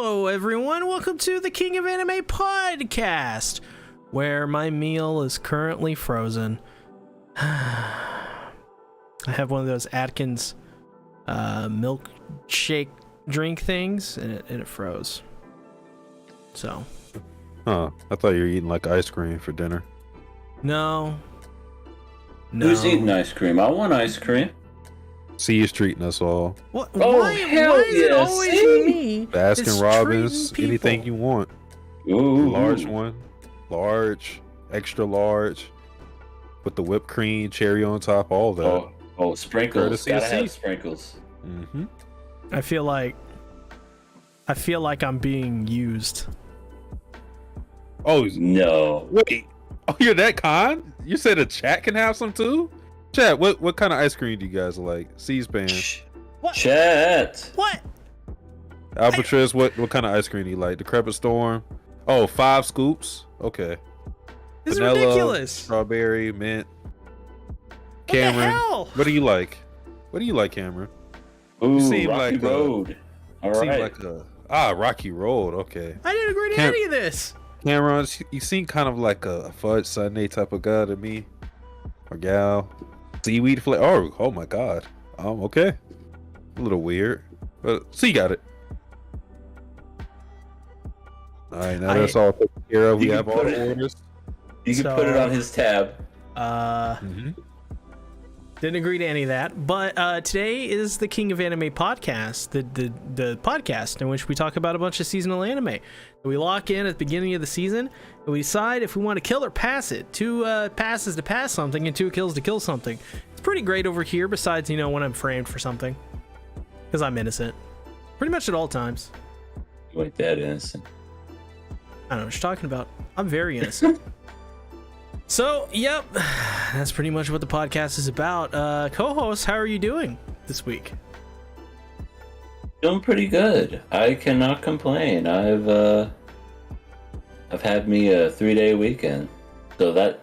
Hello, everyone. Welcome to the King of Anime podcast, where my meal is currently frozen. I have one of those Atkins milkshake drink things, and it froze. So. Huh. I thought you were eating like ice cream for dinner. No. Who's eating ice cream? I want ice cream. C is treating us all. What? Oh, why is it always me? Baskin Robbins, anything you want. Ooh. Large one, large, extra large, with the whipped cream, cherry on top, all that. Oh, sprinkles. Courtesy Gotta of C. have sprinkles. Mm-hmm. I feel like I'm being used. Oh No. wait! Oh, you're that kind? You said a chat can have some too? Chat, what kind of ice cream do you guys like? C-SPAN. What? Chat. What? Albatross, what kind of ice cream do you like? Decrepit Storm? Oh, 5 scoops? Okay. This is Vanilla, ridiculous. Strawberry, mint. What Cameron, the hell? what do you like? What do you like, Cameron? Ooh, seem Rocky like Road. All Seems right. like Rocky Road. Okay. I didn't agree to any of this. Cameron, you seem kind of like a fudge sundae type of guy to me, or gal. Seaweed flavor. Oh my God. Okay. A little weird, but so you got it. All right, now that's all taken care of. We You have can all put the it- orders. You can put it on his tab. Didn't agree to any of that, but today is the King of Anime podcast, the podcast in which we talk about a bunch of seasonal anime. We lock in at the beginning of the season, and we decide if we want to kill or pass it. 2 passes to pass something, and 2 kills to kill something. It's pretty great over here, besides, you know, when I'm framed for something. Because I'm innocent. Pretty much at all times. You ain't that innocent. I don't know what you're talking about. I'm very innocent. So, yep, that's pretty much what the podcast is about. Co-host, how are you doing this week? Doing pretty good. I cannot complain. I've had me a 3-day weekend, so that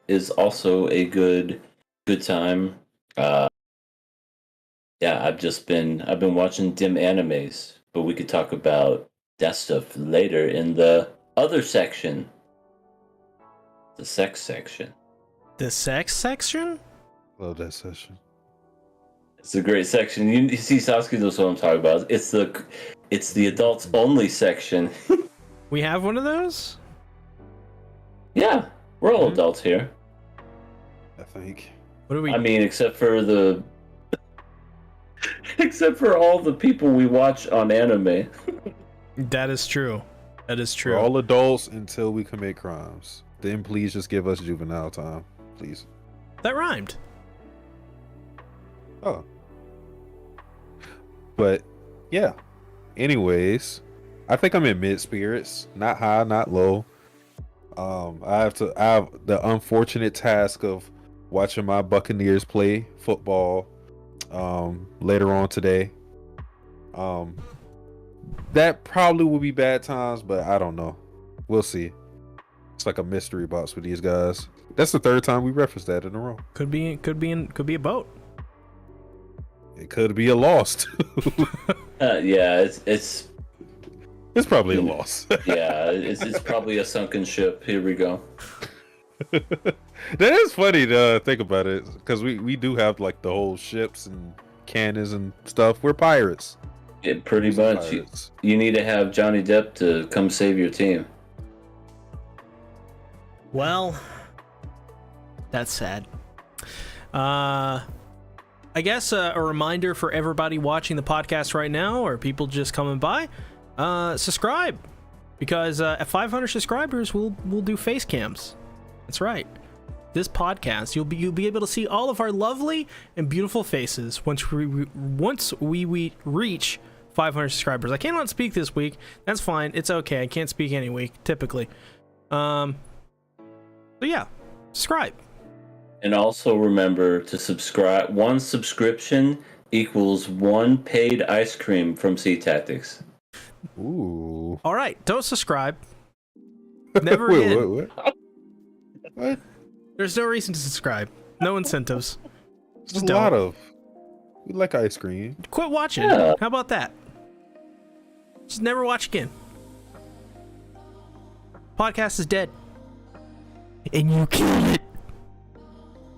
is also a good time. Yeah, I've been watching dim animes, but we could talk about that stuff later in the other section. The sex section. The sex section? Love that session. It's a great section. You see, Sasuke knows what I'm talking about. It's the adults only section. We have one of those? Yeah, we're all adults here. I think. What do we? I mean, except for all the people we watch on anime. That is true. That is true. We're all adults until we commit crimes. Then please just give us juvenile time, please. That rhymed. Oh. But yeah. Anyways, I think I'm in mid spirits, not high, not low. I have the unfortunate task of watching my Buccaneers play football later on today. That probably will be bad times, but I don't know. We'll see. It's like a mystery box with these guys. That's the 3rd time we referenced that in a row. Could be a boat. It could be a loss. Yeah, it's It's probably a loss. yeah, it's probably a sunken ship. Here we go. That is funny to think about it, because we do have like the whole ships and cannons and stuff. We're pirates. It pretty We're much. pirates. You need to have Johnny Depp to come save your team. Well, that's sad. I guess a reminder for everybody watching the podcast right now, or people just coming by, subscribe, because at 500 subscribers, we'll do face cams. That's right. This podcast, you'll be able to see all of our lovely and beautiful faces once we reach 500 subscribers. I cannot speak this week. That's fine. It's okay. I can't speak any week typically. So yeah, subscribe. And also remember to subscribe. 1 subscription equals 1 paid ice cream from Sea Tactics. Ooh. All right, don't subscribe. Never Wait, again. what? There's no reason to subscribe. No incentives. There's Just a don't. lot of. We like ice cream. Quit watching. Yeah. How about that? Just never watch again. Podcast is dead. And you killed it.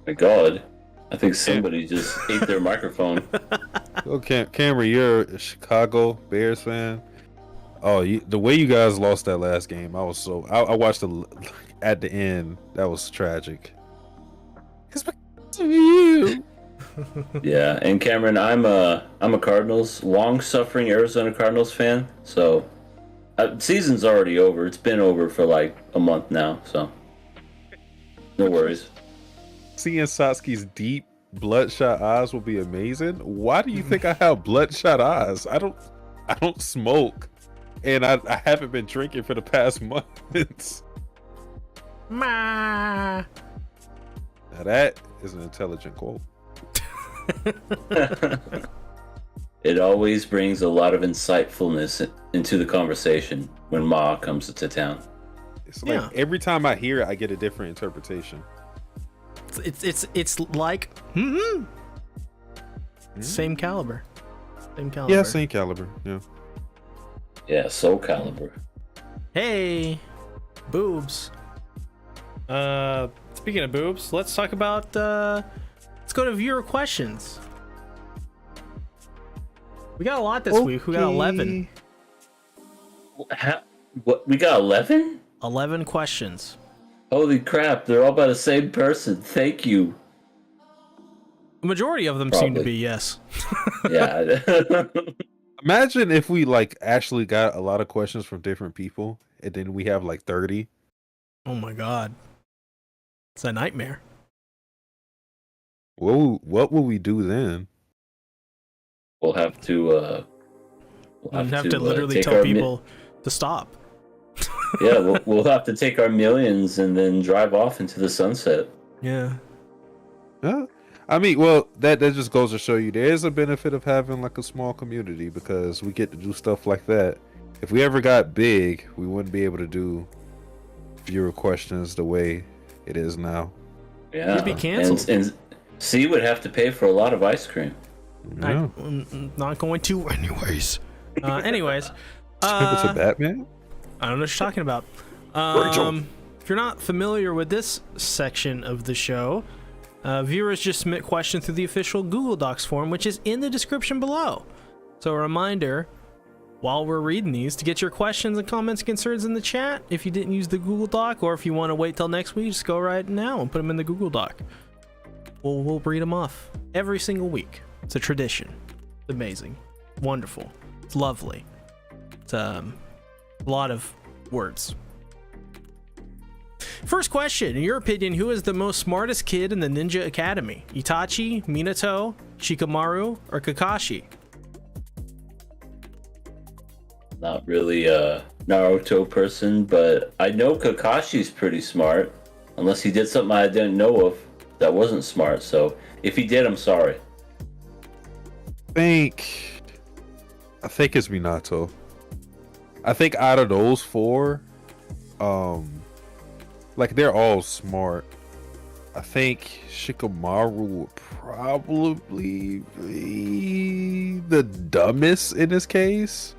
My God. I think somebody just ate their microphone. Oh, Cameron, you're a Chicago Bears fan. Oh, the way you guys lost that last game, I watched at the end. That was tragic. It's because of you. Yeah, and Cameron, I'm a Cardinals, long-suffering Arizona Cardinals fan. So, season's already over. It's been over for like a month now. So, no worries. Seeing Satsuki's deep bloodshot eyes will be amazing. Why do you think I have bloodshot eyes? I don't smoke, and I haven't been drinking for the past months. Ma. Now that is an intelligent quote. It always brings a lot of insightfulness into the conversation when Ma comes to town. It's like every time I hear it, I get a different interpretation. It's like same caliber. Yeah, same caliber. Yeah. Yeah, Soul Calibur. Hey, boobs. Speaking of boobs, let's talk about. Let's go to viewer questions. We got a lot this week. We got 11. What? We got 11? 11 questions. Holy crap! They're all by the same person. Thank you. The majority of them seem to be yes. Yeah. Imagine if we like actually got a lot of questions from different people, and then we have like 30. Oh my god, it's a nightmare. What will we do then? We'll have to. We'll have to literally tell people to stop. Yeah, we'll have to take our millions and then drive off into the sunset. Yeah. I mean, well, that just goes to show you there is a benefit of having like a small community, because we get to do stuff like that. If we ever got big, we wouldn't be able to do viewer questions the way it is now. Yeah. You'd be canceled. And C would have to pay for a lot of ice cream. Yeah. I'm not going to anyways. Anyways. It's a Batman? I don't know what you're talking about. Rachel. If you're not familiar with this section of the show, viewers just submit questions through the official Google Docs form, which is in the description below. So a reminder, while we're reading these, to get your questions and comments and concerns in the chat. If you didn't use the Google Doc, or if you want to wait till next week, just go right now and put them in the Google Doc. We'll read them off every single week. It's a tradition. It's amazing. Wonderful. It's lovely. It's a lot of words. First question, in your opinion, who is the most smartest kid in the Ninja Academy? Itachi, Minato, Shikamaru, or Kakashi? Not really a Naruto person, but I know Kakashi's pretty smart. Unless he did something I didn't know of that wasn't smart. So if he did, I'm sorry. I think it's Minato. I think out of those four, like they're all smart. I think Shikamaru would probably be the dumbest in this case.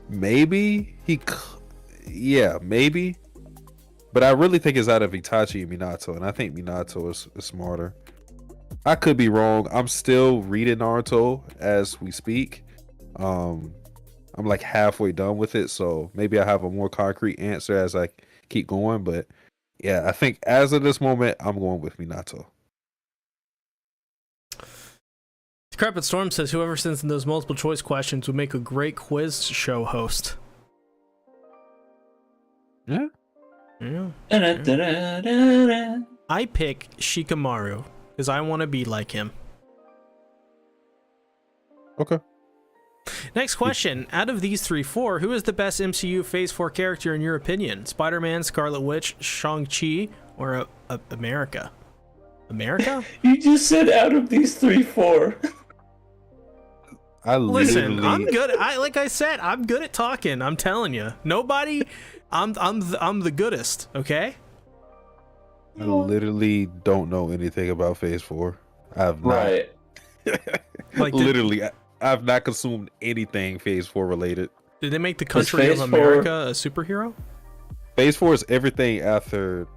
Maybe maybe. But I really think it's out of Itachi and Minato, and I think Minato is smarter. I could be wrong. I'm still reading Naruto as we speak. I'm like halfway done with it, so maybe I have a more concrete answer as I keep going. But yeah, I think as of this moment, I'm going with Minato. Decrepit Storm says whoever sends in those multiple choice questions would make a great quiz show host. Yeah. I pick Shikamaru because I want to be like him. Okay. Next question. Out of these four, who is the best MCU Phase 4 character in your opinion? Spider-Man, Scarlet Witch, Shang-Chi, or America? America? You just said out of these four. Listen, I'm good. Like I said, I'm good at talking. I'm telling you. Nobody... I'm the goodest, okay? I literally don't know anything about Phase 4. I have not. Right. Like literally, I've not consumed anything Phase 4 related. Did they make the country of Phase America a superhero? Phase 4 is everything after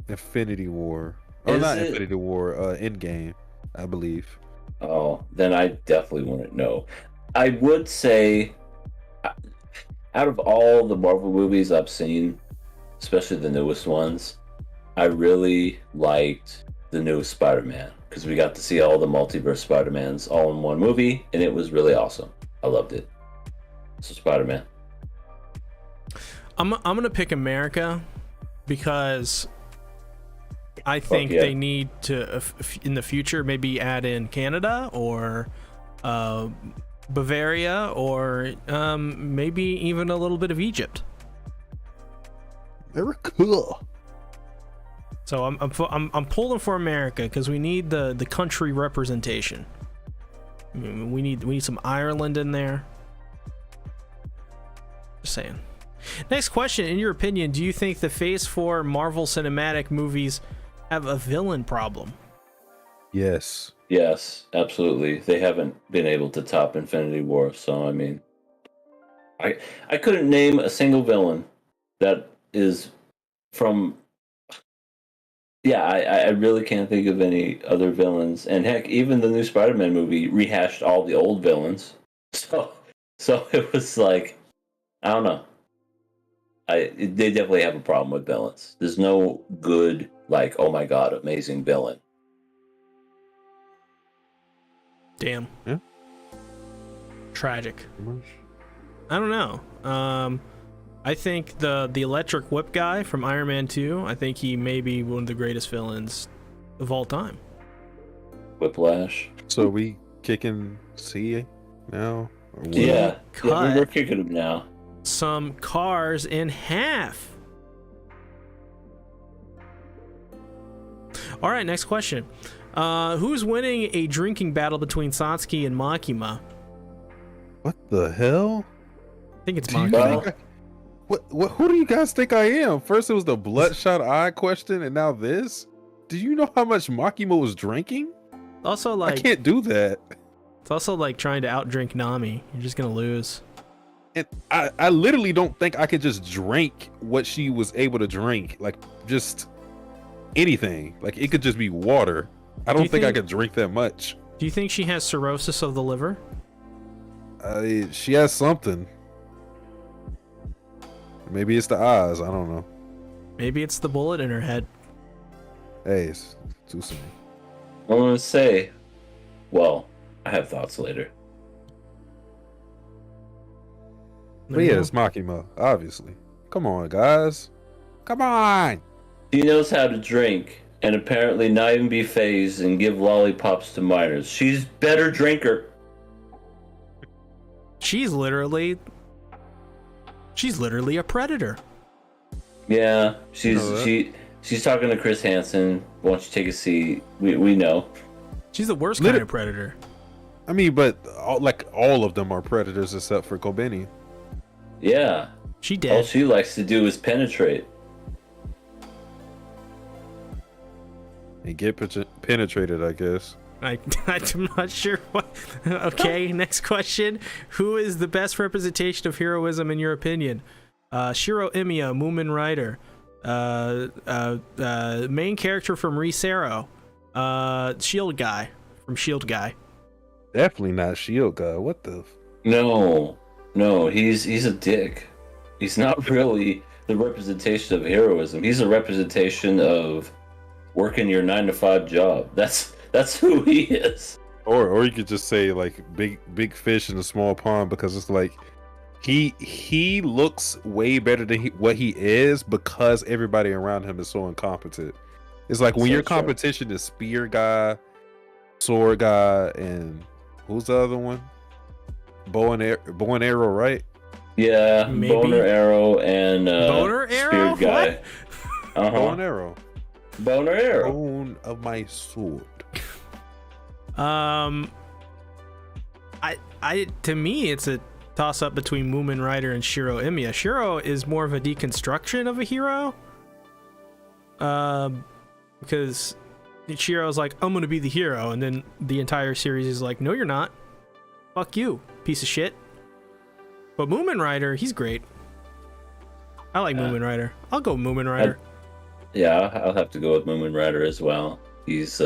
Infinity War. Or Is not it? Infinity War, Endgame, I believe. Oh, then I definitely wouldn't know. I would say, out of all the Marvel movies I've seen, especially the newest ones, I really liked the newest Spider-Man because we got to see all the multiverse Spider-Mans all in one movie, and it was really awesome. I loved it. So Spider-Man. I'm gonna pick America because I think yeah. they need to in the future maybe add in Canada or Bavaria or maybe even a little bit of Egypt. Very cool. So I'm pulling for America because we need the country representation. I mean, we need some Ireland in there. Just saying. Next question. In your opinion, do you think the Phase 4 Marvel Cinematic movies have a villain problem? Yes. Yes, absolutely. They haven't been able to top Infinity War, so I mean, I couldn't name a single villain that is from. Yeah, I really can't think of any other villains, and heck, even the new Spider-Man movie rehashed all the old villains. So it was like, I don't know. They definitely have a problem with villains. There's no good, like, oh my god, amazing villain. Damn. Yeah. Tragic. I don't know. I think the electric whip guy from Iron Man 2, I think he may be one of the greatest villains of all time. Whiplash. So we kicking C now? Or what? Yeah, Cut we're kicking him now. some cars in half. All right, next question. Who's winning a drinking battle between Satsuki and Makima? What the hell? I think it's Do you Makima. think who do you guys think I am? First it was the bloodshot eye question, and now this? Do you know how much Makima was drinking? Also, I like, can't do that. it's also like trying to outdrink Nami. You're just gonna lose. And I literally don't think I could just drink what she was able to drink. Like, just anything. Like, it could just be water. I don't think I could drink that much. Do you think she has cirrhosis of the liver? She has something. Maybe it's the eyes. I don't know. Maybe it's the bullet in her head. Hey, it's too soon. I'm gonna say, well, I have thoughts later. But yeah, it's Makima, obviously. Come on, guys. Come on. She knows how to drink and apparently not even be phased and give lollipops to minors. She's better drinker. She's literally a predator. Yeah, You know that? she's talking to Chris Hansen. Why don't you take a seat? We know. She's the worst kind of predator. I mean, but all of them are predators except for Kobeni. Yeah. She All dead. she likes to do is penetrate. And get penetrated, I guess. I'm not sure what. Okay, next question. Who is the best representation of heroism in your opinion? Shiro Imiya, Moomin Rider. Main character from Resero. Shield guy from Shield Guy. Definitely not Shield Guy. What the? No, he's a dick. He's not really the representation of heroism. He's a representation of working your 9-to-5 job. That's who he is. Or you could just say like big fish in a small pond, because it's like he looks way better than what he is because everybody around him is so incompetent. It's like when So your true. competition is spear guy, sword guy, and who's the other one? Bow and arrow, right? Yeah, Maybe. boner arrow and Boner arrow? spear guy. Bow Uh-huh. and arrow. Boner arrow. Bone of my sword. I to me it's a toss up between Moomin Rider and Shiro Imiya. Shiro is more of a deconstruction of a hero. Because Shiro's like, I'm gonna be the hero, and then the entire series is like, no, you're not. Fuck you, piece of shit. But Moomin Rider, he's great. I like Moomin Rider. I'll go Moomin Rider. Yeah, I'll have to go with Moomin Rider as well. He's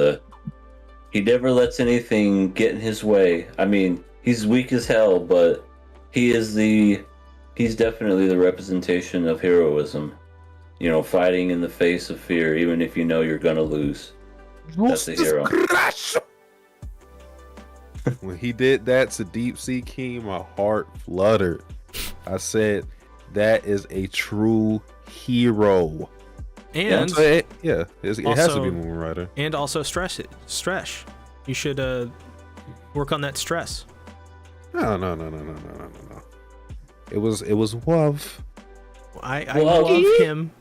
he never lets anything get in his way. I mean, he's weak as hell, but he's definitely the representation of heroism. You know, fighting in the face of fear, even if you know you're gonna lose. That's a hero. When he did that to Deep Sea King, my heart fluttered. I said, that is a true hero. And it has to be Moon Rider. And also stress. You should work on that stress. No. It was Wolf. I love him.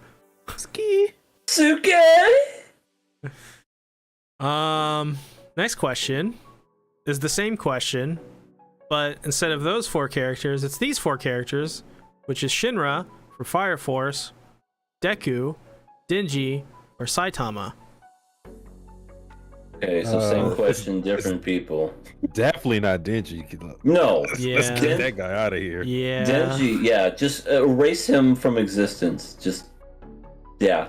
Ski. Suke. Next question is the same question, but instead of those 4 characters, it's these 4 characters, which is Shinra for Fire Force, Deku, Denji, or Saitama. Okay, so same question, different people. Definitely not Denji. No. Let's Yeah. get that guy out of here. Yeah. Denji, yeah, just erase him from existence. Just, yeah.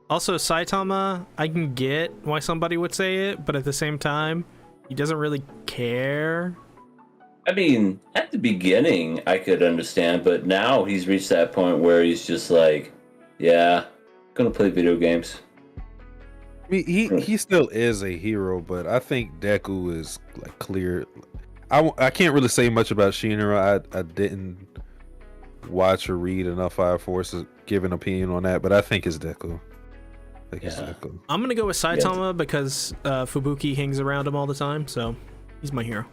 Also, Saitama, I can get why somebody would say it, but at the same time, he doesn't really care. I mean, at the beginning, I could understand, but now he's reached that point where he's just like, yeah, gonna play video games. I mean, he still is a hero, but I think Deku is like clear. I can't really say much about Shinra. I didn't watch or read enough Fire Force to give an opinion on that, but I think it's Deku. It's Deku. I'm gonna go with Saitama because Fubuki hangs around him all the time, so he's my hero.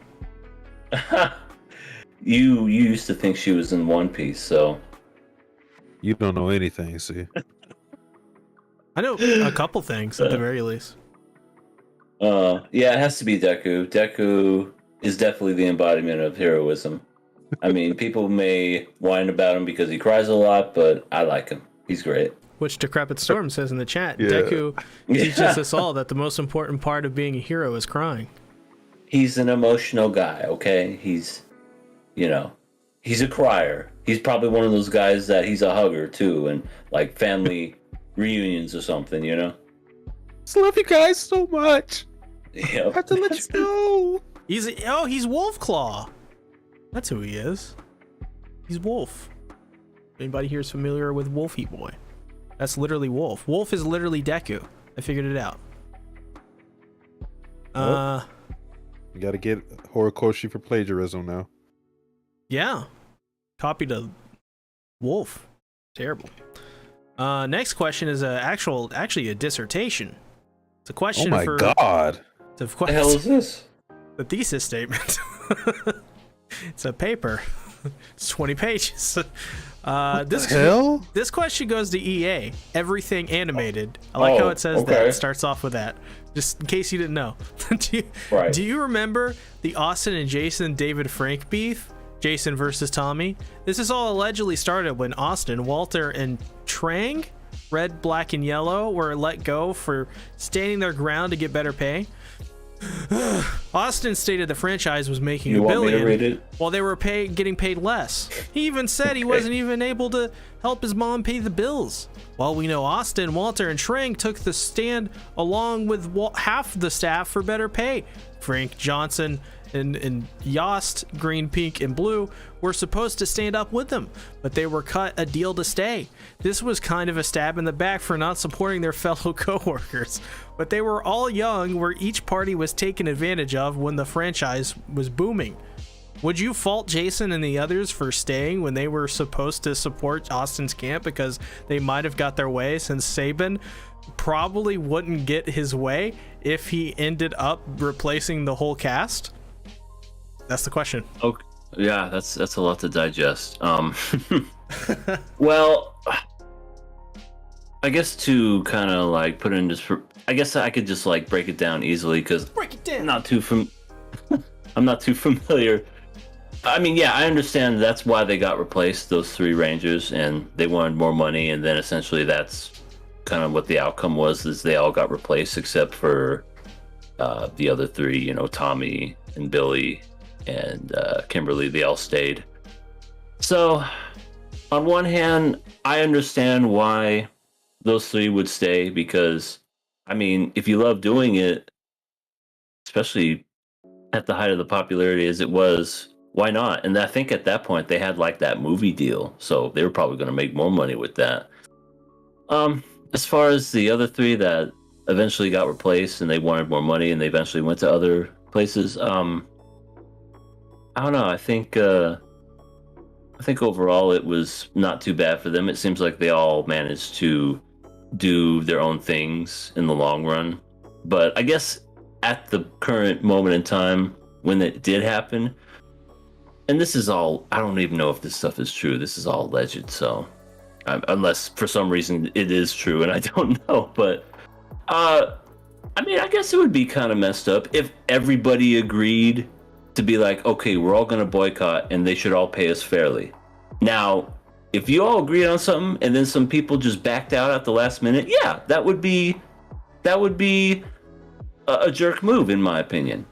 You used to think she was in One Piece, so You don't know anything, see? I know a couple things at the very least. yeah, it has to be Deku. Deku is definitely the embodiment of heroism. I mean, people may whine about him because he cries a lot, but I like him. He's great. Which Decrepit Storm says in the chat. Yeah. Deku teaches us all that the most important part of being a hero is crying. He's an emotional guy, okay? He's a crier. He's probably one of those guys that he's a hugger too, and like family reunions or something, you know? I love you guys so much. Yep. I have to let you go. He's Wolf Claw. That's who he is. He's Wolf. Anybody here is familiar with Wolfie Boy? That's literally Wolf. Wolf is literally Deku. I figured it out. You gotta get Horikoshi for plagiarism now. Yeah. Copied a wolf. Terrible. Next question is actually a dissertation. It's a question Oh my for god. It's a What the hell is this? the thesis statement. It's a paper. It's 20 pages. This question goes to EA. Everything animated. I like how it says that. It starts off with that. Just in case you didn't know. Do you remember the Austin and Jason David Frank beef? Jason versus Tommy? This is all allegedly started when Austin, Walter, and Trang, Red, Black, and Yellow, were let go for standing their ground to get better pay. Austin stated the franchise was making $1 billion while they were getting paid less. He even said he wasn't even able to help his mom pay the bills. While we know Austin, Walter, and Trang took the stand along with half the staff for better pay. Frank, Johnson, and Yost, Green, Pink, and Blue were supposed to stand up with them, but they were cut a deal to stay. This was kind of a stab in the back for not supporting their fellow co-workers, but they were all young, where each party was taken advantage of when the franchise was booming. Would you fault Jason and the others for staying when they were supposed to support Austin's camp because they might have got their way, since Saban probably wouldn't get his way if he ended up replacing the whole cast? That's the question. Okay. Yeah, that's a lot to digest. Well, I guess to kind of like put it in this, I guess I could just like break it down easily because I'm not too familiar. I mean, yeah, I understand that's why they got replaced, those 3 Rangers, and they wanted more money, and then essentially that's kind of what the outcome was, is they all got replaced except for the other 3, you know, Tommy and Billy and Kimberly. They all stayed. So, on one hand, I understand why those three would stay because, I mean, if you love doing it, especially at the height of the popularity as it was, why not? And I think at that point they had like that movie deal, so they were probably going to make more money with that. Um, as far as the other three that eventually got replaced and they wanted more money and they eventually went to other places, I don't know. I think overall it was not too bad for them. It seems like they all managed to do their own things in the long run. But I guess at the current moment in time when it did happen, and this is all, I don't even know if this stuff is true. This is all alleged. So unless for some reason it is true and I don't know. But I mean, I guess it would be kind of messed up if everybody agreed to be like, okay, we're all going to boycott and they should all pay us fairly. Now, if you all agreed on something and then some people just backed out at the last minute, yeah, that would be a jerk move in my opinion.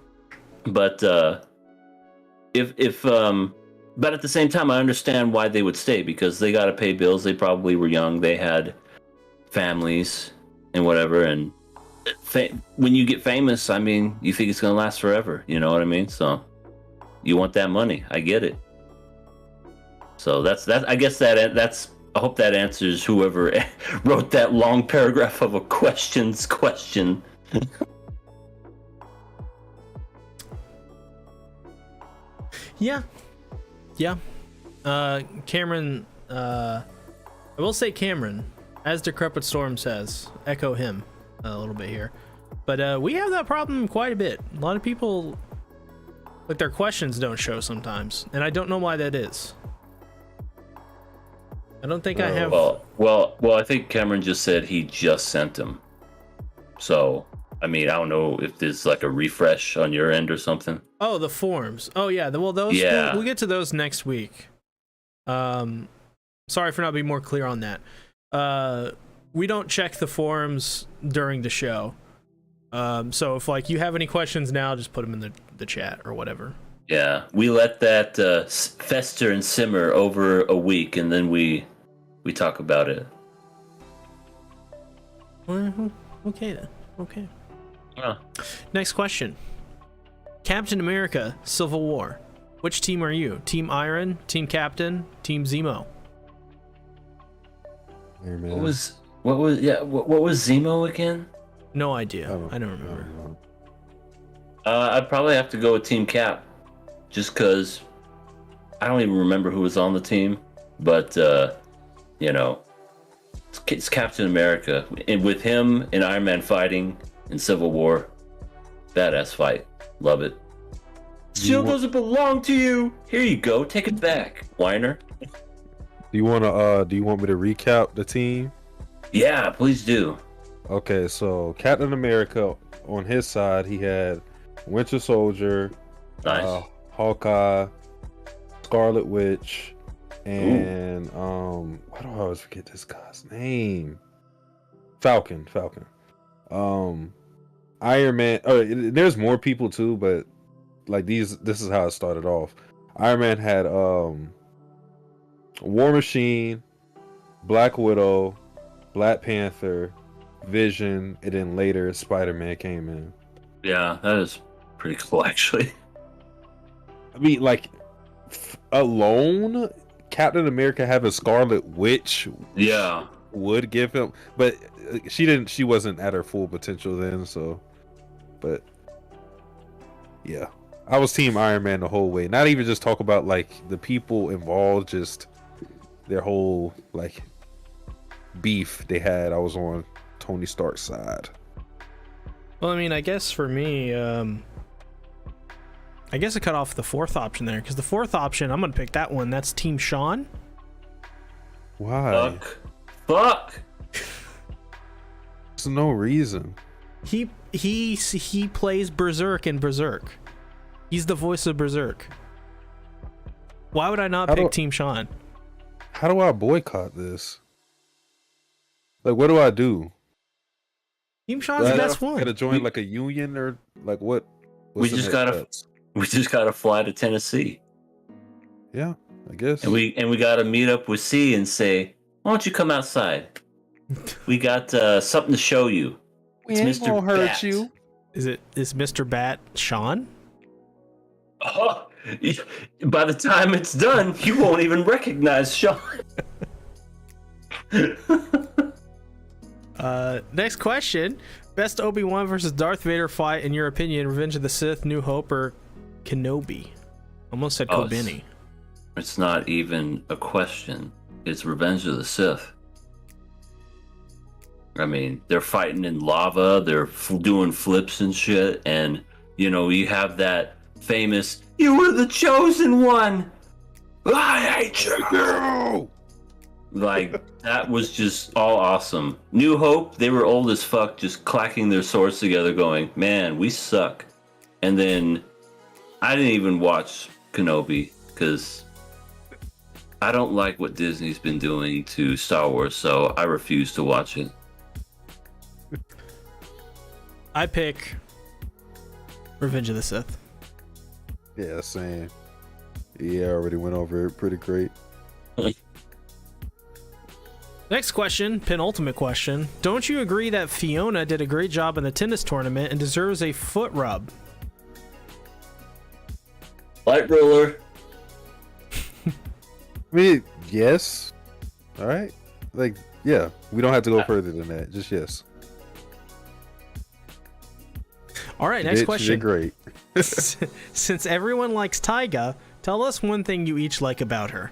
But if but at the same time I understand why they would stay because they got to pay bills. They probably were young, they had families and whatever, and when you get famous, I mean, you think it's going to last forever, you know what I mean? So you want that money. I get it. So that's I guess that's I hope that answers whoever wrote that long paragraph of a question. Yeah. Cameron, I will say Cameron, as Decrepit Storm says, echo him a little bit here. But we have that problem quite a bit. A lot of people, like, their questions don't show sometimes, and I don't know why that is. I don't think I have. Well, I think Cameron just said he just sent them. So, I mean, I don't know if there's like a refresh on your end or something. Oh, the forms. Oh, yeah. Well, those. Yeah. We'll get to those next week. Sorry for not being more clear on that. We don't check the forums during the show. So if like you have any questions now, just put them in the chat or whatever. Yeah, we let that fester and simmer over a week, and then we talk about it. Well, okay then. Okay. Yeah. Next question. Captain America: Civil War. Which team are you? Team Iron, Team Captain, Team Zemo? Iron What was Zemo again? No idea. I don't remember. I'd probably have to go with Team Cap, just because I don't even remember who was on the team, but you know, it's Captain America, and with him and Iron Man fighting in Civil War, badass fight, love it. Shield doesn't belong to you. Here you go, take it back, whiner. Do you want me to recap the team? Yeah, please do. Okay, so Captain America, on his side, he had Winter Soldier, Nice. Hawkeye, Scarlet Witch, and why do I always forget this guy's name? Falcon. Iron Man. Oh, there's more people too, but like this is how it started off. Iron Man had War Machine, Black Widow, Black Panther, Vision, and then later Spider-Man came in. Yeah, that is pretty cool, actually. I mean, like, alone, Captain America having Scarlet Witch, Yeah. would give him, but she wasn't at her full potential then. So, but yeah, I was Team Iron Man the whole way. Not even just talk about like the people involved, just their whole like beef they had. I was on Tony Stark's side. Well, I mean, I guess for me, I guess I cut off the fourth option there, because the fourth option, I'm gonna pick that one. That's Team Sean. Why? Fuck. There's no reason. He plays Berserk in Berserk. He's the voice of Berserk. Why would I not pick Team Sean? How do I boycott this? Like, what do I do? Team Sean's the best one. Gotta join like a union or like what? We just gotta fly to Tennessee. Yeah, I guess. And we got to meet up with C and say, "Why don't you come outside? We got something to show you." We ain't gonna hurt you. Is Mr. Bat Sean? Oh, by the time it's done, you won't even recognize Sean. Next question. Best Obi-Wan versus Darth Vader fight, in your opinion, Revenge of the Sith, New Hope, or Kenobi? Almost said Kobeni. It's not even a question. It's Revenge of the Sith. I mean, they're fighting in lava, they're doing flips and shit, and, you know, you have that famous, "You were the chosen one! I hate you!" Like, that was just all awesome. New Hope, they were old as fuck, just clacking their swords together going, "Man, we suck." And then, I didn't even watch Kenobi, because I don't like what Disney's been doing to Star Wars, so I refuse to watch it. I pick Revenge of the Sith. Yeah, same. Yeah, I already went over it pretty great. Next question, penultimate question. Don't you agree that Fiona did a great job in the tennis tournament and deserves a foot rub? Light ruler. I mean, yes. All right. Like, yeah, we don't have to go further than that. Just yes. All right, next question. Great. Since everyone likes Tyga, tell us one thing you each like about her.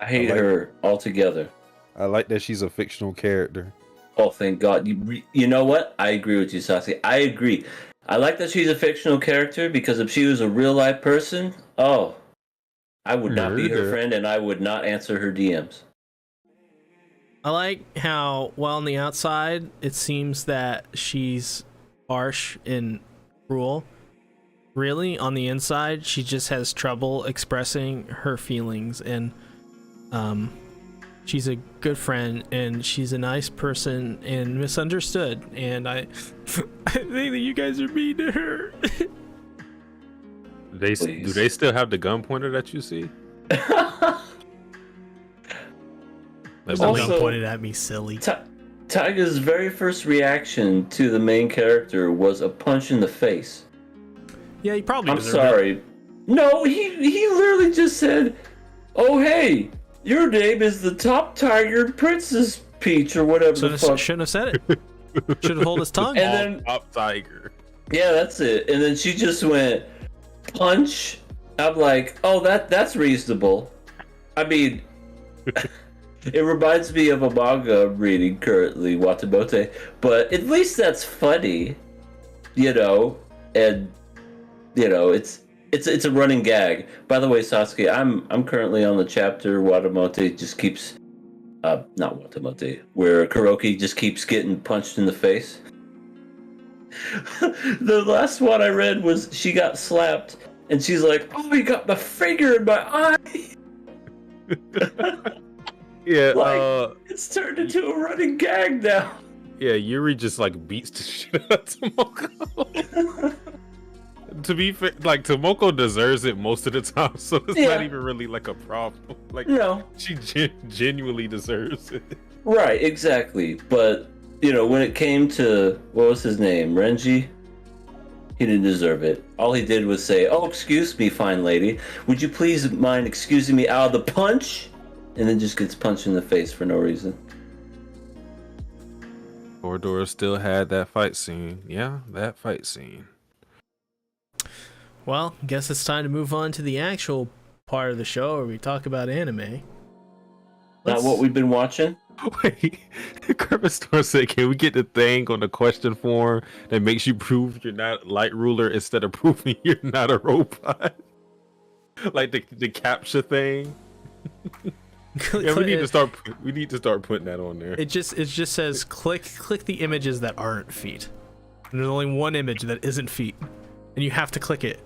I hate her altogether. I like that she's a fictional character. Oh, thank God. You know what? I agree with you, Sasuke. I agree. I like that she's a fictional character because if she was a real life person, oh, I would not be her friend and I would not answer her DMs. I like how, well, on the outside, it seems that she's harsh and cruel. Really, on the inside, she just has trouble expressing her feelings, and she's a good friend, and she's a nice person, and misunderstood, and I think that you guys are mean to her. Do they still have the gun pointer that you see? There's no gun pointed at me, silly. Tyga's very first reaction to the main character was a punch in the face. Yeah, he probably deserved sorry. it. No, he literally just said, "Oh, hey, your name is the top tigered Princess Peach," or whatever the fuck. Shouldn't have said it. Should have held his tongue. And then, top tiger. Yeah, that's it. And then she just went, punch. I'm like, oh, that's reasonable. I mean... It reminds me of a manga I'm reading currently, Watamote, but at least that's funny, you know, and you know it's a running gag. By the way, Sasuke, I'm currently on the chapter Watamote just keeps, not Watamote, where Kuroki just keeps getting punched in the face. The last one I read was she got slapped, and she's like, "Oh, he got my finger in my eye." Yeah, like, it's turned into a running gag now. Yeah, Yuri just like beats the shit out of Tomoko. To be fair, like Tomoko deserves it most of the time, so it's not even really like a problem. Like, no, she genuinely deserves it. Right, exactly. But you know, when it came to what was his name, Renji, he didn't deserve it. All he did was say, "Oh, excuse me, fine lady. Would you please mind excusing me out of the punch?" And then just gets punched in the face for no reason. Ordor still had that fight scene. Yeah, that fight scene. Well, guess it's time to move on to the actual part of the show where we talk about anime. Not what we've been watching? Wait, Kermit Storm said, can we get the thing on the question form that makes you prove you're not Light Ruler instead of proving you're not a robot? Like the captcha thing? Yeah, we need to start putting that on there. It just says click the images that aren't feet. And there's only one image that isn't feet, and you have to click it.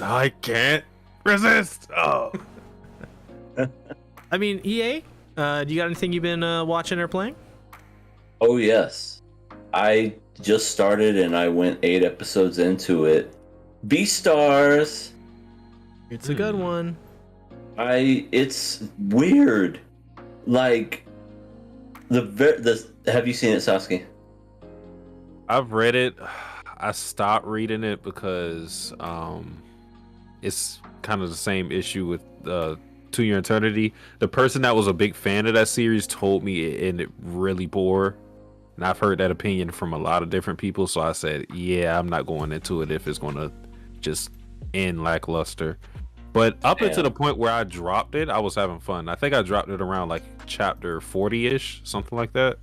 I can't resist. Oh. I mean, EA, do you got anything you've been watching or playing? Oh yes, I just started and I went 8 episodes into it. Beastars. It's a good one. It's weird. Like have you seen it, Sasuke? I've read it. I stopped reading it because it's kind of the same issue with To Your Eternity. The person that was a big fan of that series told me it ended really poor. And I've heard that opinion from a lot of different people, so I said, yeah, I'm not going into it if it's going to just end lackluster. But up until the point where I dropped it, I was having fun. I think I dropped it around like chapter 40-ish, something like that.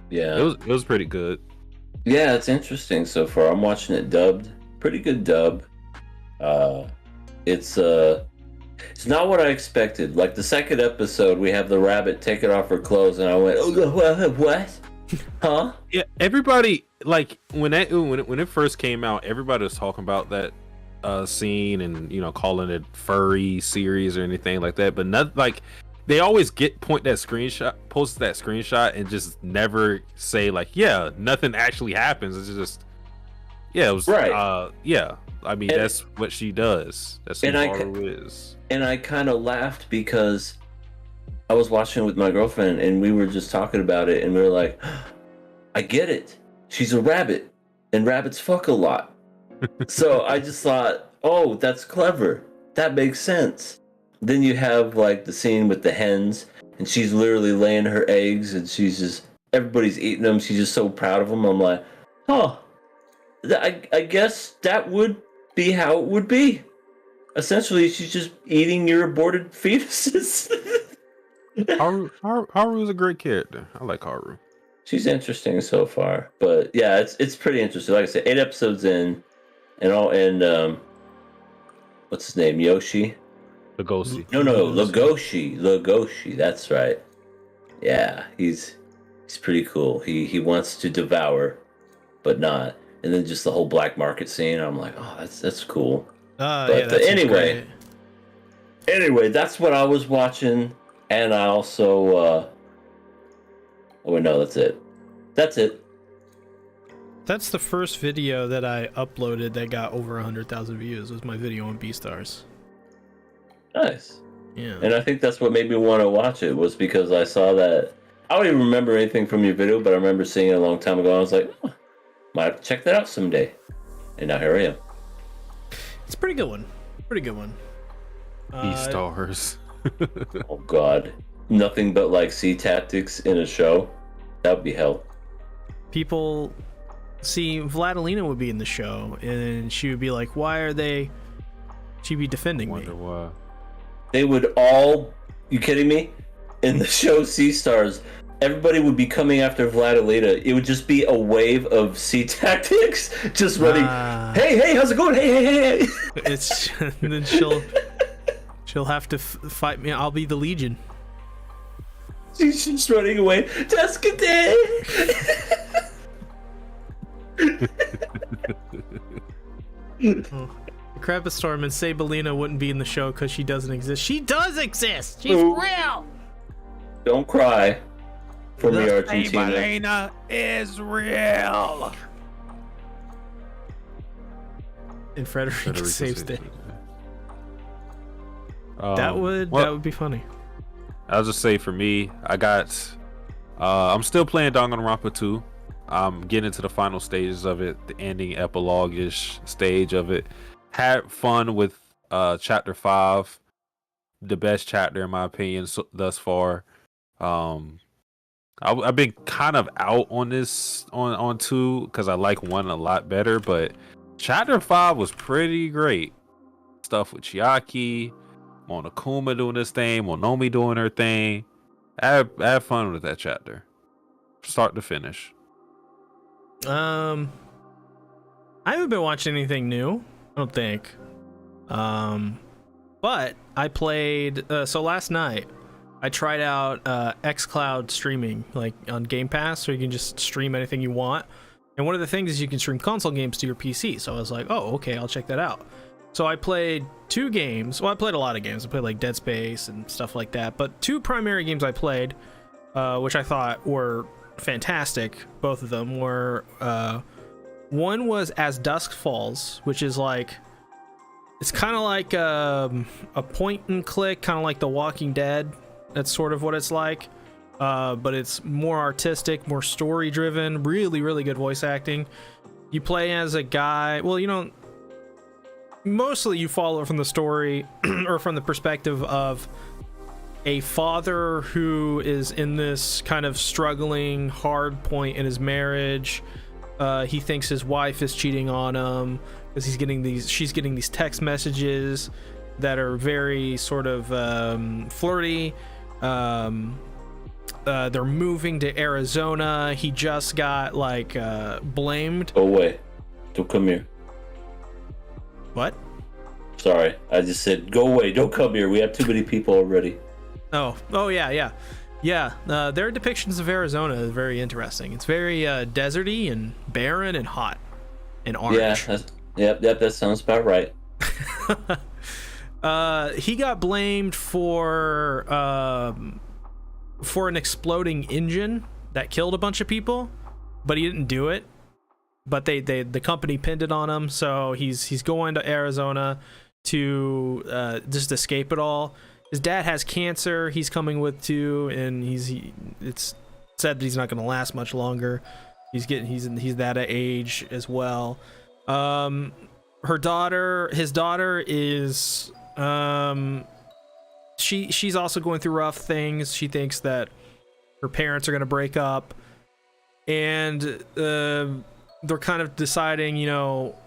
Yeah. It was pretty good. Yeah, it's interesting so far. I'm watching it dubbed. Pretty good dub. It's not what I expected. Like the second episode, we have the rabbit taking off her clothes, and I went, "Oh, what? Huh?" Yeah, everybody, like when it first came out, everybody was talking about that scene and calling it furry series or anything like that. But not like they always post that screenshot, and just never say like, yeah, nothing actually happens. It's just it was right. Yeah. I mean, that's what she does. That's who Haru is. And I kind of laughed because I was watching it with my girlfriend, and we were just talking about it, and we were like, I get it. She's a rabbit, and rabbits fuck a lot. So I just thought, oh, that's clever. That makes sense. Then you have like the scene with the hens, and she's literally laying her eggs, and everybody's eating them. She's just so proud of them. I'm like, huh. I guess that would be how it would be. Essentially, she's just eating your aborted fetuses. Haru's a great character. I like Haru. She's interesting so far, but yeah, it's pretty interesting. Like I said, 8 episodes in, and what's his name? Yoshi? Legoshi. No, Legoshi. That's right. Yeah, he's pretty cool. He wants to devour, but not. And then just the whole black market scene. I'm like, oh, that's cool. But anyway, that's what I was watching, and I also. Oh no, that's it. That's That's the first video that I uploaded that got over 100,000 views. Was my video on Beastars. Nice. Yeah. And I think that's what made me want to watch it, was because I saw that. I don't even remember anything from your video, but I remember seeing it a long time ago. I was like, oh, might have to check that out someday. And now here I am. It's a pretty good one. Beastars. Oh God. Nothing but like sea tactics in a show. That would be hell. People see Vladilena would be in the show, and she would be like, "Why are they?" She'd be defending me. Wonder why. They would all. You kidding me? In the show Sea Stars, everybody would be coming after Vladilena. It would just be a wave of sea tactics, just running. Hey, how's it going? Hey. It's and then she'll have to fight me. I'll be the Legion. She's just running away. Tascade! Crabastorm and Sabelina wouldn't be in the show because she doesn't exist. She does exist! She's real! Don't cry for me, Argentina. Sabelina is real! And Frederica saves it. That would be funny. I'll just say for me, I'm still playing Danganronpa 2. I'm getting into the final stages of it, the ending epilogue-ish stage of it. Had fun with chapter 5, the best chapter in my opinion thus far. I've been kind of out on this on 2 because I like 1 a lot better, but chapter 5 was pretty great. Stuff with Chiaki, Monokuma doing this thing, Monomi doing her thing. I had fun with that chapter, start to finish. I haven't been watching anything new, I don't think. But I played. So last night, I tried out xCloud streaming, like on Game Pass, so you can just stream anything you want. And one of the things is you can stream console games to your PC. So I was like, oh, okay, I'll check that out. So I played 2 games. Well, I played a lot of games. I played like Dead Space and stuff like that. But 2 primary games I played, which I thought were fantastic. Both of them were. One was As Dusk Falls, which is like It's kind of like a point and click, kind of like The Walking Dead. That's sort of what it's like. But it's more artistic, more story driven, really, really good voice acting. You play as a guy, well, you don't, mostly you follow from the story or from the perspective of a father who is in this kind of struggling, hard point in his marriage. He thinks his wife is cheating on him because she's getting these text messages that are very sort of flirty. They're moving to Arizona. He just got like blamed. Go away. Don't come here. What? Sorry, I just said go away. Don't come here. We have too many people already. Oh yeah. Their depictions of Arizona is very interesting. It's very deserty and barren and hot and orange. Yeah, yep. That sounds about right. He got blamed for an exploding engine that killed a bunch of people, but he didn't do it. But the company pinned it on him, so he's going to Arizona to just escape it all. His dad has cancer. He's coming with too, and it's said that he's not going to last much longer. He's that age as well. His daughter is she's also going through rough things. She thinks that her parents are going to break up, and they're kind of deciding,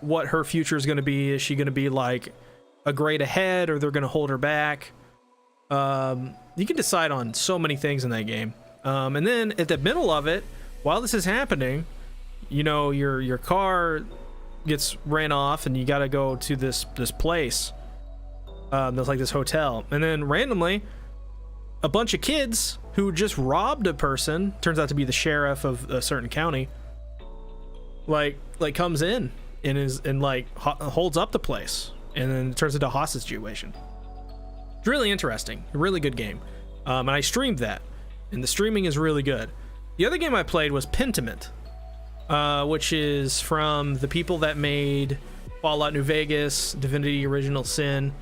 what her future is going to be. Is she going to be like a grade ahead, or they're going to hold her back? You can decide on so many things in that game. And then at the middle of it, while this is happening, your car gets ran off, and you got to go to this place. There's like this hotel, and then randomly a bunch of kids who just robbed a person, turns out to be the sheriff of a certain county, like comes in and holds up the place, and then it turns into a hostage situation. It's really interesting, a really good game. And I streamed that, and the streaming is really good. The other game I played was Pentiment, which is from the people that made Fallout New Vegas, Divinity Original Sin,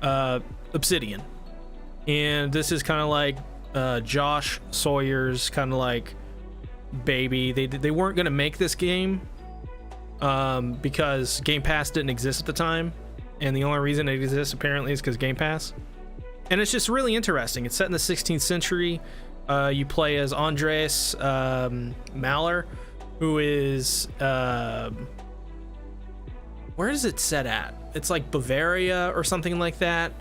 Obsidian. And this is kind of like Josh Sawyer's kind of like baby. They weren't going to make this game because Game Pass didn't exist at the time, and the only reason it exists apparently is because Game Pass. And it's just really interesting. It's set in the 16th century. You play as Andres Mahler, who is where is it set at? It's like Bavaria or something like that.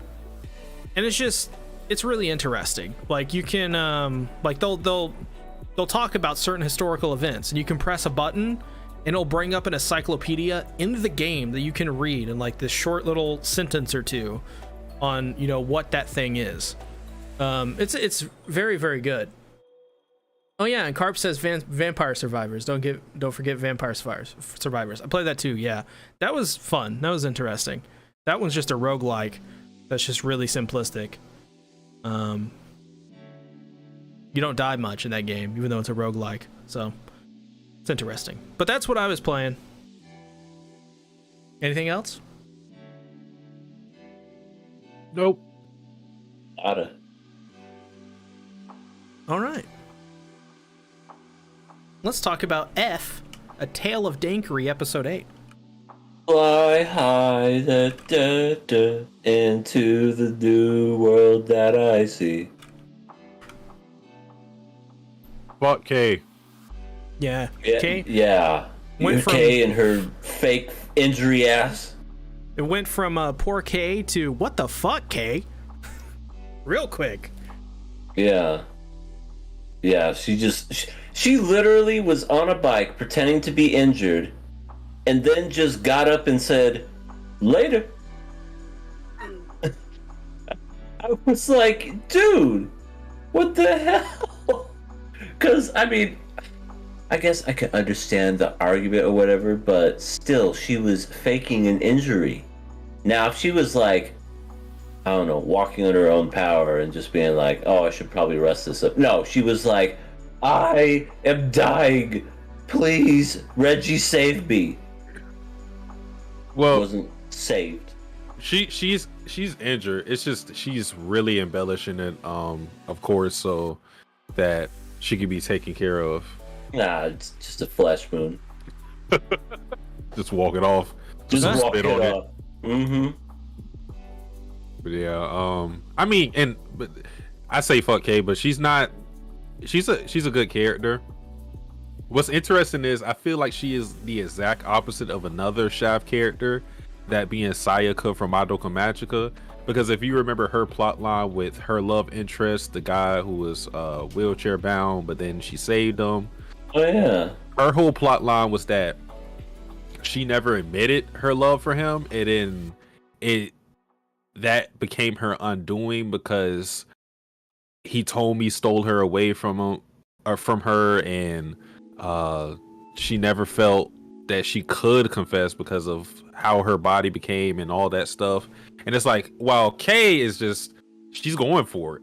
And it's really interesting. Like you can like they'll talk about certain historical events, and you can press a button and it'll bring up an encyclopedia in the game that you can read in like this short little sentence or two on what that thing is. It's very, very good. Oh yeah, and Carp says Vampire Survivors. Don't forget Vampire Survivors. I played that too. Yeah, that was fun. That was interesting. That one's just a roguelike that's just really simplistic. You don't die much in that game, even though it's a roguelike. So it's interesting. But that's what I was playing. Anything else? Nope. Nada. All right. Let's talk about F, A Tale of Dankery, Episode 8. Fly high, into the new world that I see. Fuck K. Yeah. Okay. Yeah. Went from- K and her fake injury ass. It went from poor K to what the fuck, K? Real quick. Yeah. Yeah, she literally was on a bike pretending to be injured, and then just got up and said, "Later." I was like, dude, what the hell? Because, I mean, I guess I can understand the argument or whatever, but still, she was faking an injury. Now, if she was like, I don't know, walking on her own power and just being like, oh, I should probably rest this up. No, she was like, I am dying. Please, Reggie, save me. Well, Wasn't saved. she's injured. It's just she's really embellishing it, of course, so that she can be taken care of. Nah, it's just a flesh wound. Just walk it off. Just walk spit it on off. Mm-hmm. But yeah, I mean, but I say fuck Kay, but she's not. She's a good character. What's interesting is I feel like she is the exact opposite of another Shaft character, that being Sayaka from Madoka Magica. Because if you remember her plot line with her love interest, the guy who was wheelchair bound, but then she saved him. Oh yeah. Her whole plot line was that she never admitted her love for him, and then that became her undoing because he told me stole her away from him or from her, and she never felt that she could confess because of how her body became and all that stuff. And it's like, while Kay is just, she's going for it.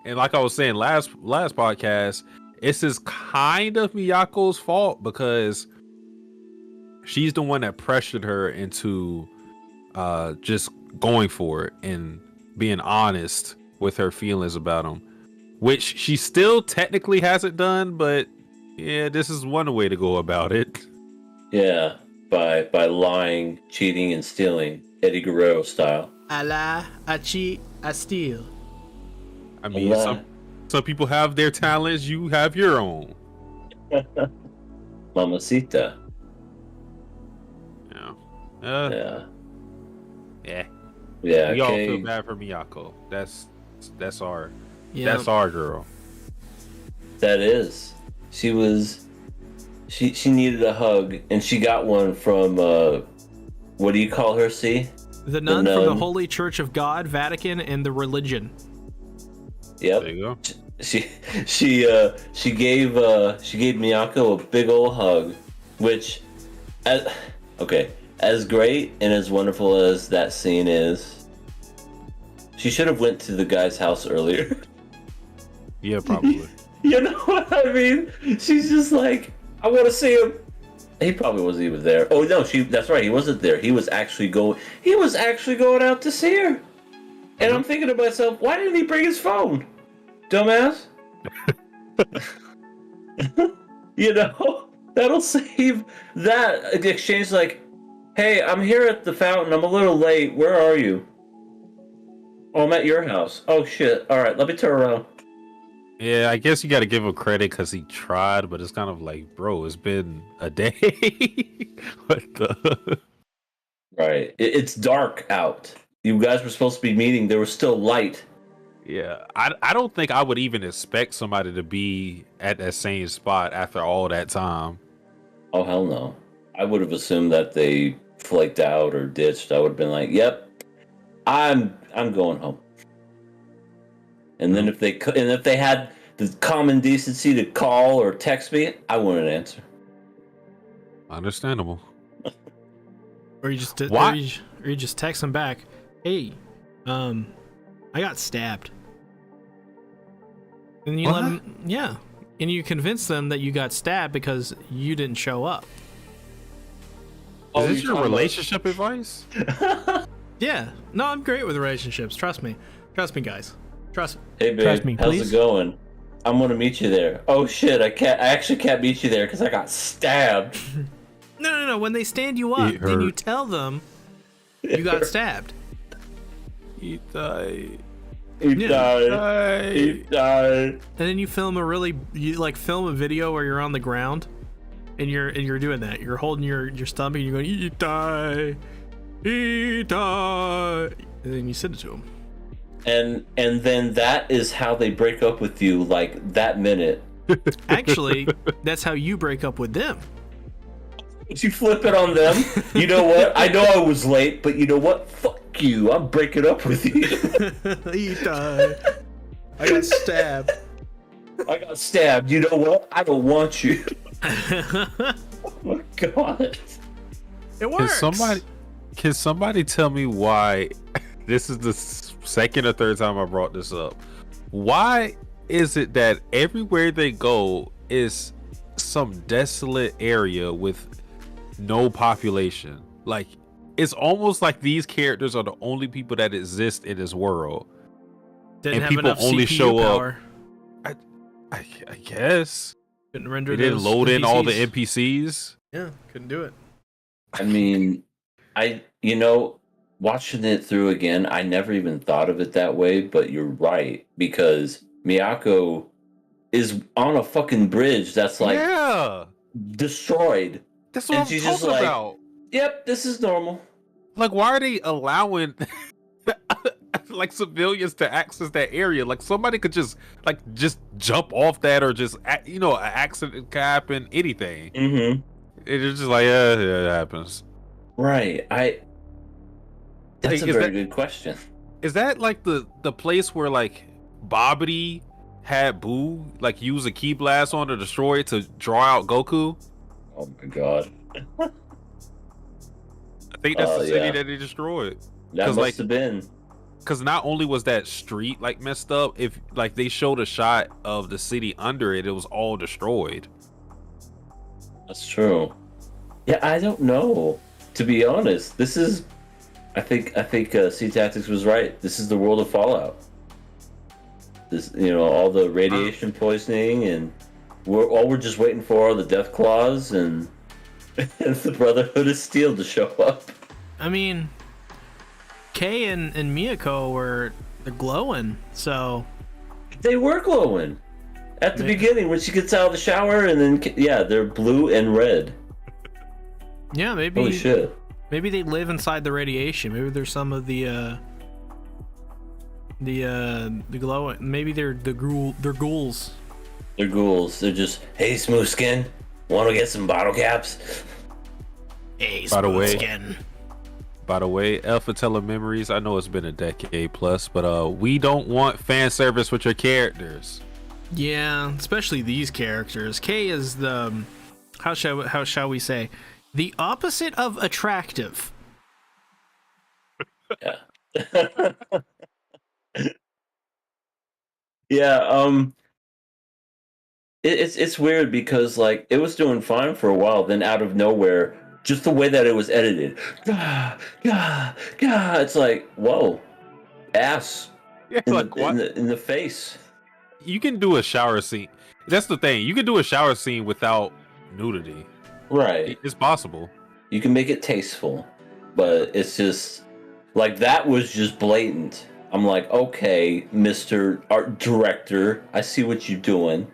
And like I was saying last podcast, this is kind of Miyako's fault because she's the one that pressured her into just going for it and being honest with her feelings about him, which she still technically hasn't done, but yeah, this is one way to go about it. Yeah, by lying, cheating, and stealing, Eddie Guerrero style. A lie, a cheat, a steal. I mean, some people have their talents, you have your own. Mamacita. Yeah. Yeah. Yeah. Yeah. We all Kay, feel bad for Miyako. That's our Yeah. that's our girl. that is. She needed a hug, and she got one from what do you call her? See, The nun from the nun. Holy Church of God, Vatican, and the religion. Yep. There you go. She gave Miyako a big old hug, which, as great and as wonderful as that scene is, she should have went to the guy's house earlier. Yeah, probably. You know what I mean? She's just like, I want to see him. He probably wasn't even there. Oh no, that's right. He wasn't there. He was actually going out to see her. And I'm thinking to myself, why didn't he bring his phone? Dumbass. You know, that'll save that exchange. Like, hey, I'm here at the fountain. I'm a little late. Where are you? Oh, I'm at your house. Oh shit. All right, let me turn around. Yeah, I guess you got to give him credit because he tried, but it's kind of like, bro, it's been a day. What the? Right. It's dark out. You guys were supposed to be meeting. There was still light. Yeah, I don't think I would even expect somebody to be at that same spot after all that time. Oh hell no! I would have assumed that they flaked out or ditched. I would have been like, "Yep, I'm going home." And then if they had the common decency to call or text me, I wouldn't answer. Understandable. Or you just Why? or you just text them back, hey, I got stabbed. And you let What? them, yeah. And you convince them that you got stabbed because you didn't show up. Is this your relationship advice? Yeah. No, I'm great with relationships. Trust me. Trust me, guys. Trust Hey babe, Trust me, how's please. it going? I'm gonna meet you there. Oh shit, I actually can't meet you there because I got stabbed. No. When they stand you up, It then you hurt. tell them you got stabbed. He died. He Yeah. died. He died. And then you film a video where you're on the ground and you're doing that. You're holding your stomach and you're going, he die. And then you send it to him. And then that is how they break up with you, like that minute. Actually, that's how you break up with them. You flip it on them. You know what? I know I was late, but you know what? Fuck you. I'm breaking up with you. He died. I got stabbed. I got stabbed. You know what? I don't want you. Oh my god. It works. Can somebody tell me why? This is the second or third time I brought this up. Why is it that everywhere they go is some desolate area with no population? Like, it's almost like these characters are the only people that exist in this world. Didn't and have people enough only CPU show up. power. I guess Couldn't render they didn't those load in all the NPCs. NPCs. Yeah, couldn't do it. I mean, watching it through again, I never even thought of it that way, but you're right, because Miyako is on a fucking bridge that's like destroyed. That's what And I'm she's just talking like, about. Yep, this is normal. Like, why are they allowing like civilians to access that area? Like, somebody could just jump off that, or just an accident could happen. Anything. Mm-hmm. It's just like yeah, it happens. Right. That's Like, a very good question. Is that like the place where like Babidi had Boo like use a key blast on to destroy it to draw out Goku? Oh my god. I think that's the city that they destroyed. That must have been. Because not only was that street like messed up, if like they showed a shot of the city under it, it was all destroyed. That's true. Yeah, I don't know. To be honest, this is. I think C Tactics was right. This is the world of Fallout. This, all the radiation poisoning, and we're just waiting for are the death claws and the Brotherhood of Steel to show up. I mean, Kei and Miyako were glowing, so they were glowing at the beginning when she gets out of the shower, and then they're blue and red. Yeah, maybe. Holy shit. Maybe they live inside the radiation. Maybe there's some of the glow. Maybe they're ghouls. They're ghouls. They're just, hey, smooth skin, want to get some bottle caps? Hey, By the smooth way, skin. By the way, Alpha Telememories, I know it's been a decade plus, but we don't want fan service with your characters. Yeah, especially these characters. Kei is the how shall we say, the opposite of attractive. Yeah. Yeah, it's weird because like it was doing fine for a while, then out of nowhere, just the way that it was edited, it's like, whoa, ass. Yeah, like what? In the face. You can do a shower scene. That's the thing. You can do a shower scene without nudity. Right. It's possible. You can make it tasteful, but it's just like that was just blatant. I'm like, okay, Mr. Art Director, I see what you're doing.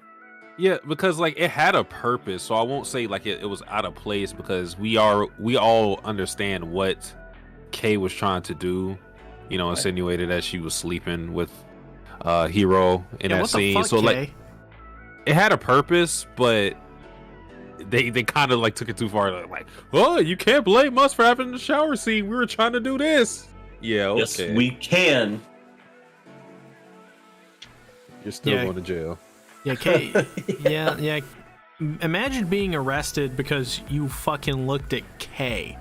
Yeah, because like it had a purpose, so I won't say like it was out of place, because we all understand what Kei was trying to do. Insinuated that she was sleeping with Hero in that scene. Fuck, so Kei? like it had a purpose, but they kind of like took it too far. Like, oh, you can't blame us for having the shower scene. We were trying to do this. Yeah, okay. Yes, we can. You're still going to jail. Yeah, Kei. yeah. Imagine being arrested because you fucking looked at Kei.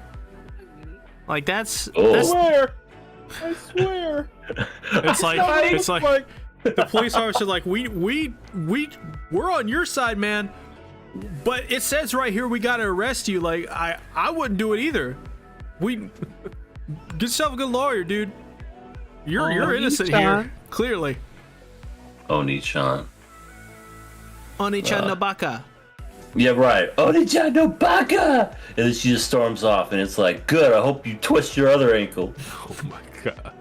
Like that's. I swear. It's like the police officer like we're on your side, man. But it says right here we gotta arrest you. Like I wouldn't do it either. Get yourself a good lawyer, dude. You're innocent here, clearly. Oni-chan. Oni-chan no baka. Yeah, right. Oni-chan no baka! And then she just storms off, and it's like, good, I hope you twist your other ankle. Oh my god.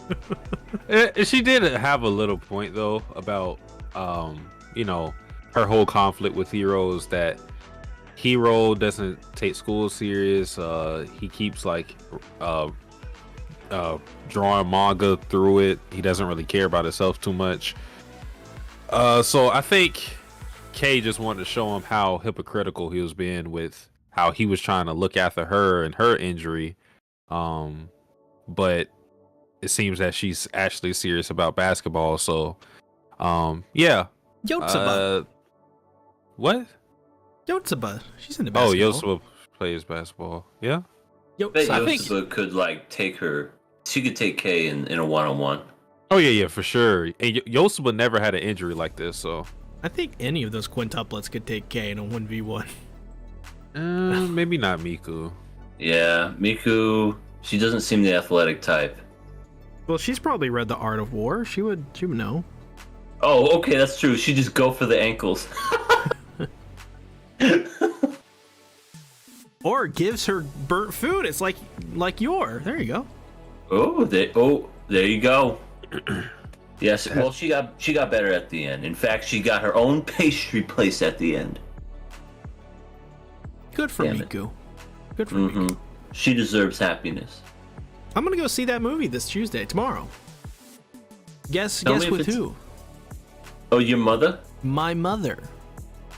She did have a little point, though, about, her whole conflict with Hero is that Hero doesn't take school serious. He keeps, drawing manga through it. He doesn't really care about himself too much. So I think Kei just wanted to show him how hypocritical he was being with how he was trying to look after her and her injury. But it seems that she's actually serious about basketball. So, yeah. Yotsuba. What? Yotsuba. She's into basketball. Oh, Yotsuba plays basketball. Yeah. Yotsuba could take her. She could take Kei in a one-on-one. Oh yeah, for sure. And Yotsuba never had an injury like this, so I think any of those quintuplets could take Kei in a 1v1. Maybe not Miku. Yeah, Miku. She doesn't seem the athletic type. Well, she's probably read The Art of War. She would know. Oh, okay, that's true. She just go for the ankles. Or gives her burnt food. It's like your. There you go. There you go. Yes. Well, she got better at the end. In fact, she got her own pastry place at the end. Good for Miku. Good for Miku. She deserves happiness. I'm gonna go see that movie this Tuesday, tomorrow. Guess with who? Oh, your mother? My mother.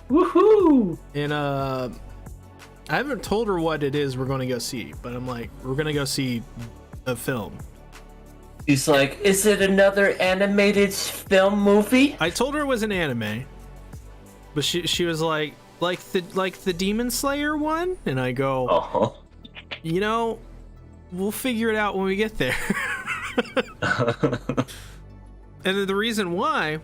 Woohoo! And I haven't told her what it is we're gonna go see, but I'm like, we're gonna go see a film. He's like, is it another animated film movie? I told her it was an anime, but she was like the Demon Slayer one, and I go, we'll figure it out when we get there. And the reason why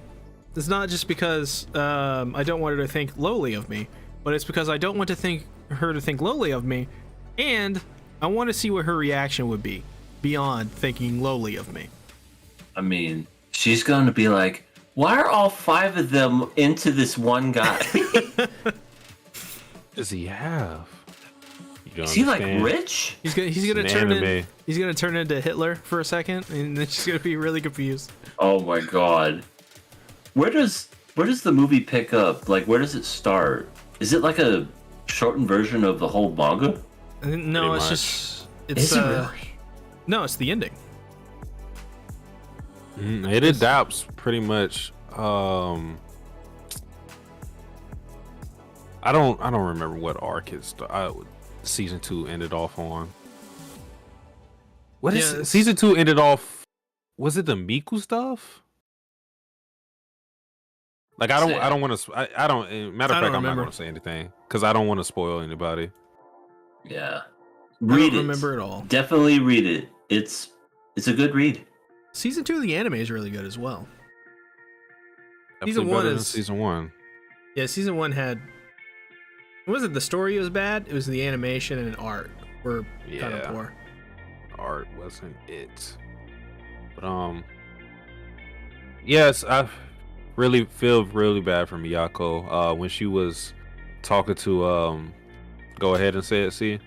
is not just because I don't want her to think lowly of me, but it's because I don't want her to think lowly of me, and I want to see what her reaction would be beyond thinking lowly of me. I mean, she's going to be like, why are all 5 of them into this one guy? Does he have? Is he like rich? He's gonna turn into Hitler for a second, and then she's gonna be really confused. Oh my god. Where does the movie pick up? Like, where does it start? Is it like a shortened version of the whole manga? No, it's Is it really? No, it's the ending. It adapts pretty much. I don't remember what arc season 2 ended off on. Season 2 ended off? Was it the Miku stuff? Like, I don't want to. I don't. Matter of fact, I'm not going to say anything because I don't want to spoil anybody. Yeah, read it. Remember it all. Definitely read it. It's a good read. Season 2 of the anime is really good as well. Season 1 is season 1. Yeah, season 1 had. It wasn't the story was bad. It was the animation and art were kind of poor. Art wasn't it. But yes, I really feel really bad for Miyako when she was talking to go ahead and say it, see.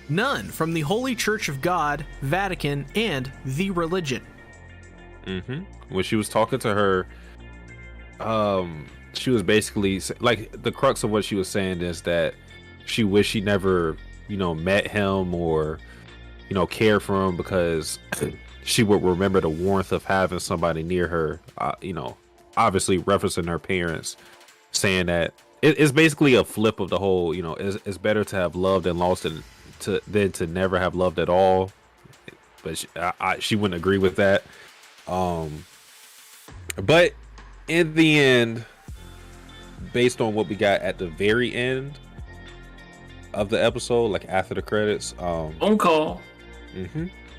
None from the Holy Church of God, Vatican, and the religion. When she was talking to her, she was basically like, the crux of what she was saying is that she wished she never, met him or, cared for him, because she would remember the warmth of having somebody near her, obviously referencing her parents, saying that it's basically a flip of the whole, it's better to have loved and lost than to never have loved at all. But she wouldn't agree with that. But in the end, based on what we got at the very end of the episode, like after the credits, phone call.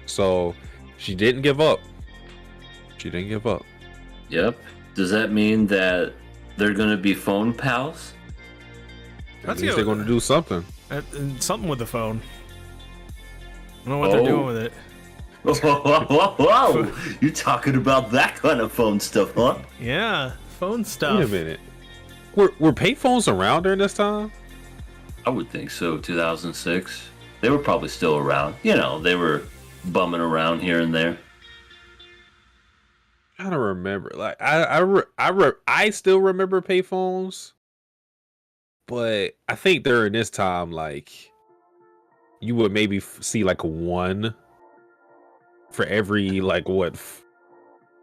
So she didn't give up. Yep. Does that mean that they're gonna be phone pals? At least they're gonna do something. Something with the phone. I don't know what they're doing with it. Whoa. You talking about that kind of phone stuff, huh? Yeah, phone stuff. Wait a minute. Were payphones around during this time? I would think so. 2006. They were probably still around. They were bumming around here and there. I'm trying to remember. Like I still remember payphones, but I think during this time, like, you would maybe see like one for every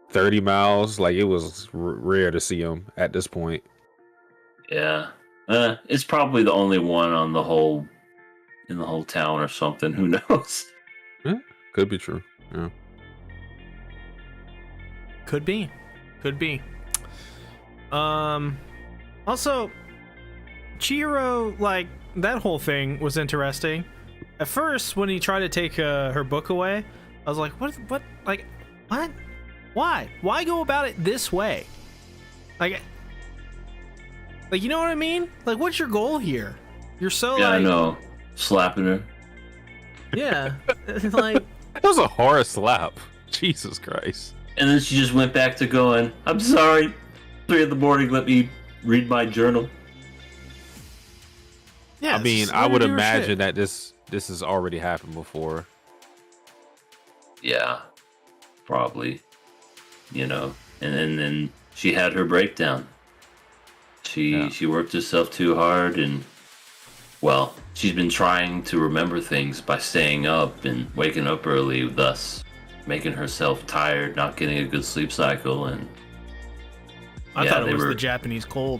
30 miles. Like, it was rare to see them at this point. Yeah. It's probably the only one in the whole town or something. Who knows? Yeah, could be true. Yeah. Could be. Also, Chihiro, like, that whole thing was interesting. At first, when he tried to take her book away, I was like, what? Like, what? Why go about it this way? Like, you know what I mean? Like, what's your goal here? You're so I know. Slapping her. Yeah, like That was a hard slap. Jesus Christ. And then she just went back to going, I'm sorry. 3 in the morning, let me read my journal. yeah. I mean, just I let her would do her imagine shit. that this has already happened before. Yeah, probably. You know, and then she had her breakdown. She worked herself too hard, and well, she's been trying to remember things by staying up and waking up early, thus making herself tired, not getting a good sleep cycle, and I yeah, thought it they was were- the Japanese cold,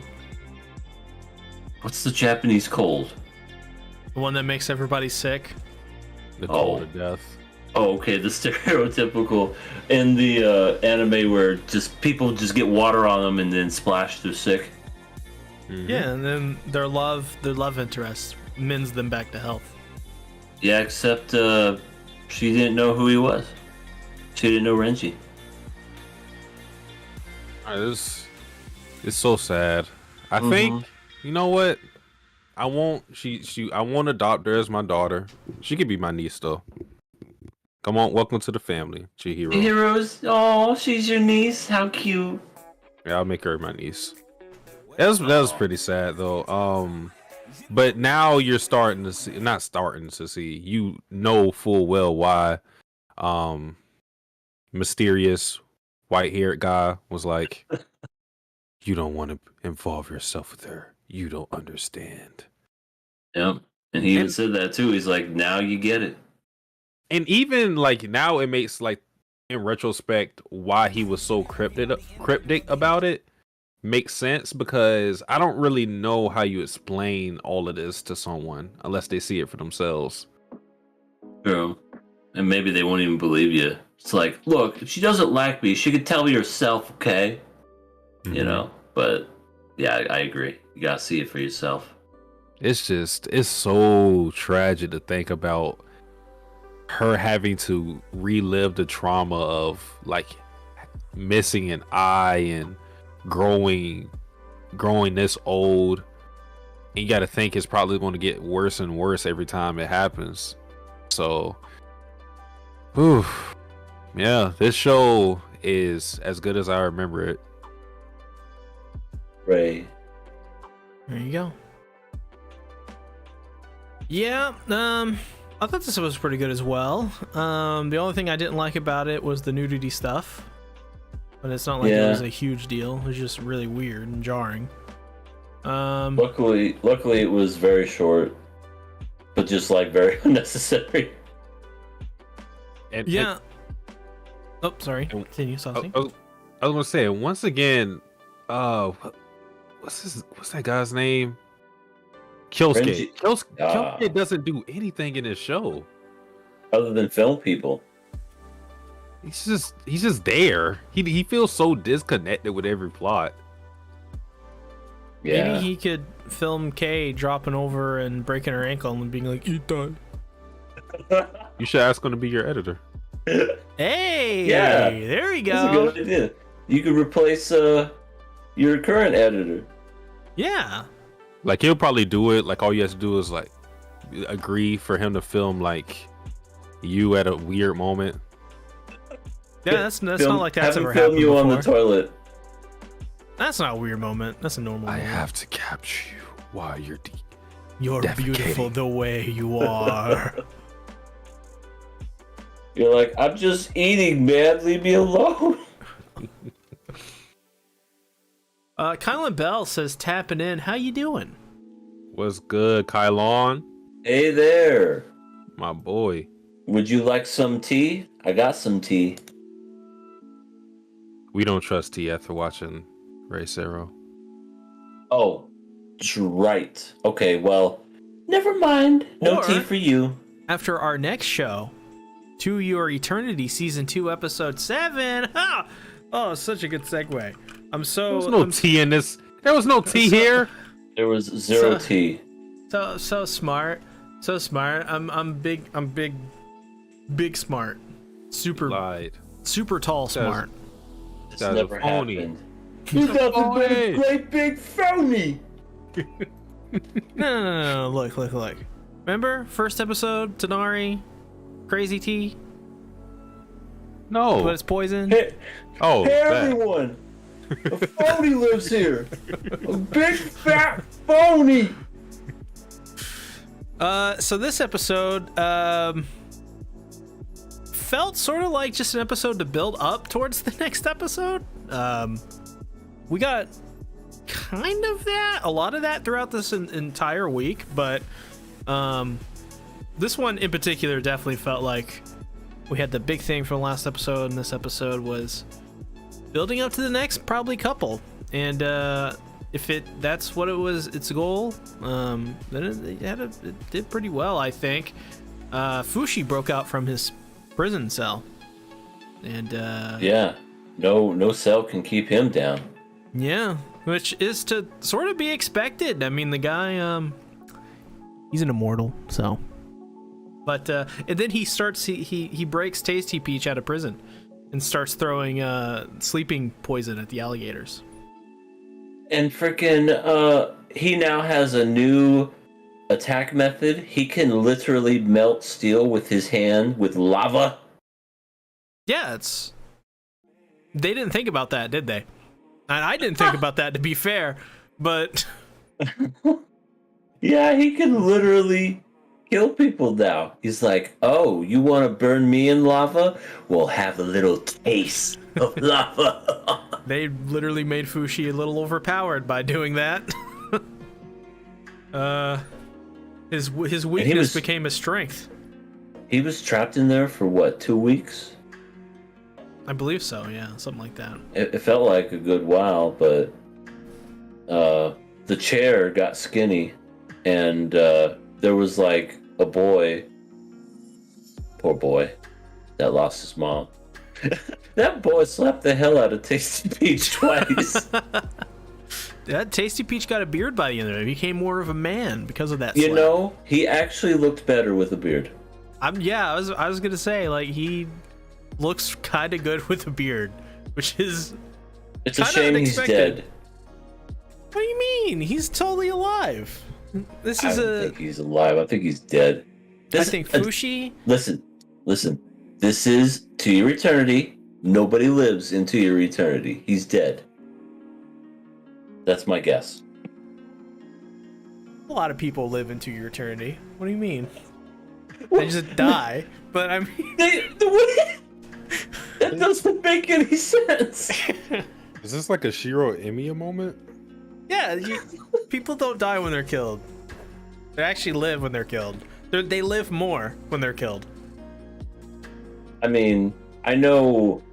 what's the Japanese cold? the one that makes everybody sick. The Oh. cold of death. Oh, okay, the stereotypical in the anime where just people just get water on them and then splash, they're sick. Mhm. Yeah, and then their love interest mends them back to health. Yeah, except she didn't know who he was. She didn't know Renji. It's so sad. I think, you know what? I won't. I won't adopt her as my daughter. She could be my niece though. Come on, welcome to the family, Chihiro. Heroes, oh, she's your niece. How cute. Yeah, I'll make her my niece. That was pretty sad though. But now you're starting to see, not starting to see, you know full well why, mysterious white-haired guy was like, you don't want to involve yourself with her. You don't understand. Yep. And he even And- said that too. He's like, now you get it. And even like now it makes like in retrospect why he was so cryptic about it makes sense, because I don't really know how you explain all of this to someone unless they see it for themselves. True. And maybe they won't even believe you. It's like, look, if she doesn't like me, she could tell me herself, okay? You Mhm. know? But yeah, I agree. You gotta see it for yourself. It's so tragic to think about her having to relive the trauma of like missing an eye and growing this old. And you got to think it's probably going to get worse and worse every time it happens. So, whew, yeah, this show is as good as I remember it. Ray. There you go. Yeah, I thought this was pretty good as well. The only thing I didn't like about it was the nudity stuff. But it's not like it Yeah. was a huge deal. It was just really weird and jarring. Luckily it was very short. But just like very unnecessary. And, Yeah. Oh, sorry. Continue, and, Saucy. I was gonna say once again, what's that guy's name? Kyosuke. Renji. Kyosuke doesn't do anything in this show. Other than film people. He's just there. He feels so disconnected with every plot. Yeah. Maybe he could film Kay dropping over and breaking her ankle and being like, "Eat that." You should ask him to be your editor. Hey, Yeah. there we That's a go. good idea. You could replace your current editor. Yeah. Like he'll probably do it. Like all you have to do is like agree for him to film like you at a weird moment. Yeah, that's not like that's have him ever film happened you before. on the toilet. That's not a weird moment. That's a normal I moment. have to capture you while you're You're defecating. beautiful the way you are. You're like, I'm just eating, man. Leave me alone. Kylan Bell says, tapping in. How you doing? What's good, Kylon? Hey there. My boy. Would you like some tea? I got some tea. We don't trust T after watching Ray Zero. Oh, right. Okay, well, never mind. No Or- tea for you. After our next show, To Your Eternity, Season 2, Episode 7. Ha! Oh, such a good segue. There was no tea in this. There was no tea here. There was zero tea. So smart. So smart. I'm big smart. Super Lied. super tall smart. This That's never phony. happened. You got the phony. great big phony. No. Look. Remember first episode, Tanari, Crazy T? No. But it's poison? Hey, Oh, hey that. everyone! A phony lives here! A big fat phony! So this episode felt sort of like just an episode to build up towards the next episode. We got kind of that, a lot of that throughout this entire week, but this one in particular definitely felt like we had the big thing from the last episode, and this episode was building up to the next probably couple. And if that's what it was, its goal, then it did pretty well, I think. Fushi broke out from his prison cell, and Yeah, no cell can keep him down. yeah, which is to sort of be expected. I mean, the guy, he's an immortal, so. But and then he breaks Tasty Peach out of prison and starts throwing sleeping poison at the alligators. And freaking, he now has a new attack method. He can literally melt steel with his hand with lava. Yeah, they didn't think about that, did they? And I didn't think about that, to be fair, but Yeah, he can literally kill people now. He's like, oh, you want to burn me in lava? Well, have a little taste of lava. they literally made Fushi a little overpowered by doing that. His weakness became a strength. He was trapped in there for what, 2 weeks? I believe so, yeah, something like that. It felt like a good while, but the chair got skinny, and there was like a boy, poor boy, that lost his mom. That boy slapped the hell out of Tasty Peach twice. That Tasty Peach got a beard by the end of it. He became more of a man because of that. You slap. know, he actually looked better with a beard. I was gonna say, like, he looks kind of good with a beard, which is It's a shame he's unexpected. dead. What do you mean? He's totally alive. This I is don't think he's alive. I think he's dead. I think Fushi. Listen. This is To Your Eternity. Nobody lives into your eternity. He's dead. That's my guess. A lot of people live into your eternity. What do you mean? They just die. But I mean, That doesn't make any sense. Is this like a Shiro Emiya moment? yeah, people don't die when they're killed. They actually live when they're killed. They live more when they're killed. I mean, I know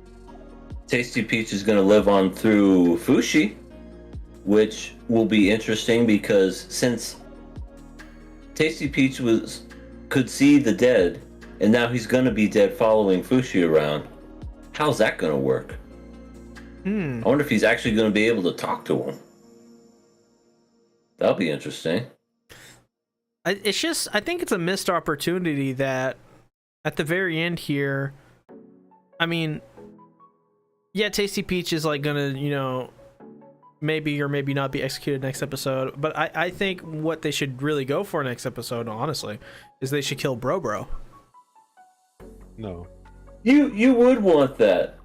Tasty Peach is going to live on through Fushi, which will be interesting because since Tasty Peach could see the dead, and now he's going to be dead following Fushi around, how's that going to work? I wonder if he's actually going to be able to talk to him. That'll be interesting. I think it's a missed opportunity that at the very end here, I mean, yeah, Tasty Peach is like gonna, maybe or maybe not be executed next episode, but I think what they should really go for next episode, honestly, is they should kill Bro. No. You would want that.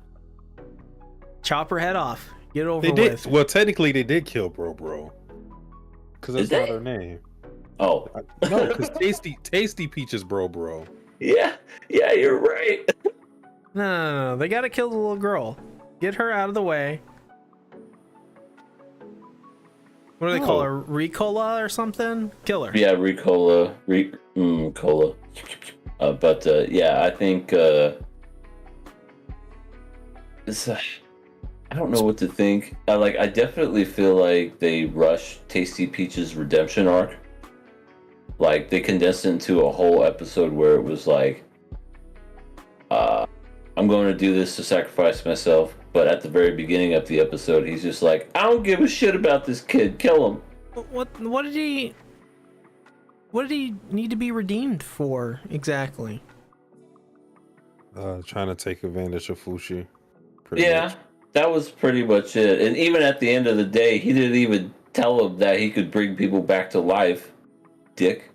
Chop her head off. Get it over They did. with. Well, technically, they did kill Bro. Because that's Did not they? her name. Oh, No, because Tasty Peach is Bro. yeah, you're right. No. They gotta kill the little girl. Get her out of the way. What do they call her? Ricola or something? Kill her. Yeah, Ricola, Cola. But yeah, I think it's. I don't know what to think. I definitely feel like they rushed Tasty Peach's redemption arc. Like they condensed it into a whole episode where it was like, I'm going to do this to sacrifice myself. But at the very beginning of the episode, he's just like, I don't give a shit about this kid. Kill him. What did he need to be redeemed for exactly? Trying to take advantage of Fushi. Pretty Yeah, much. that was pretty much it. And even at the end of the day, he didn't even tell him that he could bring people back to life. Dick.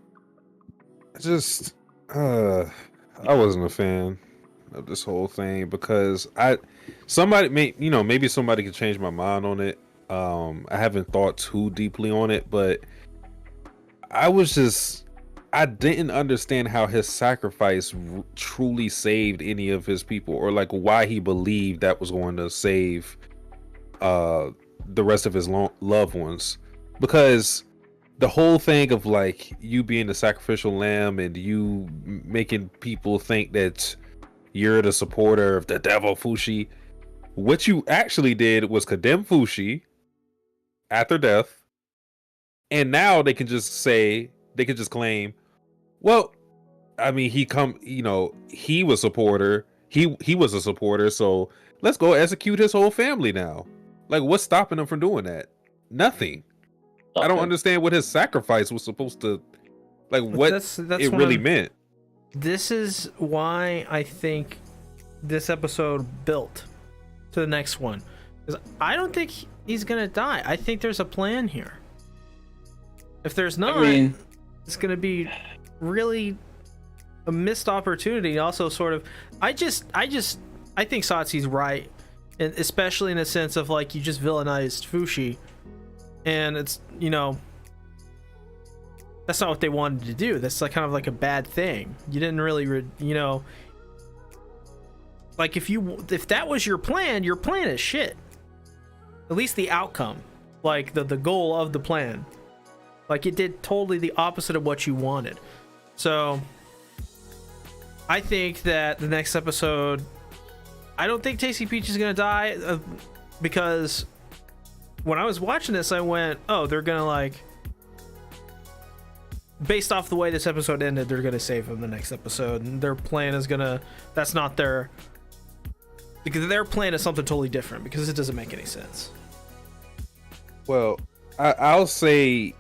Just, I wasn't a fan of this whole thing because maybe somebody could change my mind on it. I haven't thought too deeply on it, but I didn't understand how his sacrifice truly saved any of his people, or like why he believed that was going to save the rest of his loved ones. Because the whole thing of like you being the sacrificial lamb and you making people think that you're the supporter of the devil Fushi, what you actually did was condemn Fushi after death, and now they can just claim, well, I mean, he was supporter. He was a supporter, so let's go execute his whole family now. Like, what's stopping him from doing that? Nothing. I don't understand what his sacrifice was supposed to, like, what that's it really meant. This is why I think this episode built to the next one, because I don't think he's gonna die. I think there's a plan here. If there's not, it's gonna be really a missed opportunity. Also, sort of, I think Satsu's right, and especially in a sense of like you just villainized Fushi, and it's, you know, that's not what they wanted to do. That's like kind of like a bad thing. You didn't really, you know, like if that was your plan is shit. At least the outcome, like the goal of the plan, like it did totally the opposite of what you wanted. So I think that the next episode, I don't think Tasty Peach is gonna die, because when I was watching this, I went, oh, they're gonna, like, based off the way this episode ended, they're gonna save him the next episode, and their plan is gonna, that's not their, because their plan is something totally different, because it doesn't make any sense. Well, I'll say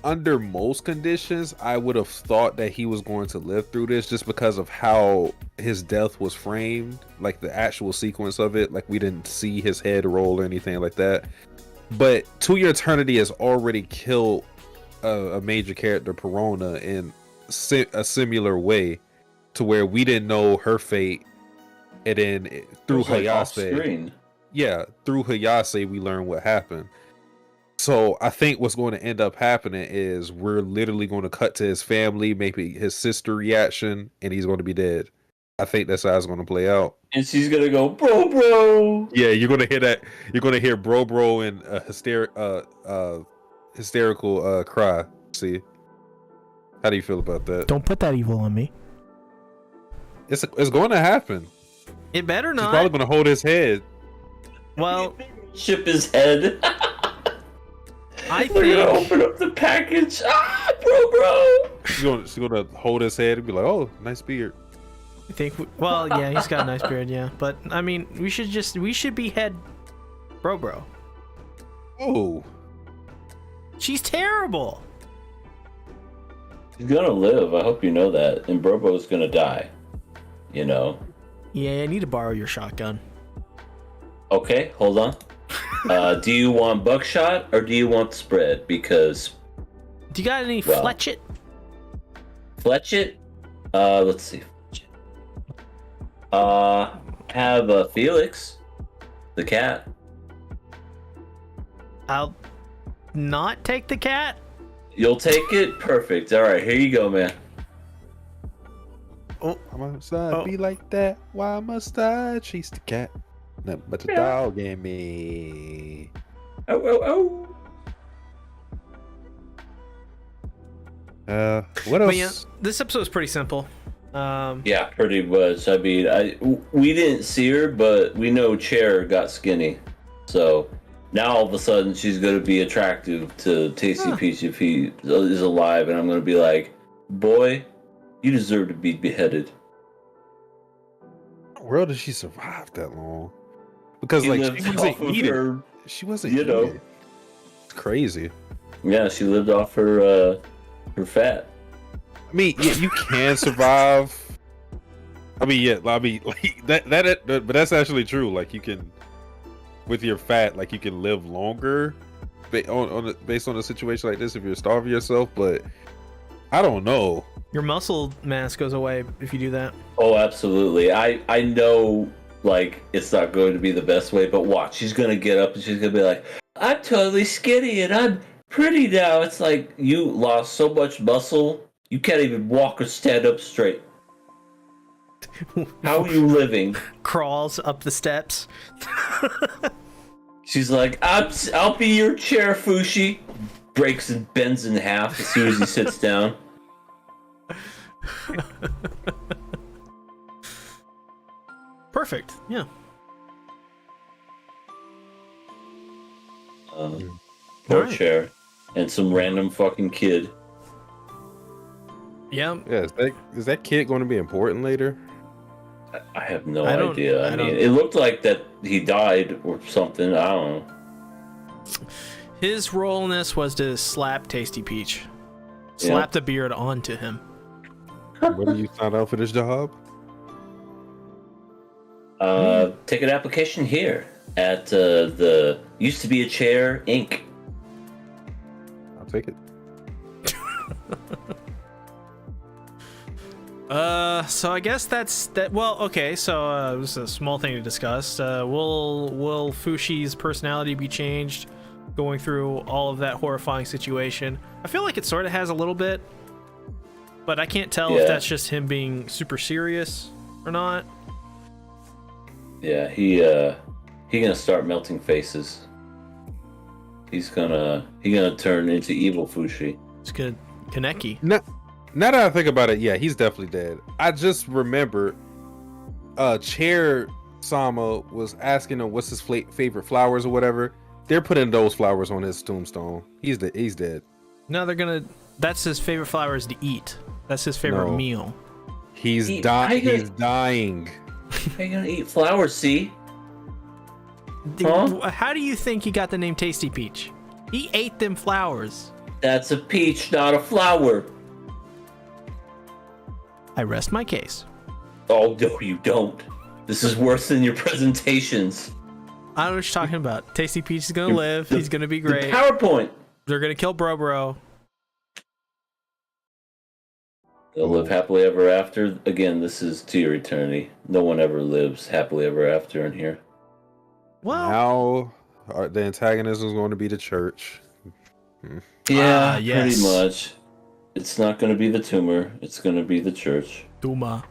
under most conditions, I would have thought that he was going to live through this, just because of how his death was framed, like the actual sequence of it. Like, we didn't see his head roll or anything like that. But To Your Eternity has already killed a major character, Perona, in a similar way, to where we didn't know her fate, and then through Hayase, through Hayase, we learned what happened. So I think what's going to end up happening is we're literally going to cut to his family, maybe his sister reaction, and he's going to be dead. I think that's how it's going to play out. And she's going to go, bro. Yeah, you're going to hear that. You're going to hear bro and a hysterical cry. See? How do you feel about that? Don't put that evil on me. It's going to happen. It better not. She's probably going to hold his head. Well, chip his head. I They're think gonna open up the package. Bro. She's gonna hold his head and be like, "Oh, nice beard." I think. Well, yeah, he's got a nice beard, yeah. But I mean, we should behead bro. Oh, she's terrible. He's gonna live. I hope you know that. And Brobo's gonna die. You know. Yeah, I need to borrow your shotgun. Okay, hold on. Do you want buckshot or do you want spread? Because do you got any Fletchet? Fletchet? Let's see. Have Felix, the cat. I'll not take the cat. You'll take it? Perfect. All right, here you go, man. Oh, must I be like that? Why must I chase the cat? Nothing but the dog in me. Oh. What else? But yeah, this episode is pretty simple. Yeah, pretty much. I mean, we didn't see her, but we know Chair got skinny. So now all of a sudden she's going to be attractive to Tasty Peach if he is alive. And I'm going to be like, boy, you deserve to be beheaded. How in the world did she survive that long? Because She like lived she wasn't off of eating. her, She wasn't you know. eating. It's crazy. Yeah, she lived off her fat. I mean, yeah, you can survive. I mean, like that, but that's actually true. Like you can, with your fat, like you can live longer, based on a situation like this if you're starving yourself. But I don't know, Your muscle mass goes away if you do that. Oh, absolutely. I know, like, it's not going to be the best way, but watch. She's going to get up and she's going to be like, I'm totally skinny and I'm pretty now. It's like you lost so much muscle, you can't even walk or stand up straight. How are you living? Crawls up the steps. She's like, I'll be your chair, Fushi. Breaks and bends in half as soon as he sits down. Perfect. Yeah. Poor Alright. chair. And some random fucking kid. Yeah. Yeah, is that kid going to be important later? I have no I don't- idea. I I don't- mean, it looked like that he died or something. I don't know. His role in this was to slap Tasty Peach. Slap the beard onto him. When do you sign out for this job? Take an application here at the Used to Be a Chair Inc. I'll take it. So I guess that's that. Well, okay. So this is a small thing to discuss. Will Fushi's personality be changed, going through all of that horrifying situation? I feel like it sort of has a little bit, but I can't tell if that's just him being super serious or not. Yeah, he gonna start melting faces. He's gonna turn into evil Fushi. It's good, Kaneki. Now that I think about it, yeah, he's definitely dead. I just remember Chair Sama was asking him what's his favorite flowers or whatever. They're putting those flowers on his tombstone. He's dead. No, they're gonna. That's his favorite flowers to eat. That's his favorite No. meal. He's He's dying. How you gonna eat flowers, see? Huh? How do you think he got the name Tasty Peach? He ate them flowers. That's a peach, not a flower. I rest my case. Oh, no, you don't. This is worse than your presentations. I don't know what you're talking about. Tasty Peach is gonna live. He's gonna be The great. PowerPoint. They're gonna kill Bro. They'll live happily ever after. Again, this is to your eternity. No one ever lives happily ever after in here. Well, Now the antagonism is going to be the church. Yeah, yes. pretty much. It's not going to be the tumor. It's going to be the church. Duma.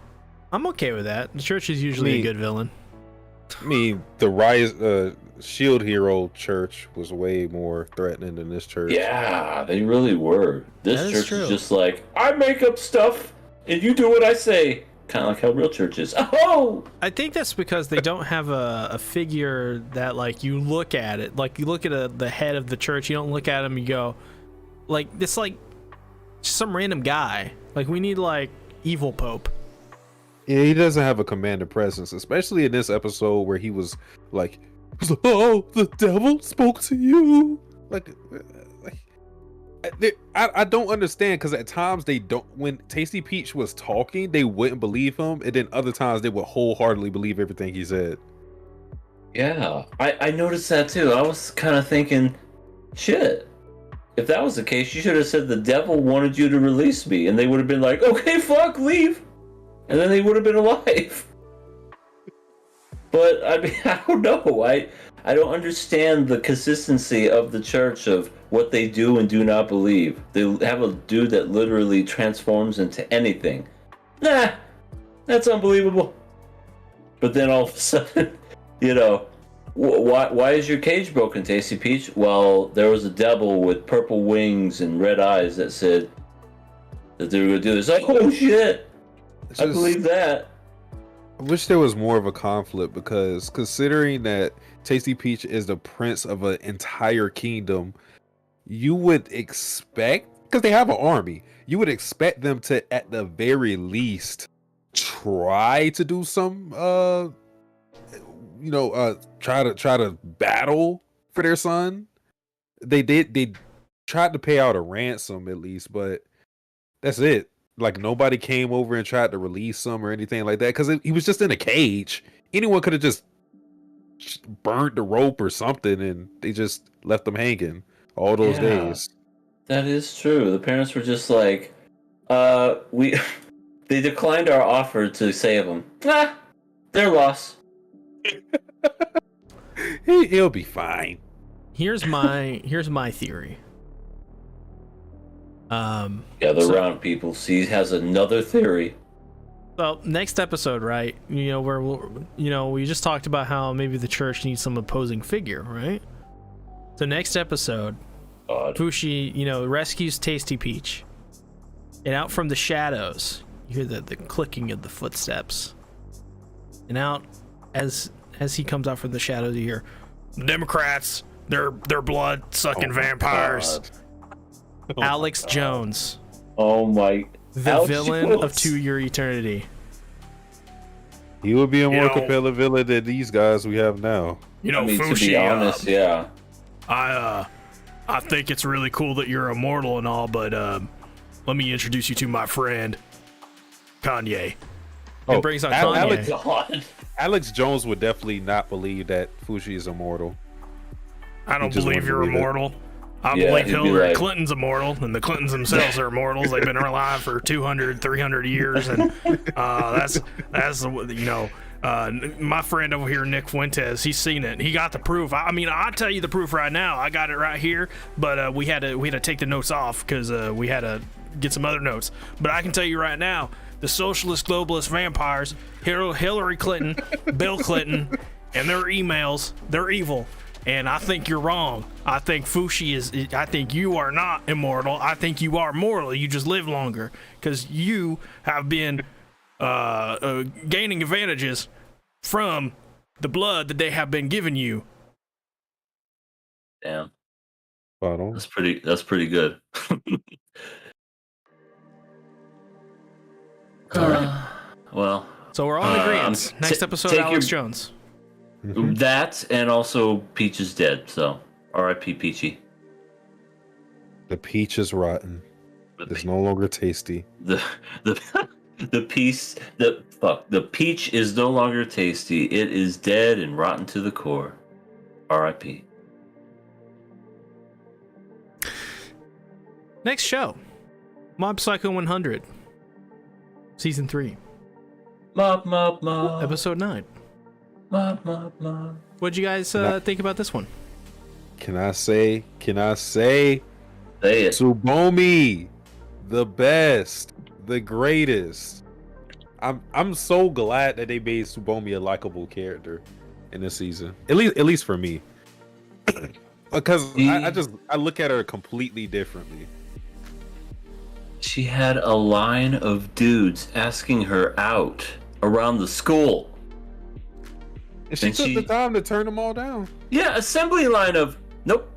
I'm okay with that. The church is usually a good villain. I mean, the Shield Hero church was way more threatening than this church. Yeah, they really were. This That is church true. is just like, I make up stuff and you do what I say. Kind of like how real church is. Oh! I think that's because they don't have a figure that, like, you look at it. Like, you look at the head of the church, you don't look at him, you go, like, it's like some random guy. Like, we need, like, evil Pope. Yeah, he doesn't have a commanding presence, especially in this episode where he was like, "Oh, the devil spoke to you." I don't understand, because at times they don't. When Tasty Peach was talking, they wouldn't believe him, and then other times they would wholeheartedly believe everything he said. Yeah, I noticed that too. I was kind of thinking, shit. If that was the case, you should have said the devil wanted you to release me, and they would have been like, okay, fuck, leave. And then they would have been alive. But, I mean, I don't know. I don't understand the consistency of the church of what they do and do not believe. They have a dude that literally transforms into anything. Nah, that's unbelievable. But then all of a sudden, you know, why is your cage broken, Tasty Peach? Well, there was a devil with purple wings and red eyes that said that they were going to do this. Like, oh shit, I believe that. I wish there was more of a conflict, because considering that Tasty Peach is the prince of an entire kingdom, you would expect, because they have an army, you would expect them to, at the very least, try to do some, try to battle for their son. They tried to pay out a ransom at least, but that's it. Like, nobody came over and tried to release him or anything like that, because he was just in a cage. Anyone could have just burned the rope or something, and they just left him hanging all those days. That is true. The parents were just like, We they declined our offer to save them. Their loss. He'll be fine. Here's my theory. Gather around, people. C has another theory. Well, next episode, right? Where we just talked about how maybe the church needs some opposing figure, right? So next episode, God. Fushi, rescues Tasty Peach, and out from the shadows, you hear the clicking of the footsteps, and out as he comes out from the shadows, you hear, Democrats, they're blood sucking vampires. God. Alex Jones. Oh my. The Alex villain Jones. of To Your Eternity. He would be a more compelling villain than these guys we have now. I mean, Fushi, to be honest, yeah. I think it's really cool that you're immortal and all, but let me introduce you to my friend Kanye. And brings on Kanye. God. Alex Jones would definitely not believe that Fushi is immortal. I don't just believe wouldn't you're believe it. immortal. I Yeah, believe he'd be Hillary like- Clinton's immortal, and the Clintons themselves are immortals. They've been alive for 200, 300 years, and that's my friend over here, Nick Fuentes. He's seen it. He got the proof. I'll tell you the proof right now. I got it right here, but we had to take the notes off because we had to get some other notes. But I can tell you right now, the socialist globalist vampires, Hillary Clinton, Bill Clinton, and their emails, they're evil. And I think you're wrong. I think I think you are not immortal. I think you are mortal. You just live longer because you have been gaining advantages from the blood that they have been giving you. Damn. Spot on. That's pretty good. All right. Well, So we're all in agreement. Next episode, take Alex your- Jones. that and also Peach is dead. So R.I.P. Peachy. The peach is rotten. It's no longer tasty. The peach is no longer tasty. It is dead and rotten to the core. R.I.P. Next show, Mob Psycho 100, Season 3, Mob. Episode 9. Mob. What'd you guys think about this one? Can I say? Say it. Tsubomi, the best, the greatest. I'm so glad that they made Tsubomi a likable character in this season. At least for me, because I look at her completely differently. She had a line of dudes asking her out around the school. And she And took she- the time to turn them all down. Yeah, assembly line of nope.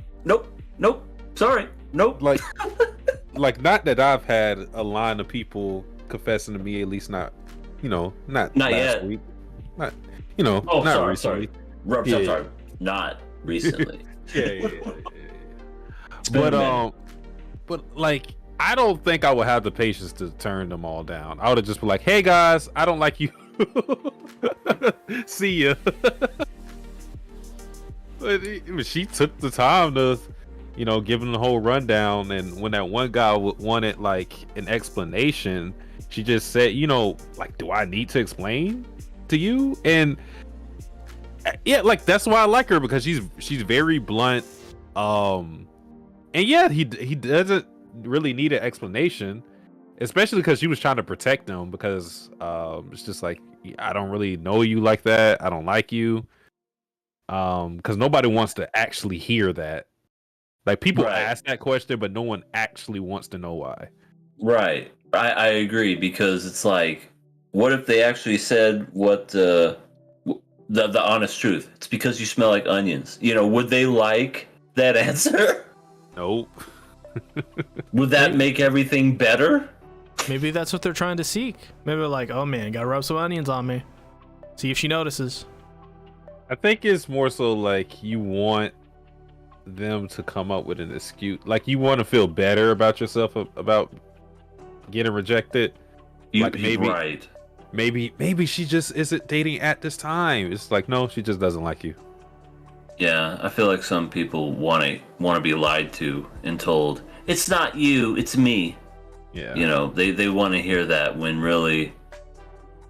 Sorry, nope. Like not that I've had a line of people confessing to me, at least not last yet. week. Not Oh, not sorry, recently. Rob, Yeah. sorry, not recently. Yeah. It's been a minute. But like, I don't think I would have the patience to turn them all down. I would have just been like, "Hey guys, I don't like you. See ya." But she took the time to, give him the whole rundown. And when that one guy wanted like an explanation, she just said, like, "Do I need to explain to you?" And yeah, like that's why I like her, because she's very blunt. And yeah, he doesn't really need an explanation, especially because she was trying to protect him, because it's just like, I don't really know you like that. I don't like you. Because nobody wants to actually hear that. Like, people Right. ask that question, but no one actually wants to know why. Right. I agree, because it's like, what if they actually said what the honest truth? It's because you smell like onions. Would they like that answer? Nope. Would that make everything better? Maybe that's what they're trying to seek. Maybe they're like, oh man, gotta rub some onions on me. See if she notices. I think it's more so like you want them to come up with an excuse. Like, you want to feel better about yourself about getting rejected. Like, Right. Maybe she just isn't dating at this time. It's like, no, she just doesn't like you. Yeah, I feel like some people want to be lied to and told, it's not you, it's me. Yeah. You know, they want to hear that when really,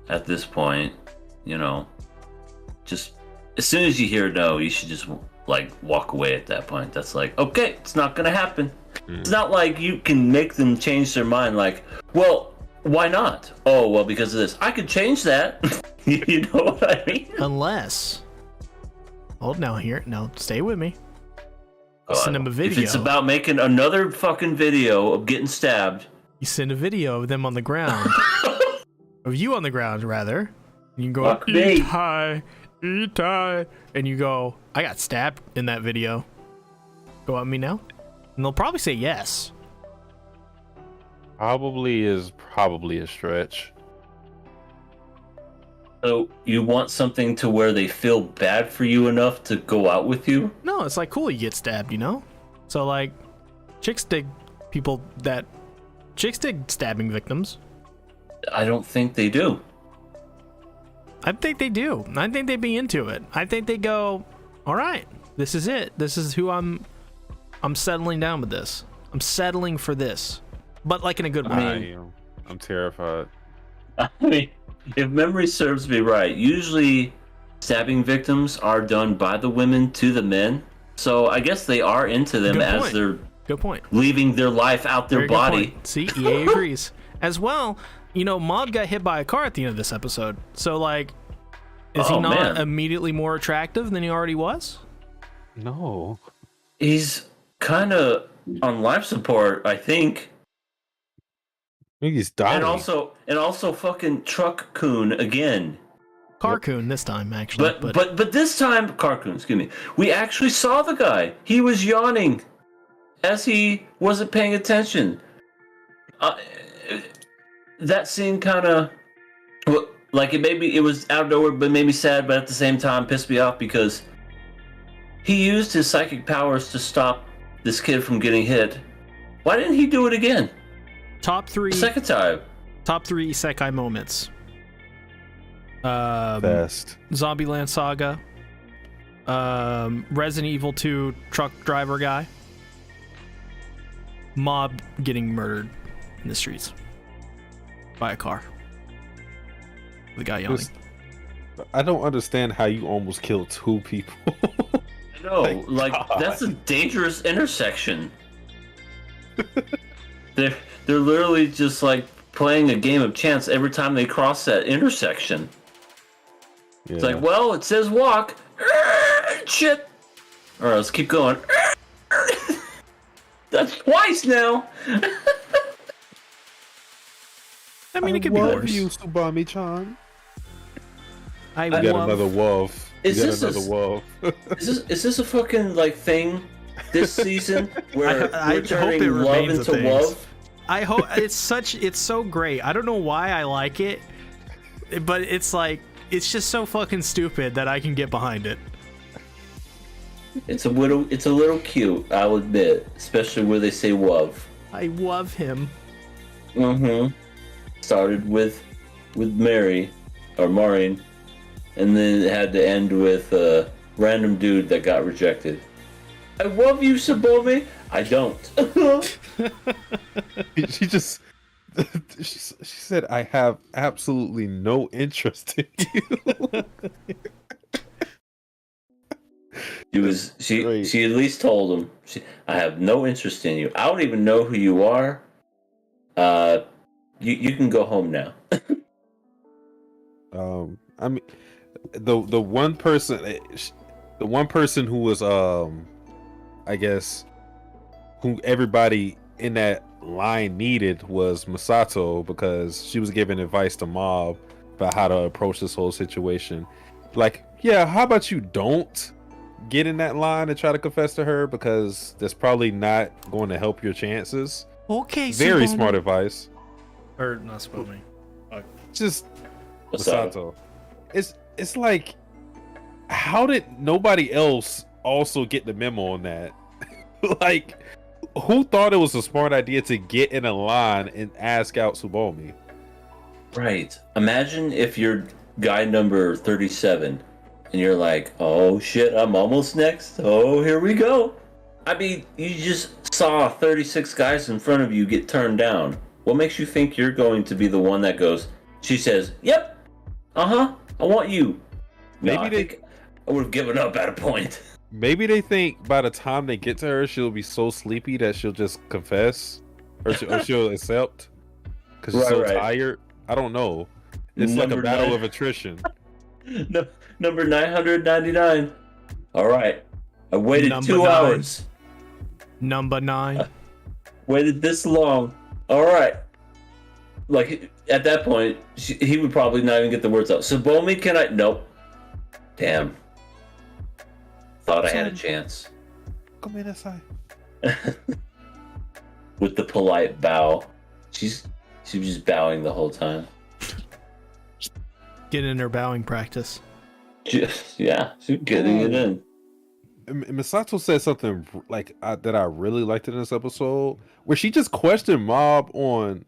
at this point, you know, just as soon as you hear no, you should just like walk away at that point. That's like, okay, it's not gonna happen. It's not like you can make them change their mind. Like, well, why not? Oh, well, because of this. I could change that. You know what I mean? Unless, hold now here, no, stay with me. Send him a If video. it's about making another fucking video of getting stabbed, You send a video of them on the ground, of you on the ground rather. You can go Fuck me. eat high, and you go, I got stabbed in that video. Go at me now, and they'll probably say yes. Probably a stretch. so you want something to where they feel bad for you enough to go out with you? No, it's like cool. You get stabbed, you know. So like, chicks dig stabbing victims. I don't think they do. I think they do. I think they'd be into it. I think they go, all right, this is it. This is who I'm settling down with this. I'm settling for this, but like in a good way. I'm terrified. I mean, if memory serves me right, usually stabbing victims are done by the women to the men. So I guess they are into them Good as point. they're Good point. leaving their life out their Very good body. point. See, EA agrees. As well, you know, Mob got hit by a car at the end of this episode. So like, is he Oh, not man. immediately more attractive than he already was? No. He's kind of on life support, I think. I think he's dying. And also fucking truck coon again. Carcoon this time, actually. But this time, Carcoon, excuse me. We actually saw the guy. He was yawning as he wasn't paying attention. That scene kind of, like, it was out of nowhere, but made me sad. But at the same time, pissed me off because he used his psychic powers to stop this kid from getting hit. Why didn't he do it again? top three Second time. isekai moments. Best. Zombieland Saga. Resident Evil 2 truck driver guy. Mob getting murdered in the streets by a car. The guy yawning. I don't understand how you almost killed 2 people. No, Thank like God. that's a dangerous intersection. they're literally just like playing a game of chance every time they cross that intersection. Yeah. It's like, well, it says walk. Shit. Or else keep going. That's twice now. I mean, it could be love worse. you, Tsubami-chan. I You got love another wolf. Is You got this another a- wolf. Is this a fucking like thing this season where I we're hope turning it love remains a into thing. love? I hope it's so great. I don't know why I like it, but it's like it's just so fucking stupid that I can get behind it. It's a little cute, I'll admit, especially where they say love. I love him. Mm-hmm. Started with Mary or Maureen, and then it had to end with a random dude that got rejected. I love you, Sabomi. I don't. she just she said, I have absolutely no interest in you. Great. She at least told him, I have no interest in you. I don't even know who you are. You can go home now. I mean, the one person who was I guess who everybody in that line needed was Masato, because she was giving advice to Mob about how to approach this whole situation. Like, yeah, how about you don't get in that line and try to confess to her, because that's probably not going to help your chances. Okay, Very Sabomi. smart advice. Or not Sabomi. Just Masato. Masato. It's like, how did nobody else also get the memo on that? Like, who thought it was a smart idea to get in a line and ask out Tsubomi? Right. Imagine if you're guy number 37 and you're like, oh shit, I'm almost next. Oh, here we go. I mean, you just saw 36 guys in front of you get turned down. What makes you think you're going to be the one that goes? She says, "Yep, I want you." No, I think I would have given up at a point. Maybe they think by the time they get to her, she'll be so sleepy that she'll just confess, or she'll accept because she's so tired. I don't know. It's like a battle of attrition. No, number 999. All right, I waited Number 2 9. hours. Number 9. Waited this long. All right. Like at that point, he would probably not even get the words out. Subomi, can I? Nope. Damn. Thought I had a chance. Come in inside. With the polite bow. She was just bowing the whole time. Get in her bowing practice. She's getting it in. Misato said something like that I really liked in this episode, where she just questioned Mob on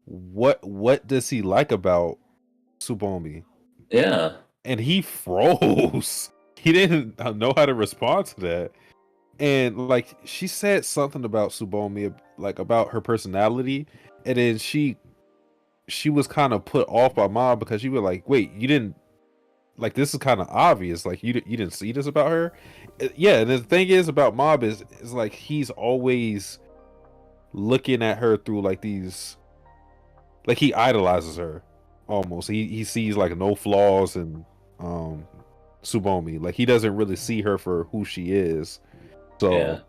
what does he like about Tsubomi. Yeah. And he froze. He didn't know how to respond to that. And like she said something about Tsubomi, like about her personality, and then she was kind of put off by Mob because she was like, wait, you didn't, like, this is kind of obvious, like you didn't see this about her. Yeah, and the thing is about Mob is like he's always looking at her through like these, like he idolizes her almost. He sees like no flaws in Tsubomi. Like he doesn't really see her for who she is. So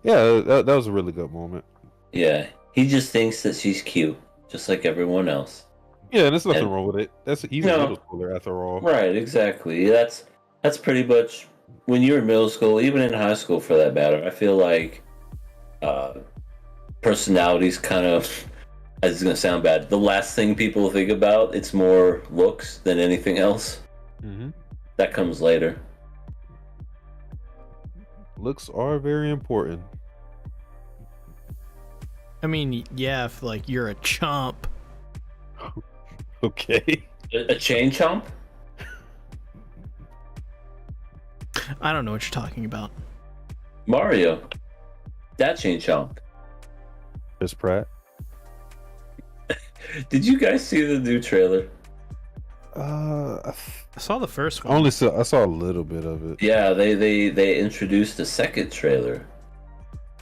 yeah, that was a really good moment. Yeah, he just thinks that she's cute, just like everyone else. Yeah, and there's nothing wrong with it. He's a middle schooler after all. Right, exactly. That's pretty much when you're in middle school, even in high school for that matter. I feel like personalities kind of, it's gonna sound bad, the last thing people think about. It's more looks than anything else. Mm-hmm. That comes later. Looks are very important. I mean, yeah, if like you're a chump. Okay. A chain chomp? I don't know what you're talking about. Mario. That chain chomp. Chris Pratt. Did you guys see the new trailer? I saw the first one. I saw a little bit of it. Yeah, they introduced a second trailer,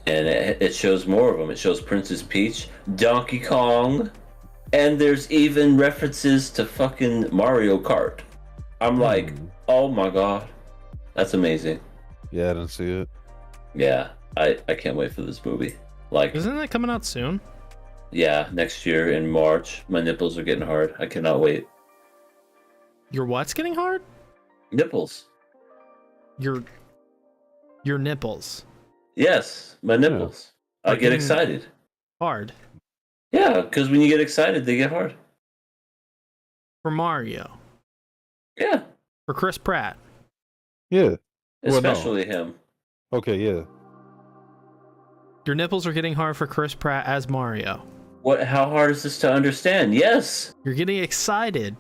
and it shows more of them. It shows Princess Peach, Donkey Kong, and there's even references to fucking Mario Kart. I'm like, oh my god, that's amazing. Yeah, I didn't see it. Yeah, I can't wait for this movie. Like, isn't that coming out soon? Yeah, next year in March. My nipples are getting hard. I cannot wait. Your what's getting hard? Nipples. Your nipples. Yes, my nipples. I get excited. Hard. Yeah, because when you get excited, they get hard. For Mario. Yeah. For Chris Pratt. Yeah. Especially him. Okay, yeah. Your nipples are getting hard for Chris Pratt as Mario. What? How hard is this to understand? Yes. You're getting excited.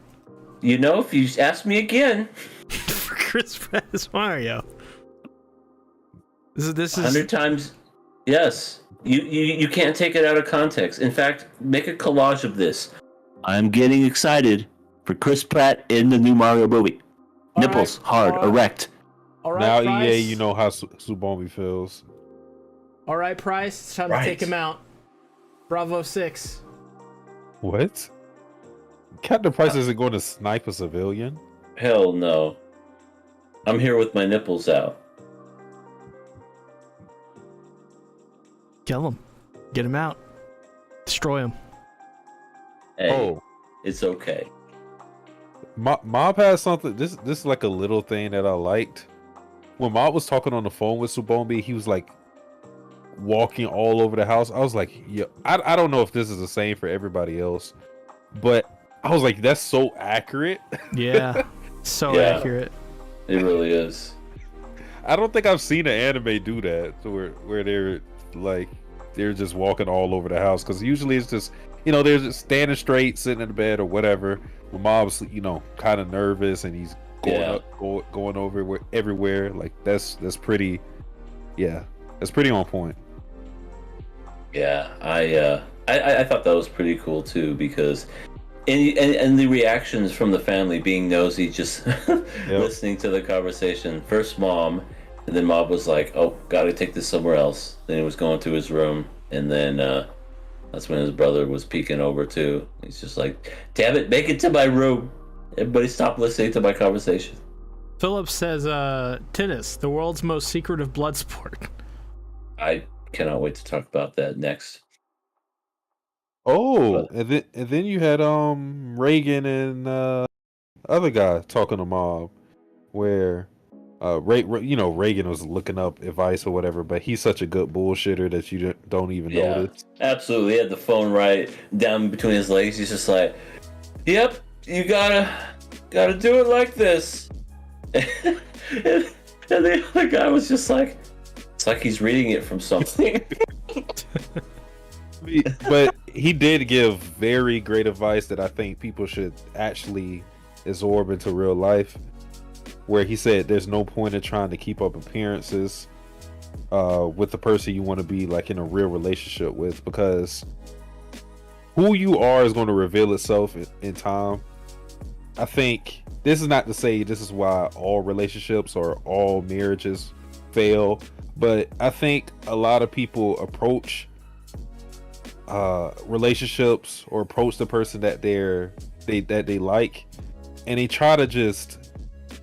You know, if you ask me again. For Chris Pratt as Mario. This is 100 times. Yes. You can't take it out of context. In fact, make a collage of this. I'm getting excited for Chris Pratt in the new Mario movie. Nipples, hard, erect. All right, now Price. EA, you know how Tsubomi feels. All right, Price. It's time to take him out. Bravo 6. What? Captain Price isn't going to snipe a civilian? Hell no. I'm here with my nipples out. Kill him. Get him out. Destroy him. Hey, it's okay. Mob has something. This is like a little thing that I liked. When Mob was talking on the phone with Tsubomi, he was like walking all over the house. I was like, yeah, I don't know if this is the same for everybody else, but I was like, that's so accurate. Yeah, so accurate. It really is. I don't think I've seen an anime do that, where they're just walking all over the house, because usually it's just, they're just standing straight, sitting in the bed or whatever. When Mob's, kind of nervous and he's going over everywhere. Like that's pretty, that's pretty on point. Yeah, I thought that was pretty cool too, because and the reactions from the family being nosy, just listening to the conversation. First mom, and then mom was like, "Oh, gotta take this somewhere else." Then he was going to his room, and then that's when his brother was peeking over too. He's just like, "Damn it, make it to my room! Everybody, stop listening to my conversation." Philip says, tennis, the world's most secretive blood sport. I cannot wait to talk about that next. Oh, But and then you had Reagan and other guy talking to Mob, where Reagan was looking up advice or whatever, but he's such a good bullshitter that you don't even yeah, notice. absolutely. He had the phone right down between his legs. He's just like, "Yep, you gotta do it like this." and the other guy was just like, it's like he's reading it from something. But he did give very great advice that I think people should actually absorb into real life, where he said there's no point in trying to keep up appearances with the person you want to be like in a real relationship with, because who you are is going to reveal itself in time. I think this is not to say this is why all relationships or all marriages fail, but I think a lot of people approach relationships or approach the person that they like, and they try to just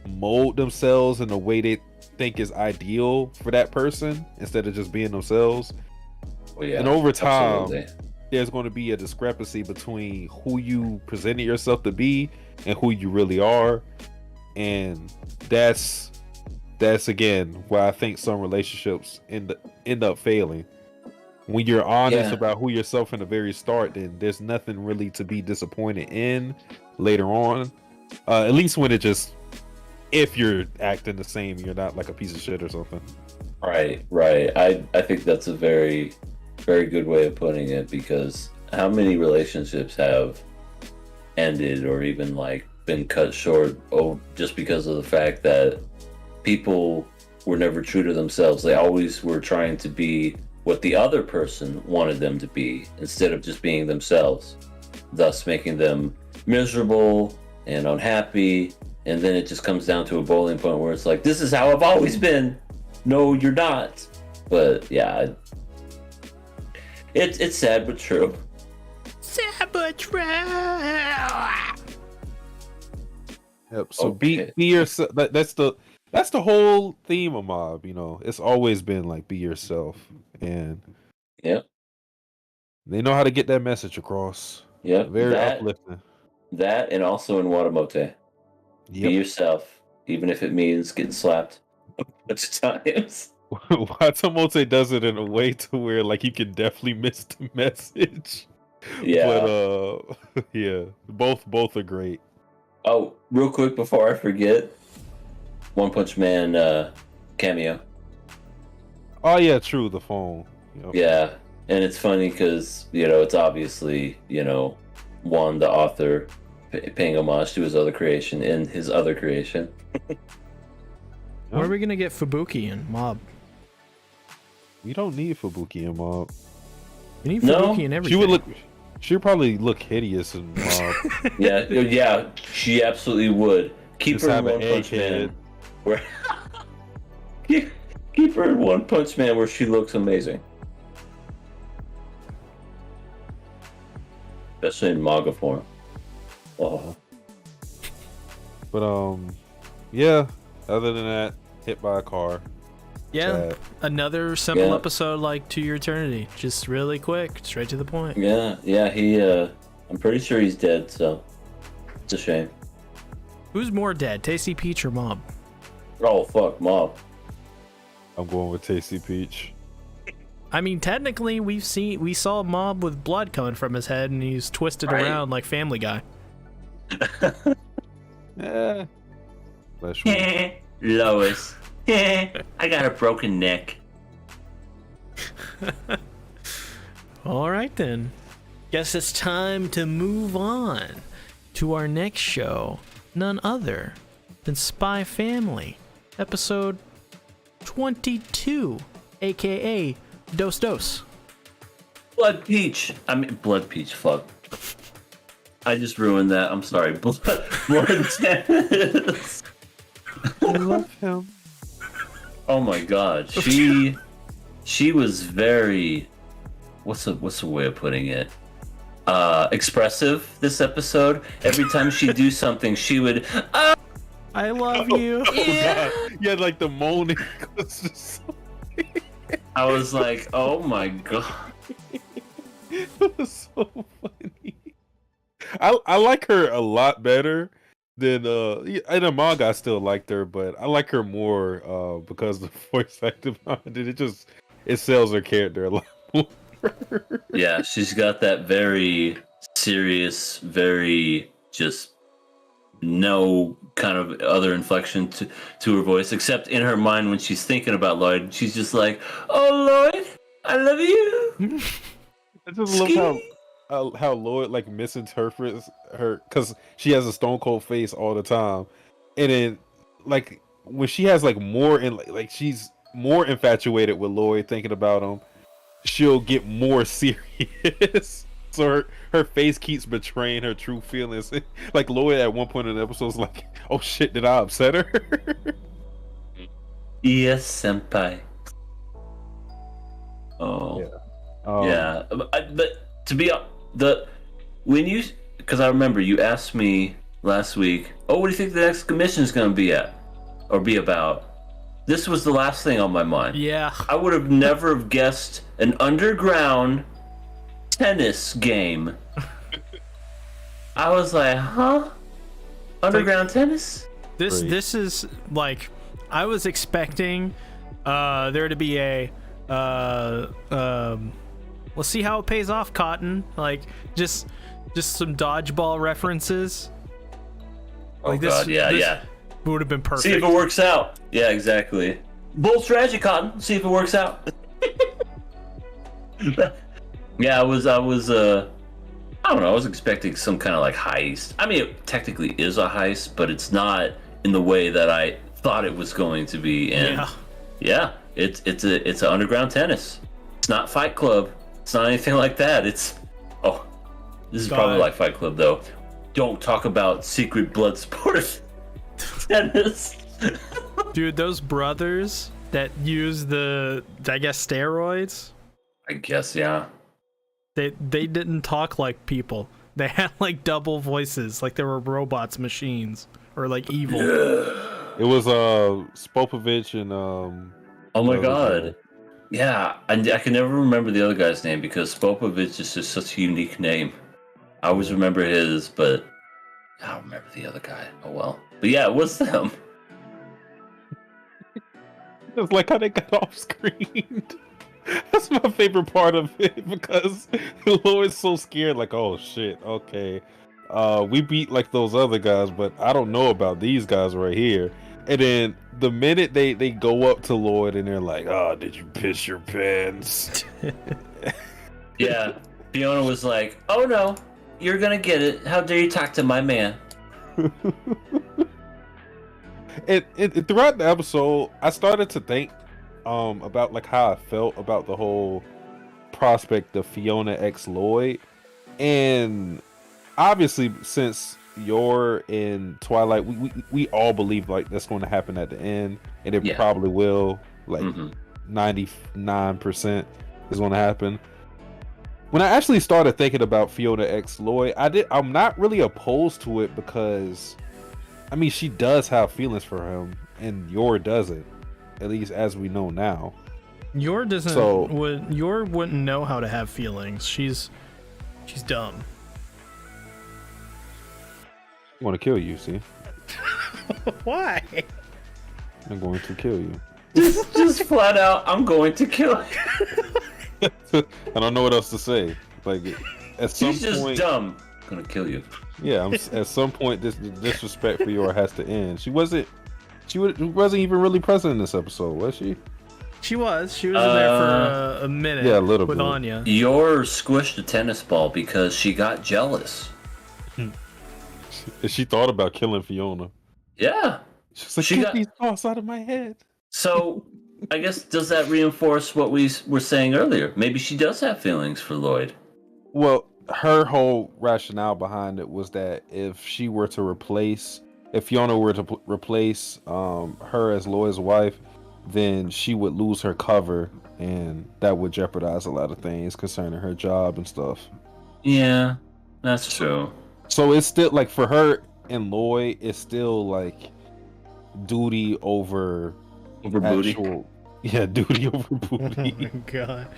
mold themselves in the way they think is ideal for that person instead of just being themselves. Well, yeah, and over time, absolutely. there's going to be a discrepancy between who you presented yourself to be and who you really are, and that's again why I think some relationships end up failing. When you're honest about who yourself from the very start, then there's nothing really to be disappointed in later on. At least when it just, if you're acting the same, you're not like a piece of shit or something. Right. I think that's a very, very good way of putting it, because how many relationships have ended or even like been cut short just because of the fact that people were never true to themselves. They always were trying to be what the other person wanted them to be instead of just being themselves, thus making them miserable and unhappy. And then it just comes down to a boiling point where it's like, this is how I've always been. No, you're not. But yeah, it's sad but true. Sad but true. Yep. So Okay. be yourself. That's the whole theme of Mob. It's always been like be yourself, and Yep. they know how to get that message across. Yep. Very uplifting. That and also in Watamote. Be Yep. yourself, even if it means getting slapped a bunch of times. Watamote does it in a way to where like you can definitely miss the message. Yeah. But yeah, both are great. Oh, real quick before I forget, One Punch Man cameo. Oh yeah, true. The phone. Yep. Yeah, and it's funny because it's obviously Juan, the author, paying homage to his other creation in his other creation. Where are we gonna get Fubuki and Mob? We don't need Fubuki and Mob. We need No, Fubuki and everything. She would probably look hideous in Mob. Yeah, she absolutely would. Keep Just her in have an One Punch Man. egghead. Where keep her in One Punch Man where she looks amazing. Especially in manga form. Oh. But yeah. Other than that, hit by a car. Yeah, Sad. another simple Yeah. episode like To Your Eternity. Just really quick, straight to the point. Yeah, he I'm pretty sure he's dead, so it's a shame. Who's more dead, Tasty Peach or Mob? Oh fuck, Mob. I'm going with Tasty Peach. I mean, technically, we saw Mob with blood coming from his head, and he's twisted Right. around like Family Guy. Yeah. That's true. Lois. I got a broken neck. All right then. Guess it's time to move on to our next show. None other than Spy Family, episode 22, aka Dos Dos. Blood Peach. I mean, Blood Peach. Fuck. I just ruined that. I'm sorry. Blood Tennis. I love him. Oh my god. She was very. What's the way of putting it? Expressive this episode. Every time she'd do something, she would. I love you. Yeah. God. Yeah, like the moaning was just so... I was like, oh my god. It was so funny. I like her a lot better than in the manga. I still liked her, but I like her more because the voice acting behind it. It sells her character a lot more. Yeah, she's got that very serious, very just no kind of other inflection to her voice, except in her mind when she's thinking about Lloyd, she's just like, "Oh Lloyd, I love you." I just love how Lloyd like misinterprets her because she has a stone cold face all the time, and then like when she has like more in like she's more infatuated with Lloyd, thinking about him, she'll get more serious. So her face keeps betraying her true feelings. Like Lloyd at one point in the episode is like, "Oh shit, did I upset her?" Yes, senpai. Oh. Yeah. Yeah, but to be because I remember you asked me last week, oh, what do you think the next commission is going to be about? This was the last thing on my mind. Yeah. I would have never have guessed an underground tennis game. I was like, huh? Underground tennis? This is like, I was expecting there to be a we'll see how it pays off, Cotton. Like just some dodgeball references. Oh like god, yeah. Would have been perfect. See if it works out. Yeah, exactly. Bold strategy, Cotton. See if it works out. Yeah, I was I don't know, I was expecting some kind of like heist. I mean, it technically is a heist, but it's not in the way that I thought it was going to be. And yeah, it's an underground tennis. It's not Fight Club. It's not anything like that. This is probably like Fight Club though. Don't talk about secret blood sport tennis. Dude, those brothers that use I guess steroids. I guess, yeah. They didn't talk like people. They had like double voices, like they were robots, machines, or like evil. It was Spopovich and oh my god. Yeah, I can never remember the other guy's name because Spopovich is just such a unique name. I always remember his, but I don't remember the other guy. Oh well. But yeah, it was them. It's like how they got off screen. That's my favorite part of it because Lloyd's so scared, like, oh shit, okay. We beat like those other guys, but I don't know about these guys right here. And then the minute they go up to Lloyd and they're like, oh, did you piss your pants? Yeah. Fiona was like, oh no, you're gonna get it. How dare you talk to my man? And throughout the episode, I started to think about like how I felt about the whole prospect of Fiona x Lloyd. And obviously, since you're in Twilight, we all believe like that's going to happen at the end, and it probably will. Like 99% is going to happen. When I actually started thinking about Fiona x Lloyd, I'm not really opposed to it because, I mean, she does have feelings for him, and Yor doesn't, at least as we know now. Yor doesn't. So, Yor wouldn't know how to have feelings. She's dumb. I want to kill you, see? Why? I'm going to kill you. Just flat out, I'm going to kill you. I don't know what else to say. Like, at some She's just point, dumb. I'm gonna kill you. Yeah, at some point, this disrespect for Yor has to end. She wasn't even really present in this episode, was she? She was in there for a minute. Yeah, a little with bit. Anya. Yor squished a tennis ball because she got jealous. She thought about killing Fiona. Yeah. She's like, She get got- these thoughts out of my head. So I guess, does that reinforce what we were saying earlier? Maybe she does have feelings for Lloyd. Well, her whole rationale behind it was that if Fiona were to replace her as Lloyd's wife, then she would lose her cover, and that would jeopardize a lot of things concerning her job and stuff. Yeah, that's true. So it's still like for her and Lloyd, it's still like duty over booty. Yeah, duty over Oh booty. my god.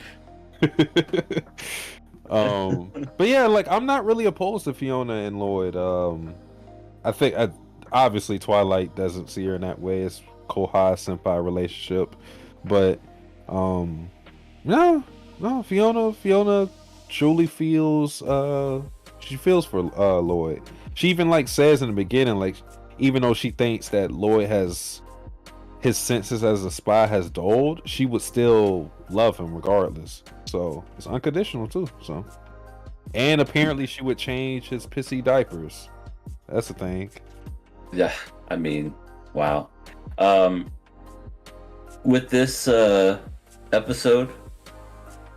But yeah, like I'm not really opposed to Fiona and Lloyd. I think obviously Twilight doesn't see her in that way. It's Kohai senpai relationship, but no, Fiona truly feels she feels for Lloyd. She even like says in the beginning, like even though she thinks that Lloyd has his senses as a spy has dulled, she would still love him regardless. So it's unconditional too. So, and apparently she would change his pissy diapers. That's the thing. Yeah, I mean, wow. With this episode,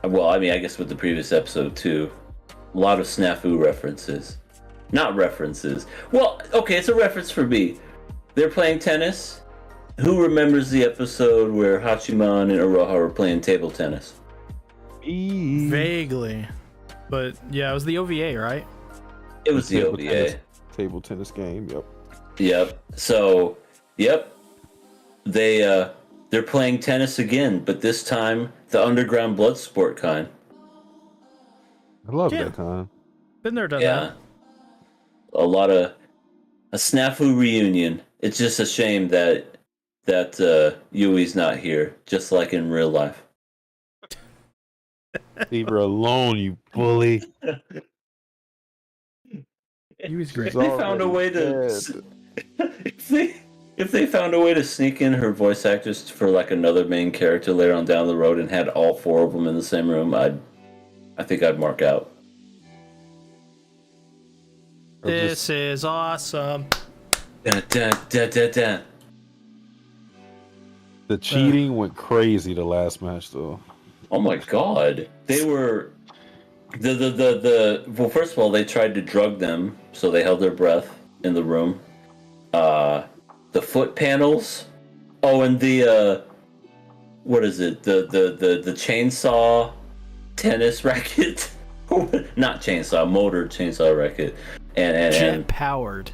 well, I mean, I guess with the previous episode too, a lot of snafu references. Not references. Well, okay, it's a reference for me. They're playing tennis. Who remembers the episode where Hachiman and Aroha were playing table tennis? Vaguely. But yeah, it was the OVA, right? It was the OVA. Table tennis game. Yep. Yep. So, yep. They're playing tennis again, but this time the underground blood sport kind. I love Yeah. that kind. Been there, done Yeah. A snafu reunion. It's just a shame that Yui's not here, just like in real life. Leave her alone, you bully. He was great. If they found a way to, if they found a way to sneak in her voice actors for like another main character later on down the road and had all four of them in the same room, I think I'd mark out. This is awesome. Da, da, da, da, da. The cheating went crazy the last match though. Oh my god. They were well, first of all, they tried to drug them, so they held their breath in the room. The foot panels. Oh, and the what is it? The chainsaw tennis racket. Not chainsaw, motor chainsaw racket. And Jet powered.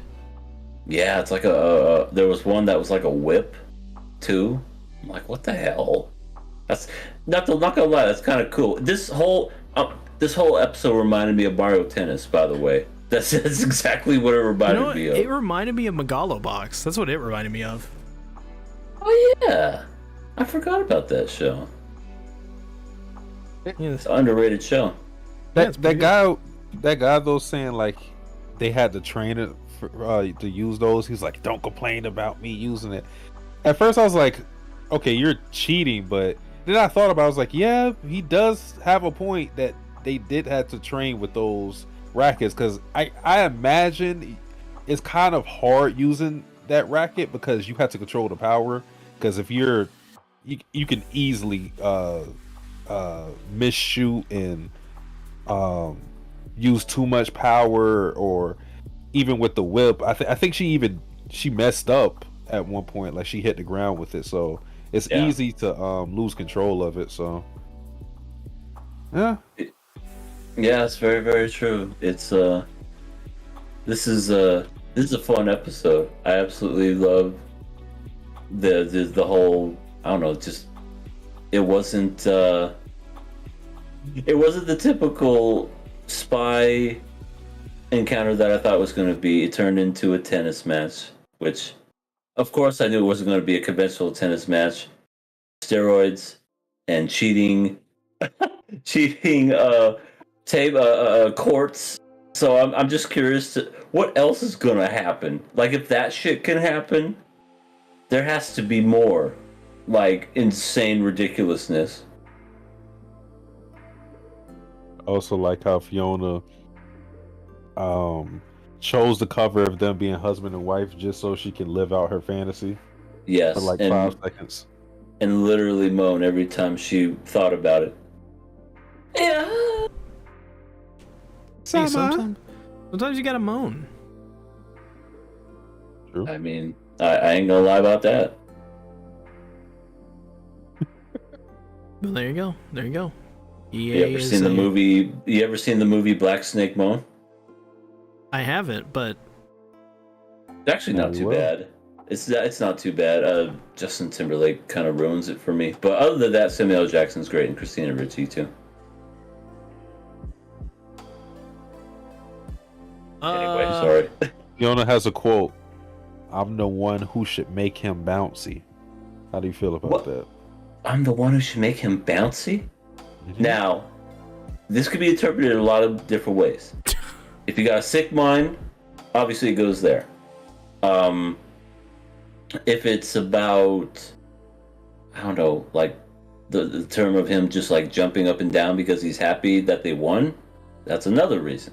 yeah, it's like there was one that was like a whip too. I'm like, what the hell? That's not gonna lie, that's kind of cool. This whole episode reminded me of Mario Tennis, by the way. That's exactly what it reminded me of. It reminded me of Megalobox. That's what it reminded me of. Oh yeah, I forgot about that show. Yeah, It's an underrated show. it's pretty good. That guy though saying like they had to train it for, to use those. He's like, don't complain about me using it. At first I was like, okay, you're cheating, but then I thought about it, I was like, yeah, he does have a point that they did have to train with those rackets, because I imagine it's kind of hard using that racket because you have to control the power, because if you can easily misshoot and use too much power, or even with the whip. I think she messed up at one point, like she hit the ground with it, so it's easy to lose control of it. So yeah, it's very, very true. It's this is a fun episode. I absolutely love the whole, I don't know, just it wasn't the typical spy encounter that I thought it was going to be. It turned into a tennis match, which of course I knew it wasn't going to be a conventional tennis match. Steroids and cheating courts. So I'm just curious to what else is going to happen. Like, if that shit can happen, there has to be more, like, insane ridiculousness. also like how Fiona chose the cover of them being husband and wife just so she can live out her fantasy Yes, for like 5 seconds. and literally moan every time she thought about it. Yeah. Hey, sometimes you gotta moan. True. I mean, I ain't gonna lie about that. Well, there you go. There you go. You ever seen the movie? You ever seen the movie Black Snake Moan? I haven't, but It's actually not too bad. It's not too bad. Justin Timberlake kind of ruins it for me, but other than that, Samuel L. Jackson's great and Christina Ricci too. Anyway, sorry. Fiona has a quote. I'm the one who should make him bouncy. How do you feel about that? I'm the one who should make him bouncy? Now, this could be interpreted in a lot of different ways. If you got a sick mind, obviously it goes there. If it's about, I don't know, like the term of him just like jumping up and down because he's happy that they won, that's another reason.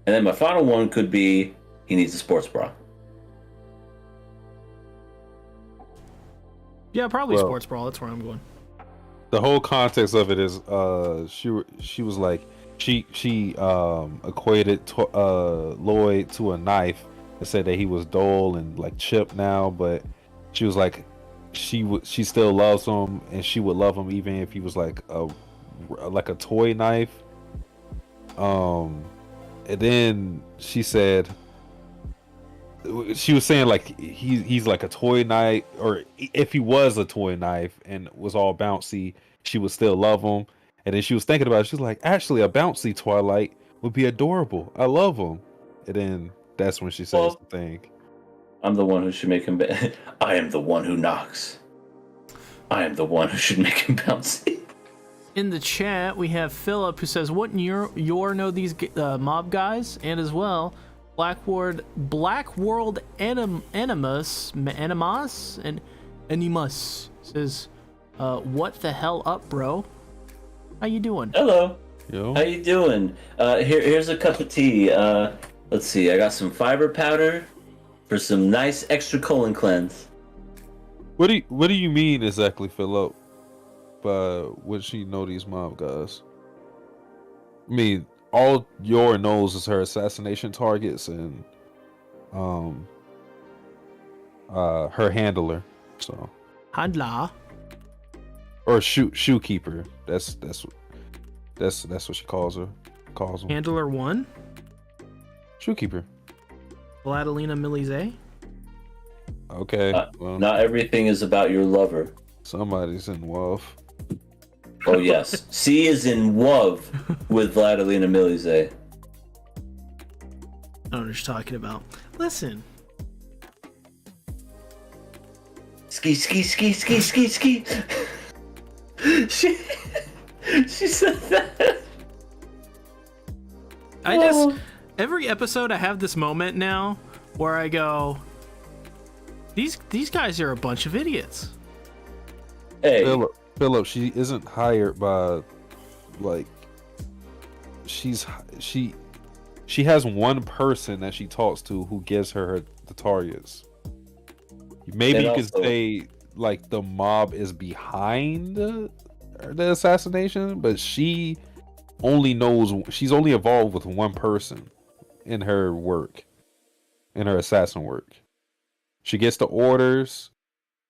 And then my final one could be he needs a sports bra. yeah, probably sports bra. That's where I'm going. The whole context of it is she was like she equated Lloyd to a knife and said that he was dull and like chipped now, but she was like she still loves him and she would love him even if he was like a toy knife. And then she said she was saying like he's like a toy knife, or if he was a toy knife and was all bouncy, she would still love him. And then she was thinking about it. She's like, actually, a bouncy Twilight would be adorable. I love him. And then that's when she says the thing. I'm the one who should make him. I am the one who knocks. I am the one who should make him bouncy. In the chat, we have Philip who says, "Wouldn't your know these mob guys?" And as well, Black World Animus and Animus says, "What the hell up, bro? How you doing?" Hello. Yo. How you doing? Here's a cup of tea. Let's see. I got some fiber powder for some nice extra colon cleanse. What do you mean exactly, Philip? Would she know these mob guys? I mean, all Yor knows is her assassination targets and her handler. So Handler. or shoe keeper. That's what she calls him. Handler 1. Shoe keeper. Vladilena Milize. Okay. Well, Not everything is about your lover. somebody's in love. Oh yes, C is in love with Vladilena Milize. I don't know what you're talking about. Listen. Ski. She said that. Every episode I have this moment now where I go, these guys are a bunch of idiots. Hey, Philip, she isn't hired by, like, she has one person that she talks to who gives her the targets. Maybe And you could also- say like the mob is behind the assassination, but she's only involved with one person in her work, in her assassin work. She gets the orders,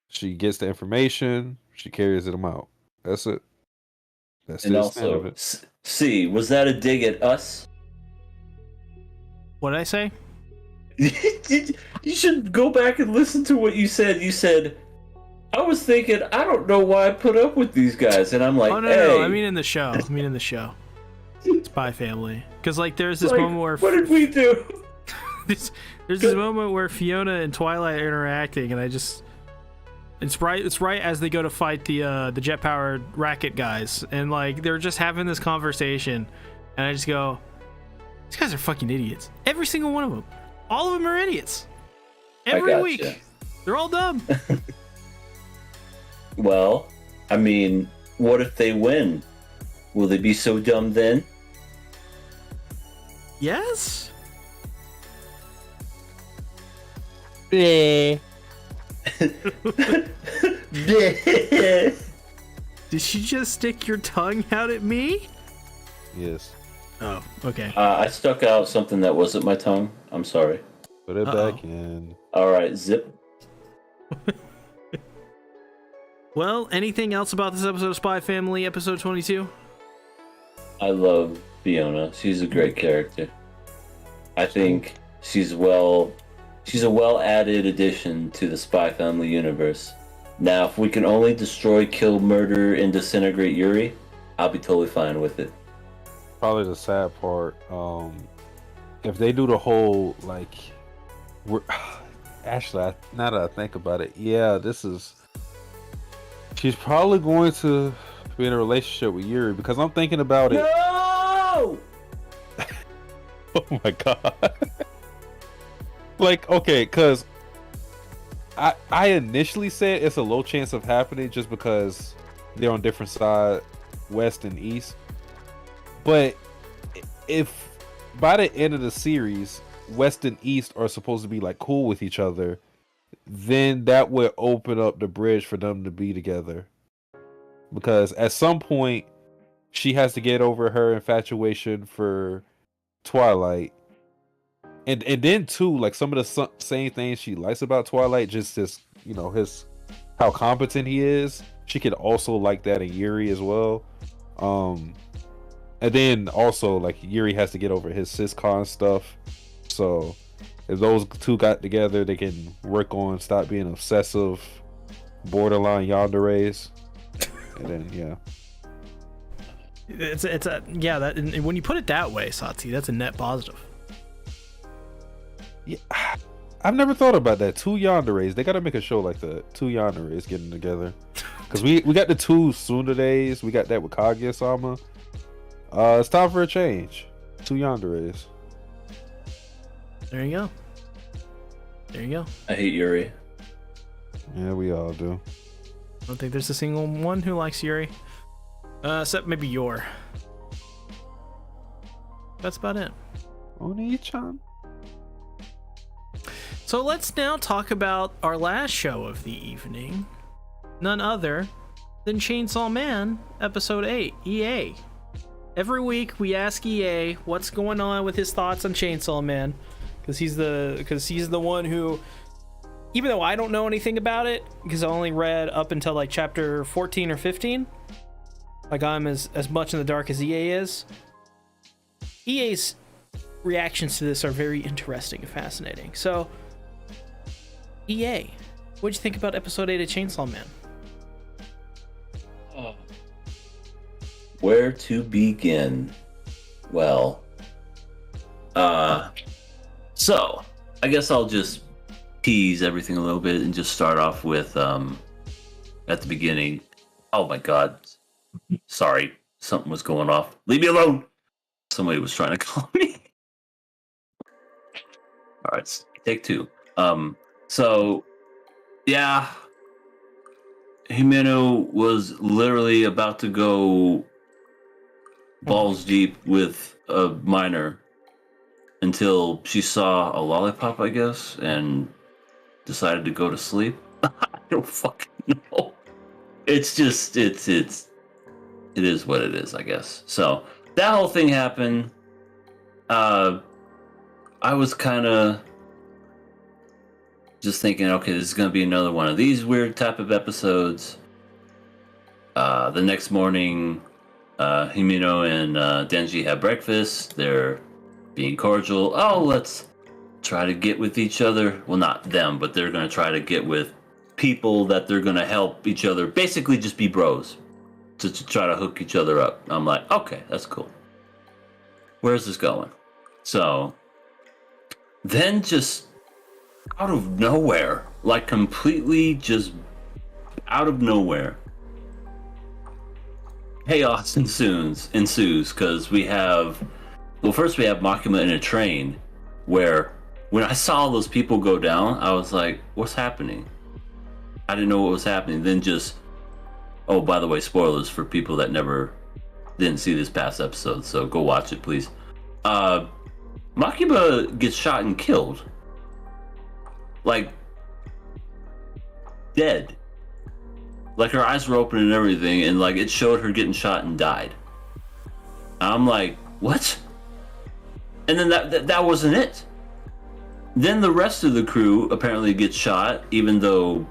she gets the information, she carries them out. That's it. That's and the extent of also, it. C, was that a dig at us? What did I say? You should go back and listen to what you said. You said, I was thinking, I don't know why I put up with these guys. And I'm like, Oh, no, hey. no. I mean in the show. Spy Family. Because, like, there's this like, moment where... what did we do? there's this moment where Fiona and Twilight are interacting, and I just... It's right as they go to fight the jet-powered racket guys. And, like, they're just having this conversation. And I just go, these guys are fucking idiots. Every single one of them. All of them are idiots. Every gotcha. week. They're all dumb. Well, I mean, what if they win? Will they be so dumb then? Yes? Did she just stick your tongue out at me? Yes. Oh, okay. I stuck out something that wasn't my tongue. I'm sorry. Put it back in. All right, zip. Well, anything else about this episode of Spy Family, episode 22? I love Fiona. She's a great character. I think she's a well-added addition to the Spy Family universe. Now, if we can only destroy, kill, murder, and disintegrate Yuri, I'll be totally fine with it. Probably the sad part. If they do the whole like, actually, now that I think about it, yeah, she's probably going to be in a relationship with Yuri because I'm thinking about it. No! Oh my god. Like, okay, because I initially said it's a low chance of happening just because they're on different sides, west and east. But if by the end of the series, west and east are supposed to be like cool with each other, then that would open up the bridge for them to be together. Because at some point, she has to get over her infatuation for Twilight. And then too, like some of the same things she likes about Twilight, just his, how competent he is. She could also like that in Yuri as well. And then also like Yuri has to get over his siscon stuff. So if those two got together, they can work on stop being obsessive, borderline yanderes. And then that when you put it that way, Satsi, that's a net positive. Yeah, I've never thought about that. Two yanderes. They got to make a show like that. Two yanderes getting together. Because we got the two Tsunderes. We got that with Kaguya-sama. It's time for a change. Two yanderes. There you go. I hate Yuri. Yeah, we all do. I don't think there's a single one who likes Yuri. Except maybe Yor. That's about it. Oni-chan. So let's now talk about our last show of the evening. None other than Chainsaw Man, Episode 8, EA. Every week we ask EA what's going on with his thoughts on Chainsaw Man. Because he's the one who, even though I don't know anything about it, because I only read up until like chapter 14 or 15, like I'm as much in the dark as EA is. EA's reactions to this are very interesting and fascinating. So, EA, what'd you think about episode 8 of Chainsaw Man? Where to begin? Well, so I guess I'll just tease everything a little bit and just start off with at the beginning. Oh my god, sorry, something was going off. Leave me alone. Somebody was trying to call me. All right, take two. So yeah, Himeno was literally about to go balls deep with a minor until she saw a lollipop, I guess, and decided to go to sleep. I don't fucking know. It's just it is what it is, I guess. So that whole thing happened. I was kind of just thinking, okay, this is going to be another one of these weird type of episodes. The next morning, Himeno and Denji have breakfast. They're being cordial. Oh, let's try to get with each other. Well, not them, but they're going to try to get with people that they're going to help each other. Basically, just be bros to try to hook each other up. I'm like, okay, that's cool. Where's this going? So then just out of nowhere, like completely just out of nowhere, chaos ensues because we have, well, first we have Makima in a train where when I saw those people go down, I was like, what's happening? I didn't know what was happening. Then just, oh, by the way, spoilers for people that didn't see this past episode, so go watch it, please. Makima gets shot and killed. Like, dead. Like her eyes were open and everything, and like it showed her getting shot and died. I'm like, what? And then that wasn't it. Then the rest of the crew apparently gets shot, even though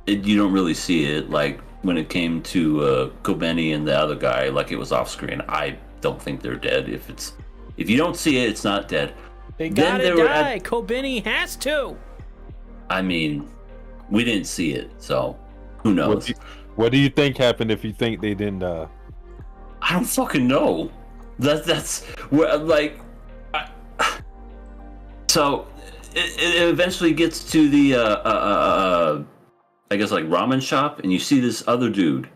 you don't really see it. Like when it came to Kobeni and the other guy, like it was off screen. I don't think they're dead. If you don't see it, it's not dead. They gotta die. Kobeni has to. I mean, we didn't see it, so who knows? What do you think happened if you think they didn't die? I don't fucking know. That's where like. So it eventually gets to the I guess like ramen shop, and you see this other dude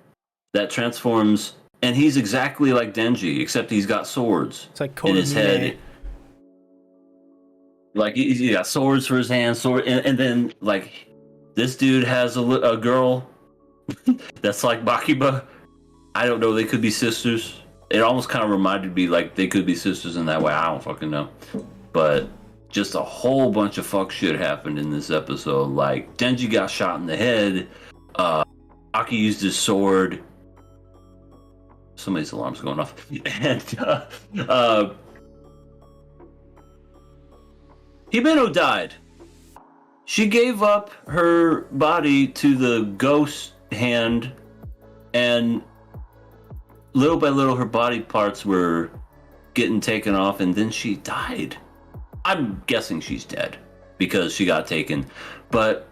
that transforms, and he's exactly like Denji, except he's got swords in his head. Like he got swords for his hands, and then like this dude has a girl that's like Bakiba. I don't know. They could be sisters. It almost kind of reminded me like they could be sisters in that way. I don't fucking know, but. Just a whole bunch of fuck shit happened in this episode. Like Denji got shot in the head. Aki used his sword. Somebody's alarm's going off. And Himeno died. She gave up her body to the ghost hand, and little by little her body parts were getting taken off, and then she died. I'm guessing she's dead because she got taken, but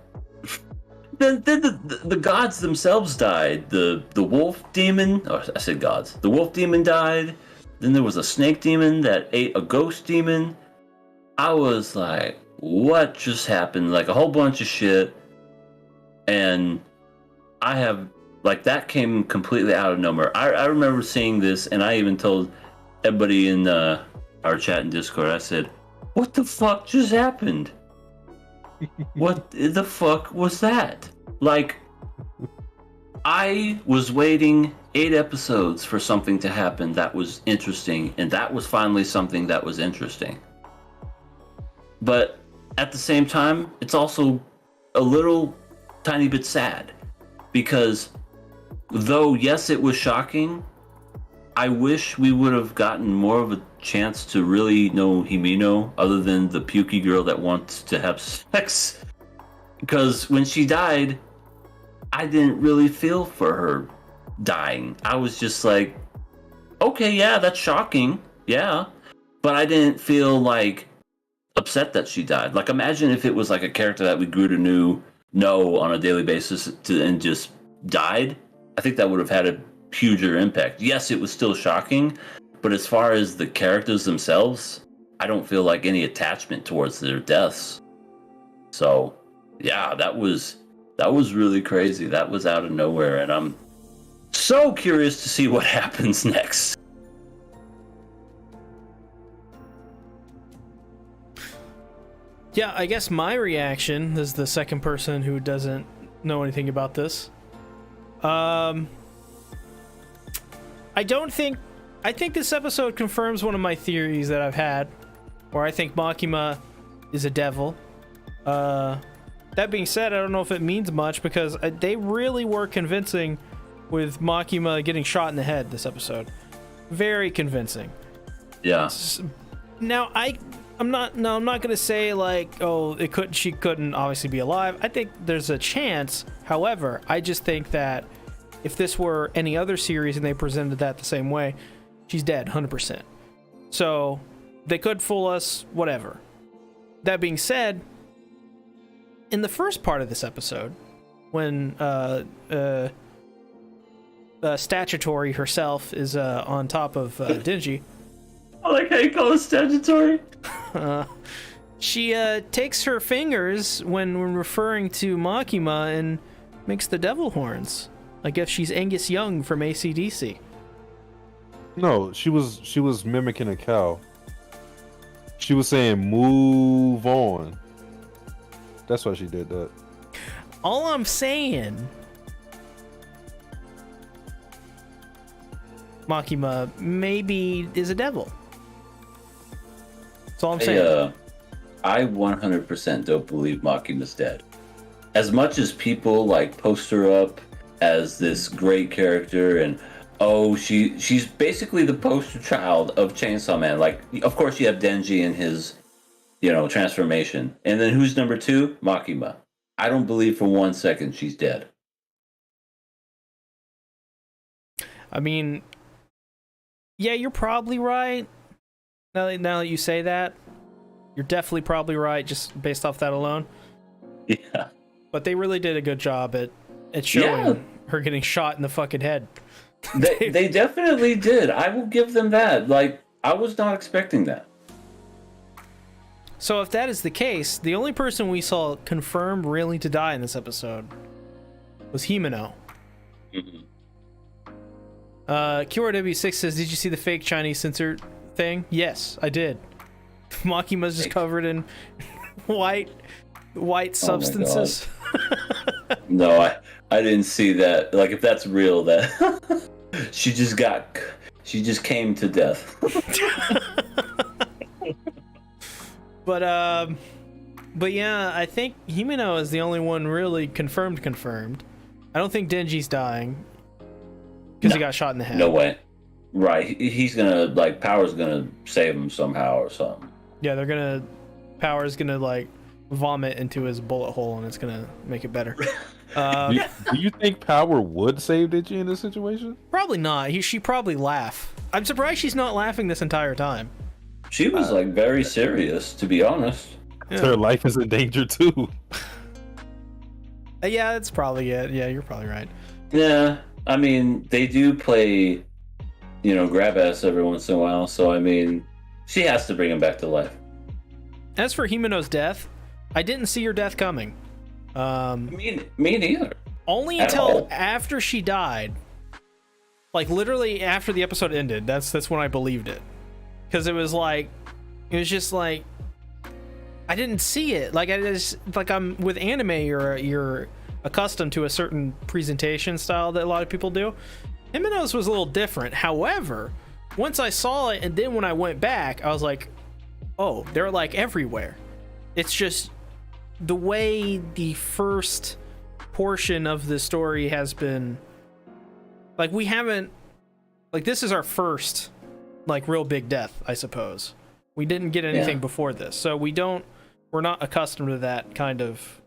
then the gods themselves died. The wolf demon, or I said gods. The wolf demon died. Then there was a snake demon that ate a ghost demon. I was like, what just happened? Like a whole bunch of shit, and I have like that came completely out of nowhere. I remember seeing this, and I even told everybody in our chat and Discord. I said, what the fuck just happened? What the fuck was that? Like, I was waiting 8 episodes for something to happen that was interesting, and that was finally something that was interesting. But at the same time, it's also a little tiny bit sad, because though, yes, it was shocking, I wish we would have gotten more of a chance to really know Himeno other than the pukey girl that wants to have sex. Because when she died, I didn't really feel for her dying. I was just like, okay, yeah, that's shocking. Yeah. But I didn't feel like upset that she died. Like imagine if it was like a character that we grew to know on a daily basis and just died. I think that would have had a huger impact. Yes, it was still shocking, but as far as the characters themselves, I don't feel like any attachment towards their deaths. So, yeah, that was really crazy. That was out of nowhere, and I'm so curious to see what happens next. Yeah, I guess my reaction is the second person who doesn't know anything about this. I think this episode confirms one of my theories that I've had, where I think Makima is a devil. That being said, I don't know if it means much, because they really were convincing with Makima getting shot in the head this episode. Very convincing. Yeah. Now I'm not going to say like, oh, she couldn't obviously be alive. I think there's a chance. However, I just think that if this were any other series and they presented that the same way, she's dead 100%. So they could fool us, whatever. That being said, in the first part of this episode, when Statutory herself is on top of Denji, I like how you call it Statutory. She takes her fingers when referring to Makima and makes the devil horns. I guess she's Angus Young from AC/DC. No, she was mimicking a cow. She was saying move on. That's why she did that. All I'm saying, Makima maybe is a devil. That's all I'm saying. I 100% don't believe Makima's dead. As much as people like post her up as this great character, and oh, she's basically the poster child of Chainsaw Man. Like, of course, you have Denji and his, transformation, and then who's number two? Makima. I don't believe for 1 second she's dead. I mean, yeah, you're probably right. Now that you say that, you're definitely probably right, just based off that alone. Yeah. But they really did a good job at showing her getting shot in the fucking head. They definitely did. I will give them that. Like, I was not expecting that. So if that is the case, the only person we saw confirmed really to die in this episode was Himeno. Mm-hmm. QRW6 says, did you see the fake Chinese censor thing? Yes, I did. Makima's just covered in white substances. No, I didn't see that. Like, if that's real, that she just came to death. But yeah, I think Himeno is the only one really confirmed. I don't think Denji's dying because he got shot in the head. No way. Right, he's gonna, like, Power's gonna save him somehow or something. Yeah, Power's gonna, like, vomit into his bullet hole and it's gonna make it better. Do you think Power would save Denji in this situation? Probably not. She'd probably laugh. I'm surprised she's not laughing this entire time. She was, like, very serious, to be honest. Yeah. Her life is in danger too. Yeah, that's probably it. Yeah, you're probably right. Yeah, I mean, they do play, grab ass every once in a while, so, I mean, she has to bring him back to life. As for Himeno's death, I didn't see her death coming. Me neither. Only until after she died. Like, literally after the episode ended. That's when I believed it. Because it was just like, I didn't see it. Like, I'm with anime, you're accustomed to a certain presentation style that a lot of people do. Himeno's was a little different. However, once I saw it, and then when I went back, I was like, oh, they're, like, everywhere. It's just the way the first portion of the story has been, like, we haven't, like, this is our first, like, real big death, I suppose. We didn't get anything before this, so we're not accustomed to that kind of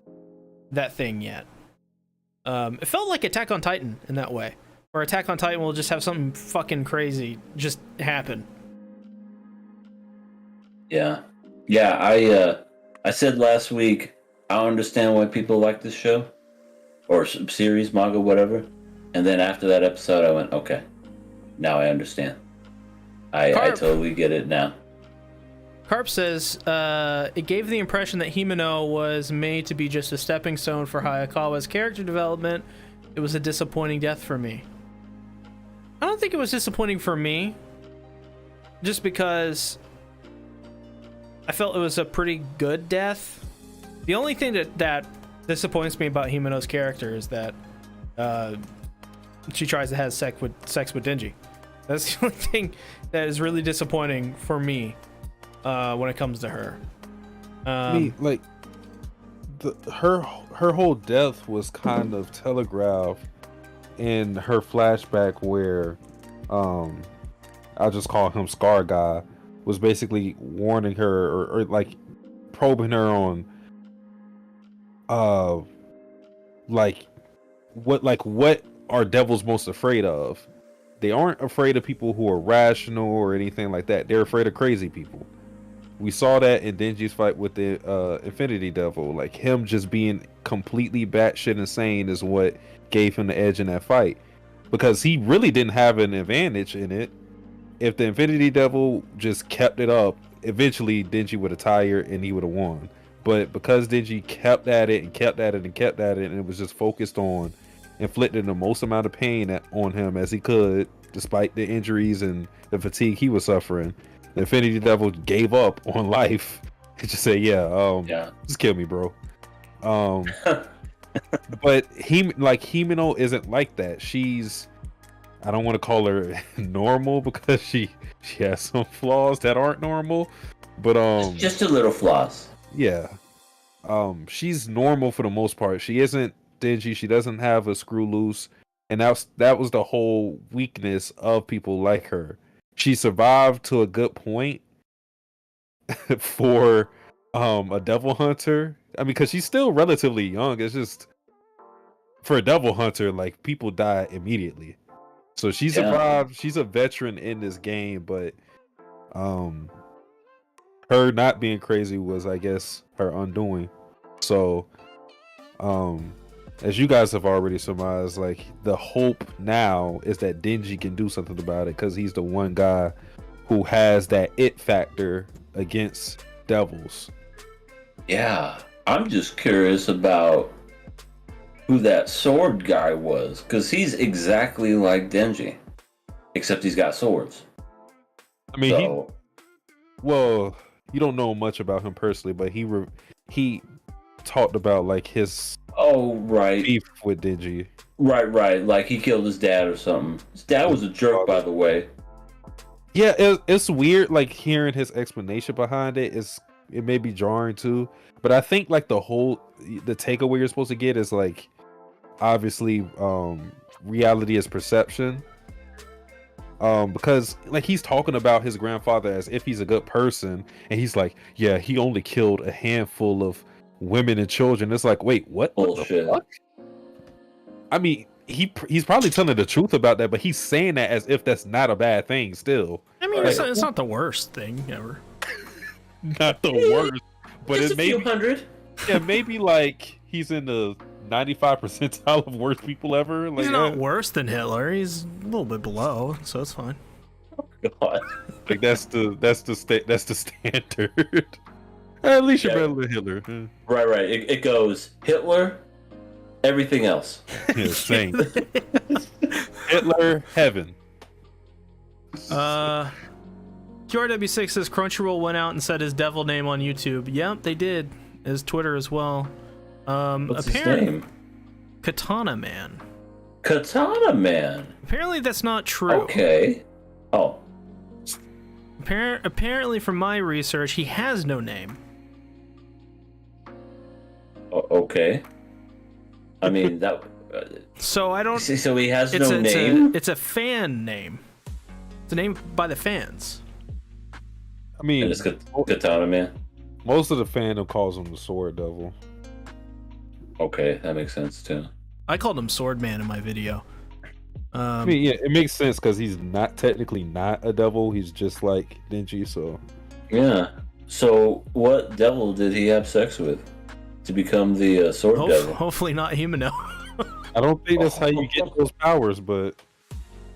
thing yet. It felt like Attack on Titan in that way, where Attack on Titan will just have something fucking crazy just happen. Yeah, I said last week, I don't understand why people like this show or series, manga, whatever. And then after that episode, I went, okay, now I understand. I totally get it now. Carp says, it gave the impression that Himeno was made to be just a stepping stone for Hayakawa's character development. It was a disappointing death for me. I don't think it was disappointing for me, just because I felt it was a pretty good death. The only thing that disappoints me about Himeno's character is that she tries to have sex with Denji. That's the only thing that is really disappointing for me when it comes to her. Like, her whole death was kind of telegraphed in her flashback where I'll just call him Scar Guy was basically warning her or like probing her on what are devils most afraid of. They aren't afraid of people who are rational or anything like that. They're afraid of crazy people. We saw that in Denji's fight with the Infinity Devil. Like, him just being completely batshit insane is what gave him the edge in that fight, because he really didn't have an advantage in it. If the Infinity Devil just kept it up, eventually Denji would have tired and he would have won. But because Denji kept at it and kept at it and kept at it, and it was just focused on inflicting the most amount of pain on him as he could, despite the injuries and the fatigue he was suffering, the Infinity Devil gave up on life and just said, just kill me, bro. But Himeno isn't like that. She's, I don't want to call her normal because she has some flaws that aren't normal, but just a little flaws. Yeah. She's normal for the most part. She isn't Denji. She doesn't have a screw loose. and that was the whole weakness of people like her. She survived to a good point for a devil hunter. I mean, because she's still relatively young. It's just for a devil hunter, like people die immediately. So she survived. She's a veteran in this game, but her not being crazy was, I guess, her undoing. So as you guys have already surmised, like the hope now is that Denji can do something about it, because he's the one guy who has that it factor against devils. Yeah, I'm just curious about who that sword guy was, because he's exactly like Denji, except he's got swords. I mean, well, you don't know much about him personally, but he talked about like his beef with Denji. Right. Like he killed his dad or something. His dad was a jerk, by the way. Yeah, it's weird. Like hearing his explanation behind it it may be jarring too. But I think like the takeaway you're supposed to get is like, obviously, reality is perception. Because like he's talking about his grandfather as if he's a good person, and he's like, yeah, he only killed a handful of women and children. It's like, wait, what? Bullshit. What the fuck? I mean, he's probably telling the truth about that, but he's saying that as if that's not a bad thing still. I mean, it's not the worst thing ever. Not the worst, but it's it may a few hundred. Yeah, maybe like he's in the 95 percentile of worst people ever. Like, he's not worse than Hitler. He's a little bit below, so it's fine. God. Like that's the standard. At least you're better than Hitler. Right. It goes Hitler, everything else. Yeah, same. Hitler, heaven. QRW6 says Crunchyroll went out and said his devil name on YouTube. Yep, they did. His Twitter as well. What's his name? Katana Man. Katana Man. Apparently that's not true. Okay. Oh. Apparently, from my research, he has no name. Okay. I mean that. So I don't. So he has no name. It's a fan name. It's a name by the fans. I mean, and it's Katana Man. Most of the fandom calls him the Sword Devil. Okay, that makes sense too. I called him Sword Man in my video. I mean, yeah, it makes sense because he's not technically not a devil. He's just like Denji, so. Yeah. So, what devil did he have sex with to become the sword devil? Hopefully not Himeno. I don't think that's how you get those powers, but.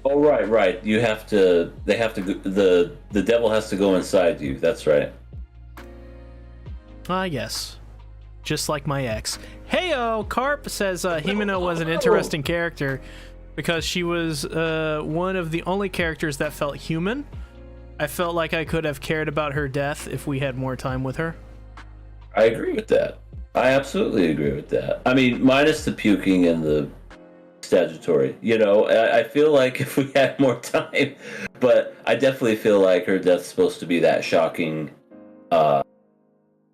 Oh, right. You have to. They have to. The devil has to go inside you. That's right. I guess. Just like my ex. Heyo! Carp says Himeno was an interesting character because she was one of the only characters that felt human. I felt like I could have cared about her death if we had more time with her. I agree with that. I absolutely agree with that. I mean, minus the puking and the statutory. You know, I feel like if we had more time, but I definitely feel like her death's supposed to be that shocking,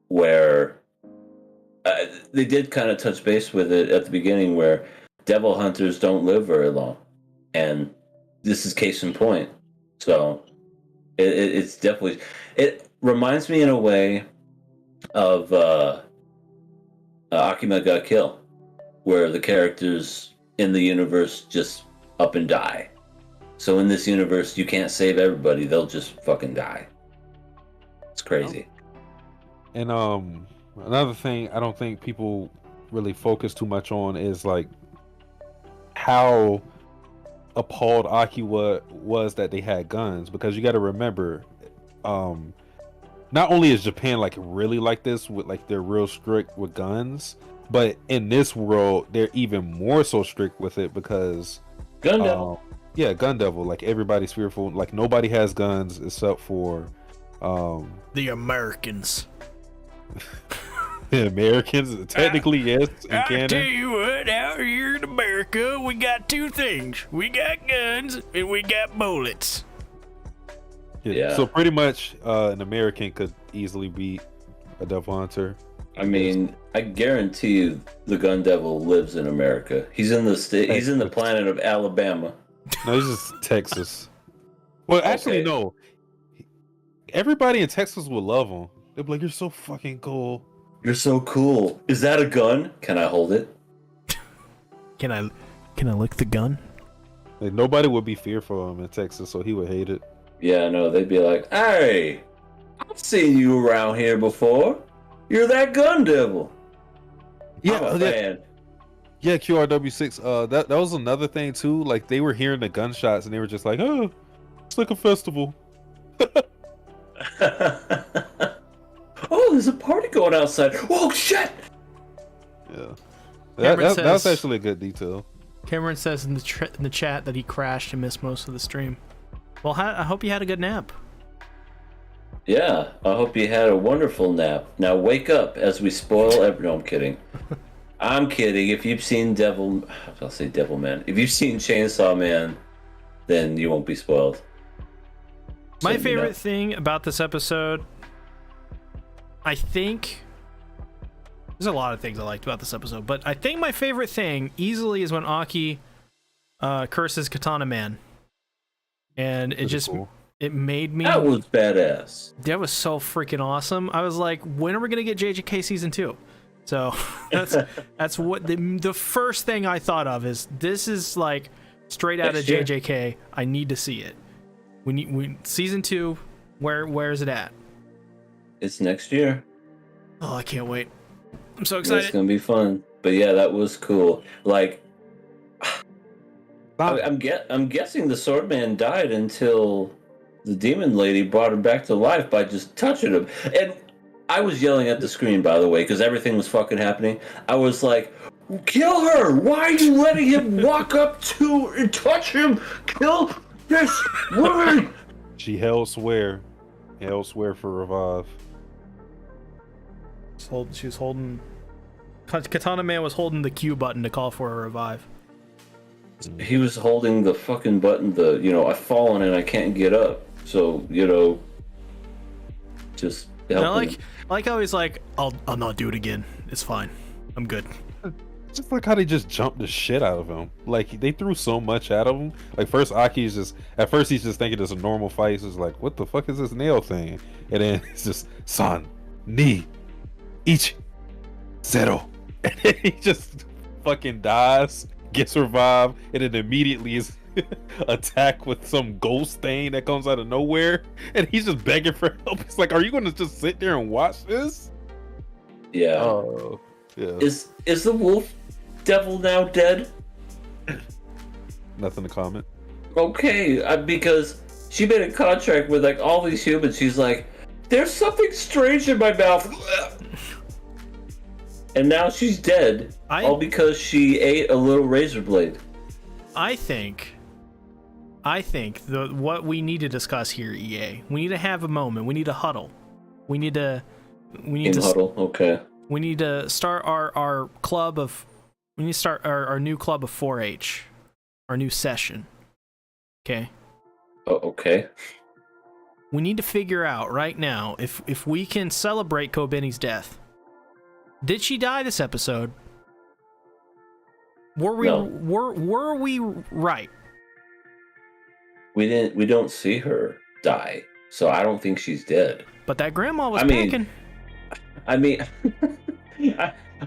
where they did kind of touch base with it at the beginning, where devil hunters don't live very long, and this is case in point. So it's definitely, it reminds me in a way of Akima ga Kill, where the characters in the universe just up and die. So in this universe, you can't save everybody; they'll just fucking die. It's crazy. And another thing I don't think people really focus too much on is like how appalled Aki was that they had guns, because you got to remember, not only is Japan like really like this with like they're real strict with guns, but in this world they're even more so strict with it because Gun devil. Yeah, gun devil. Like everybody's fearful. Like nobody has guns except for the Americans. The Americans, technically, yes. In Canada. I tell you what, out here in America, we got two things: we got guns and we got bullets. Yeah. So pretty much, an American could easily beat a devil hunter. I mean, I guarantee you, the Gun Devil lives in America. He's in the state. He's in the planet of Alabama. No, he's just Texas. Well, actually, Okay. no. Everybody in Texas would love him. They'd be like, "You're so fucking cool." You're so cool. Is that a gun? Can I hold it? Can I lick the gun? Like, nobody would be fearful of him in Texas, so he would hate it. Yeah, no. They'd be like, "Hey, I've seen you around here before. You're that Gun Devil." I'm a fan. Yeah, QRW6. That was another thing too. Like, they were hearing the gunshots and they were just like, "Oh, it's like a festival." Oh, there's a party going outside. Oh shit! Yeah, Cameron that was says- actually a good detail. Cameron says in the chat that he crashed and missed most of the stream. Well, I hope you had a good nap. Yeah, I hope you had a wonderful nap. Now wake up as we spoil every. No, I'm kidding. I'm kidding. If you've seen I'll say Devil Man. If you've seen Chainsaw Man, then you won't be spoiled. My So, favorite thing about this episode, I think, there's a lot of things I liked about this episode, but I think my favorite thing easily is when Aki curses Katana Man, and it Pretty just cool. it made me. That was badass. That was so freaking awesome. I was like, when are we gonna get JJK season 2? So that's what the first thing I thought of is this is like straight out Next of year. JJK. I need to see it. We season 2. Where is it at? It's next year. Oh, I can't wait. I'm so It's excited. gonna be fun. But yeah, that was cool. Like, Stop. I'm guessing the Swordman died until the Demon Lady brought him back to life by just touching him. And I was yelling at the screen, by the way, because everything was fucking happening. I was like, "Kill her! Why are you letting him walk up to and touch him? Kill this woman!" She held swear for revive. She was holding. Katana Man was holding the Q button to call for a revive. He was holding the fucking button. I've fallen and I can't get up. So just help And I him. like how he's like, I'll not do it again. It's fine. I'm good. Just like how they just jumped the shit out of him. Like, they threw so much at him. Like, first Aki's just, at first he's just thinking it's a normal fight. He's just like, what the fuck is this nail thing? And then it's just, San, Ni, Ich, Zero. And then he just fucking dies, gets revived, and then immediately is attacked with some ghost thing that comes out of nowhere. And he's just begging for help. It's like, are you going to just sit there and watch this? Yeah. Oh, yeah. Is the wolf devil now dead? Nothing to comment. Okay, because she made a contract with like all these humans. She's like, there's something strange in my mouth. And now she's dead. All because she ate a little razor blade. I think what we need to discuss here, EA. We need to have a moment. We need a huddle. We need to Huddle. Okay. We need to start our club of. We need to start our new club of 4-H, our new session. Okay. Oh, okay. We need to figure out right now if we can celebrate Kobeni's death. Did she die this episode? Were we No. were we right? We don't see her die, so I don't think she's dead. But that grandma was I mean- packing. I mean,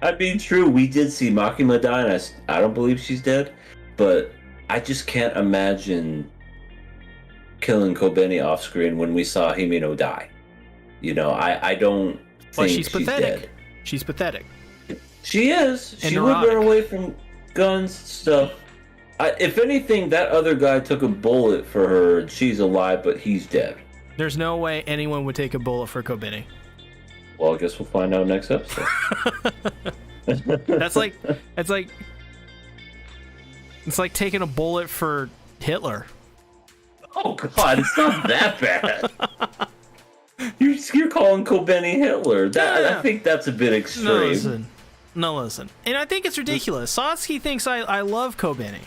I mean, true. We did see Makima die, and I don't believe she's dead, but I just can't imagine killing Kobeni off screen when we saw Himino die. I don't think But she's pathetic. dead. She's pathetic. She is. And She would run neurotic. away from guns stuff. If anything, that other guy took a bullet for her, and she's alive, but he's dead. There's no way anyone would take a bullet for Kobeni. Well, I guess we'll find out next episode. It's like taking a bullet for Hitler. Oh God, it's not that bad. You're calling Kobeni Hitler. I think that's a bit extreme. No, listen. And I think it's ridiculous. Satsuki thinks I love Kobeni.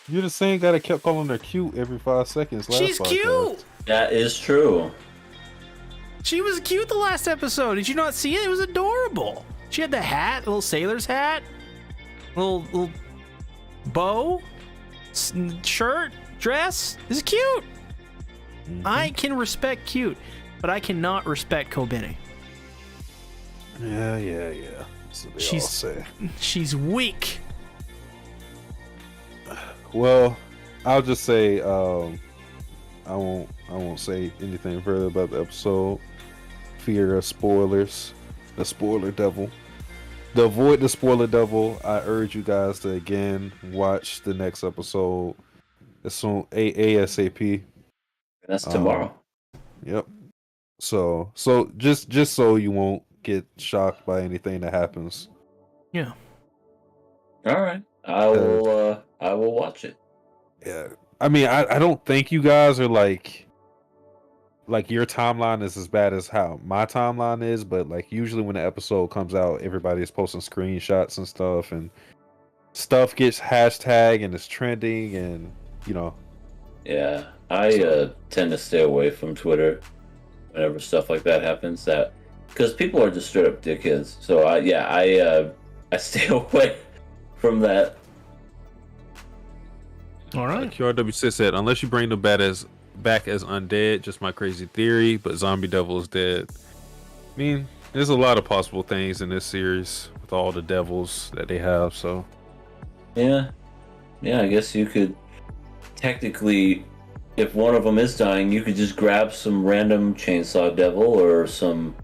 You're the same guy that kept calling her cute every 5 seconds. She's cute. That is true. She was cute the last episode. Did you not see it? It was adorable. She had the hat, little sailor's hat, little bow, shirt, dress. This is cute. I can respect cute, but I cannot respect Kobeni. Yeah. That's what they all say. She's weak. Well, I'll just say I won't say anything further about the episode. Fear of spoilers. The spoiler devil. To avoid the spoiler devil, I urge you guys to again watch the next episode as soon ASAP. That's tomorrow. Yep. So just so you won't get shocked by anything that happens. Yeah. All right. I will watch it. Yeah. I mean, I don't think you guys are like your timeline is as bad as how my timeline is, but like usually when the episode comes out, everybody is posting screenshots and stuff gets hashtag and it's trending and Yeah, I tend to stay away from Twitter whenever stuff like that happens. That because people are just straight up dickheads. So I stay away from that. All right. QRW6 said, unless you bring them back as undead, just my crazy theory, but Zombie Devil is dead. I mean, there's a lot of possible things in this series with all the devils that they have, so. Yeah, I guess you could technically, if one of them is dying, you could just grab some random chainsaw devil or some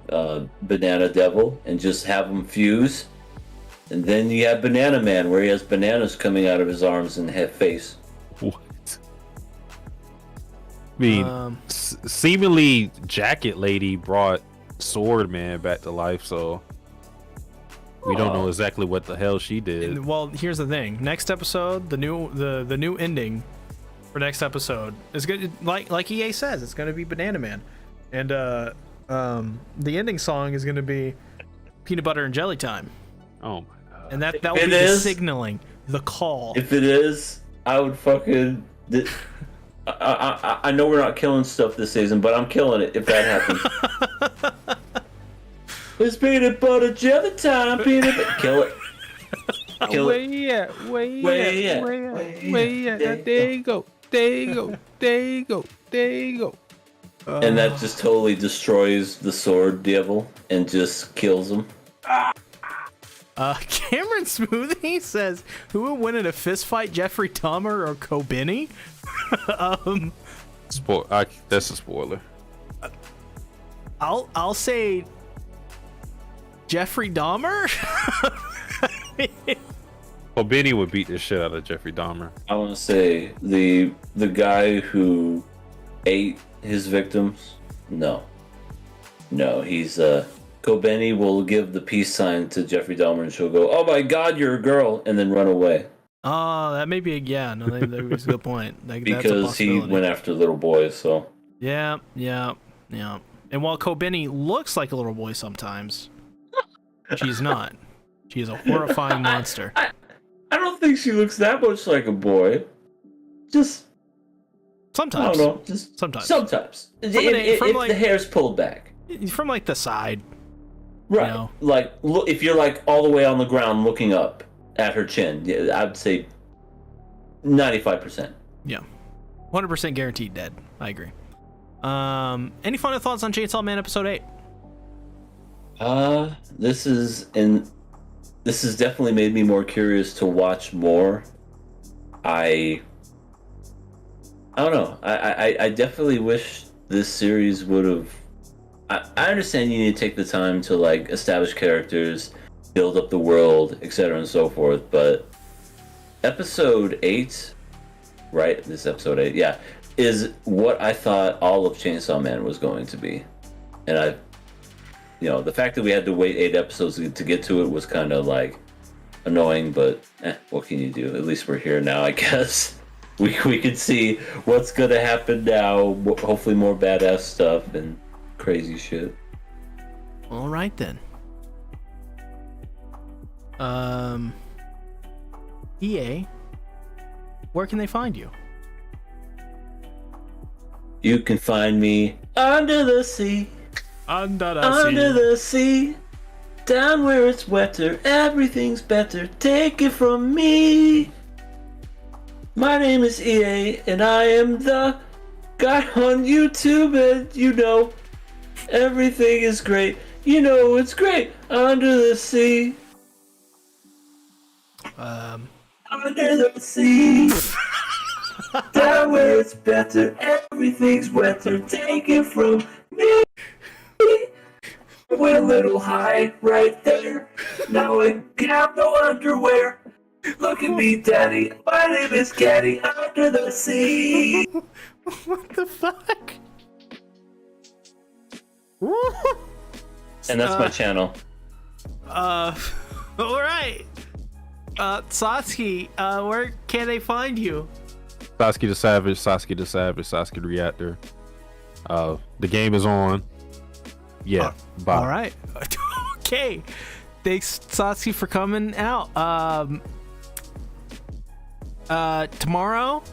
banana devil and just have them fuse. And then you have Banana Man, where he has bananas coming out of his arms and face. What? I mean, seemingly Jacket Lady brought Sword Man back to life, so we don't know exactly what the hell she did. Well, here's the thing. Next episode, the new ending for next episode is good. Like EA says, it's going to be Banana Man, and the ending song is going to be Peanut Butter and Jelly Time. Oh my god! And that will be the signaling, the call. If it is, I would fucking. I know we're not killing stuff this season, but I'm killing it if that happens. It's peanut butter jelly time, peanut butter. Kill it. Kill it. There you go. And that just totally destroys the sword devil and just kills him. Cameron Smoothie says, "Who would win in a fist fight, Jeffrey Dahmer or Kobeni?" That's a spoiler. I'll say Jeffrey Dahmer. Well, Benny would beat the shit out of Jeffrey Dahmer. I want to say the guy who ate his victims. No, he's Kobeni will give the peace sign to Jeffrey Dahmer, and she'll go, "Oh my God, you're a girl," and then run away. Oh, that may be that was a good point. Because he went after little boys, so. Yeah. And while Kobeni looks like a little boy sometimes, she's not. She is a horrifying monster. I don't think she looks that much like a boy. Just sometimes. I don't know. Just sometimes. If the hair's pulled back. From like the side. Right. You know? Like, look, if you're like all the way on the ground looking up at her chin, yeah, I'd say 95%. Yeah. 100% guaranteed dead. I agree. Any final thoughts on Chainsaw Man episode 8? This has definitely made me more curious to watch more. I don't know. I definitely wish this series would have. I understand you need to take the time to like establish characters, build up the world, etc. and so forth, but episode 8, right? This episode 8, yeah, is what I thought all of Chainsaw Man was going to be. And the fact that we had to wait 8 episodes to get to it was kind of like annoying, but what can you do? At least we're here now, I guess. We can see what's gonna happen now. Hopefully more badass stuff and crazy shit. All right then. EA, where can they find you? You can find me under the sea. Under The sea. Down where it's wetter, everything's better. Take it from me. My name is EA, and I am the guy on YouTube, and you know, everything is great. You know it's great under the sea. Under the sea. Down where it's better, everything's wetter. Take it from me. We're a little high right there. Now I have no underwear. Look at me, Daddy. My name is Caddy under the sea. What the fuck? And that's my channel. All right. Satsuki, where can they find you? Sasuke the Savage, Sasuke the Savage, Sasuke the Reactor. The game is on. Yeah. Bye. All right. Okay. Thanks, Satsuki, for coming out. Tomorrow,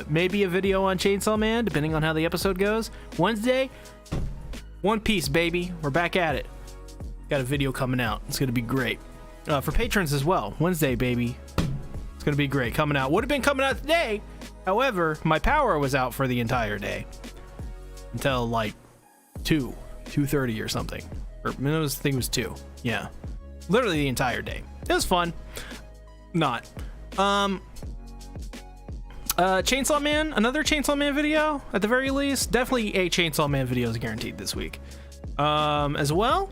maybe a video on Chainsaw Man, depending on how the episode goes. Wednesday, One Piece, baby. We're back at it. Got a video coming out. It's gonna be great. For patrons as well. Wednesday, baby. It's gonna be great. Coming out. Would have been coming out today. However, my power was out for the entire day until like 2:30 or something. Or I think it was 2. Yeah, literally the entire day. It was fun. Not. Chainsaw Man, another Chainsaw Man video at the very least. Definitely a Chainsaw Man video is guaranteed this week. As well,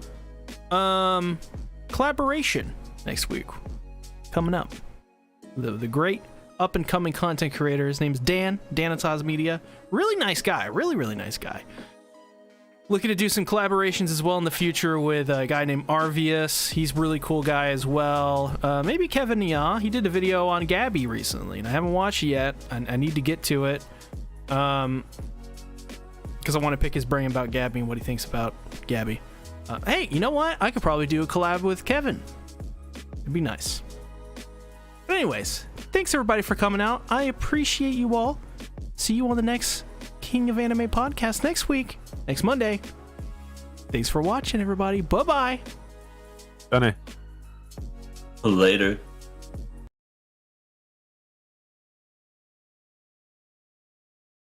collaboration next week coming up. The great up and coming content creator. His name's Dan Ataz Media. Really nice guy. Really nice guy. Looking to do some collaborations as well in the future with a guy named Arvius. He's a really cool guy as well. Maybe Kevin Nia. He did a video on Gabby recently, and I haven't watched it yet. I need to get to it. Because I want to pick his brain about Gabby and what he thinks about Gabby. Hey, you know what? I could probably do a collab with Kevin. It'd be nice. But anyways, thanks everybody for coming out. I appreciate you all. See you on the next King of Anime podcast next week. Next Monday. Thanks for watching, everybody. Bye-bye. Done. Later.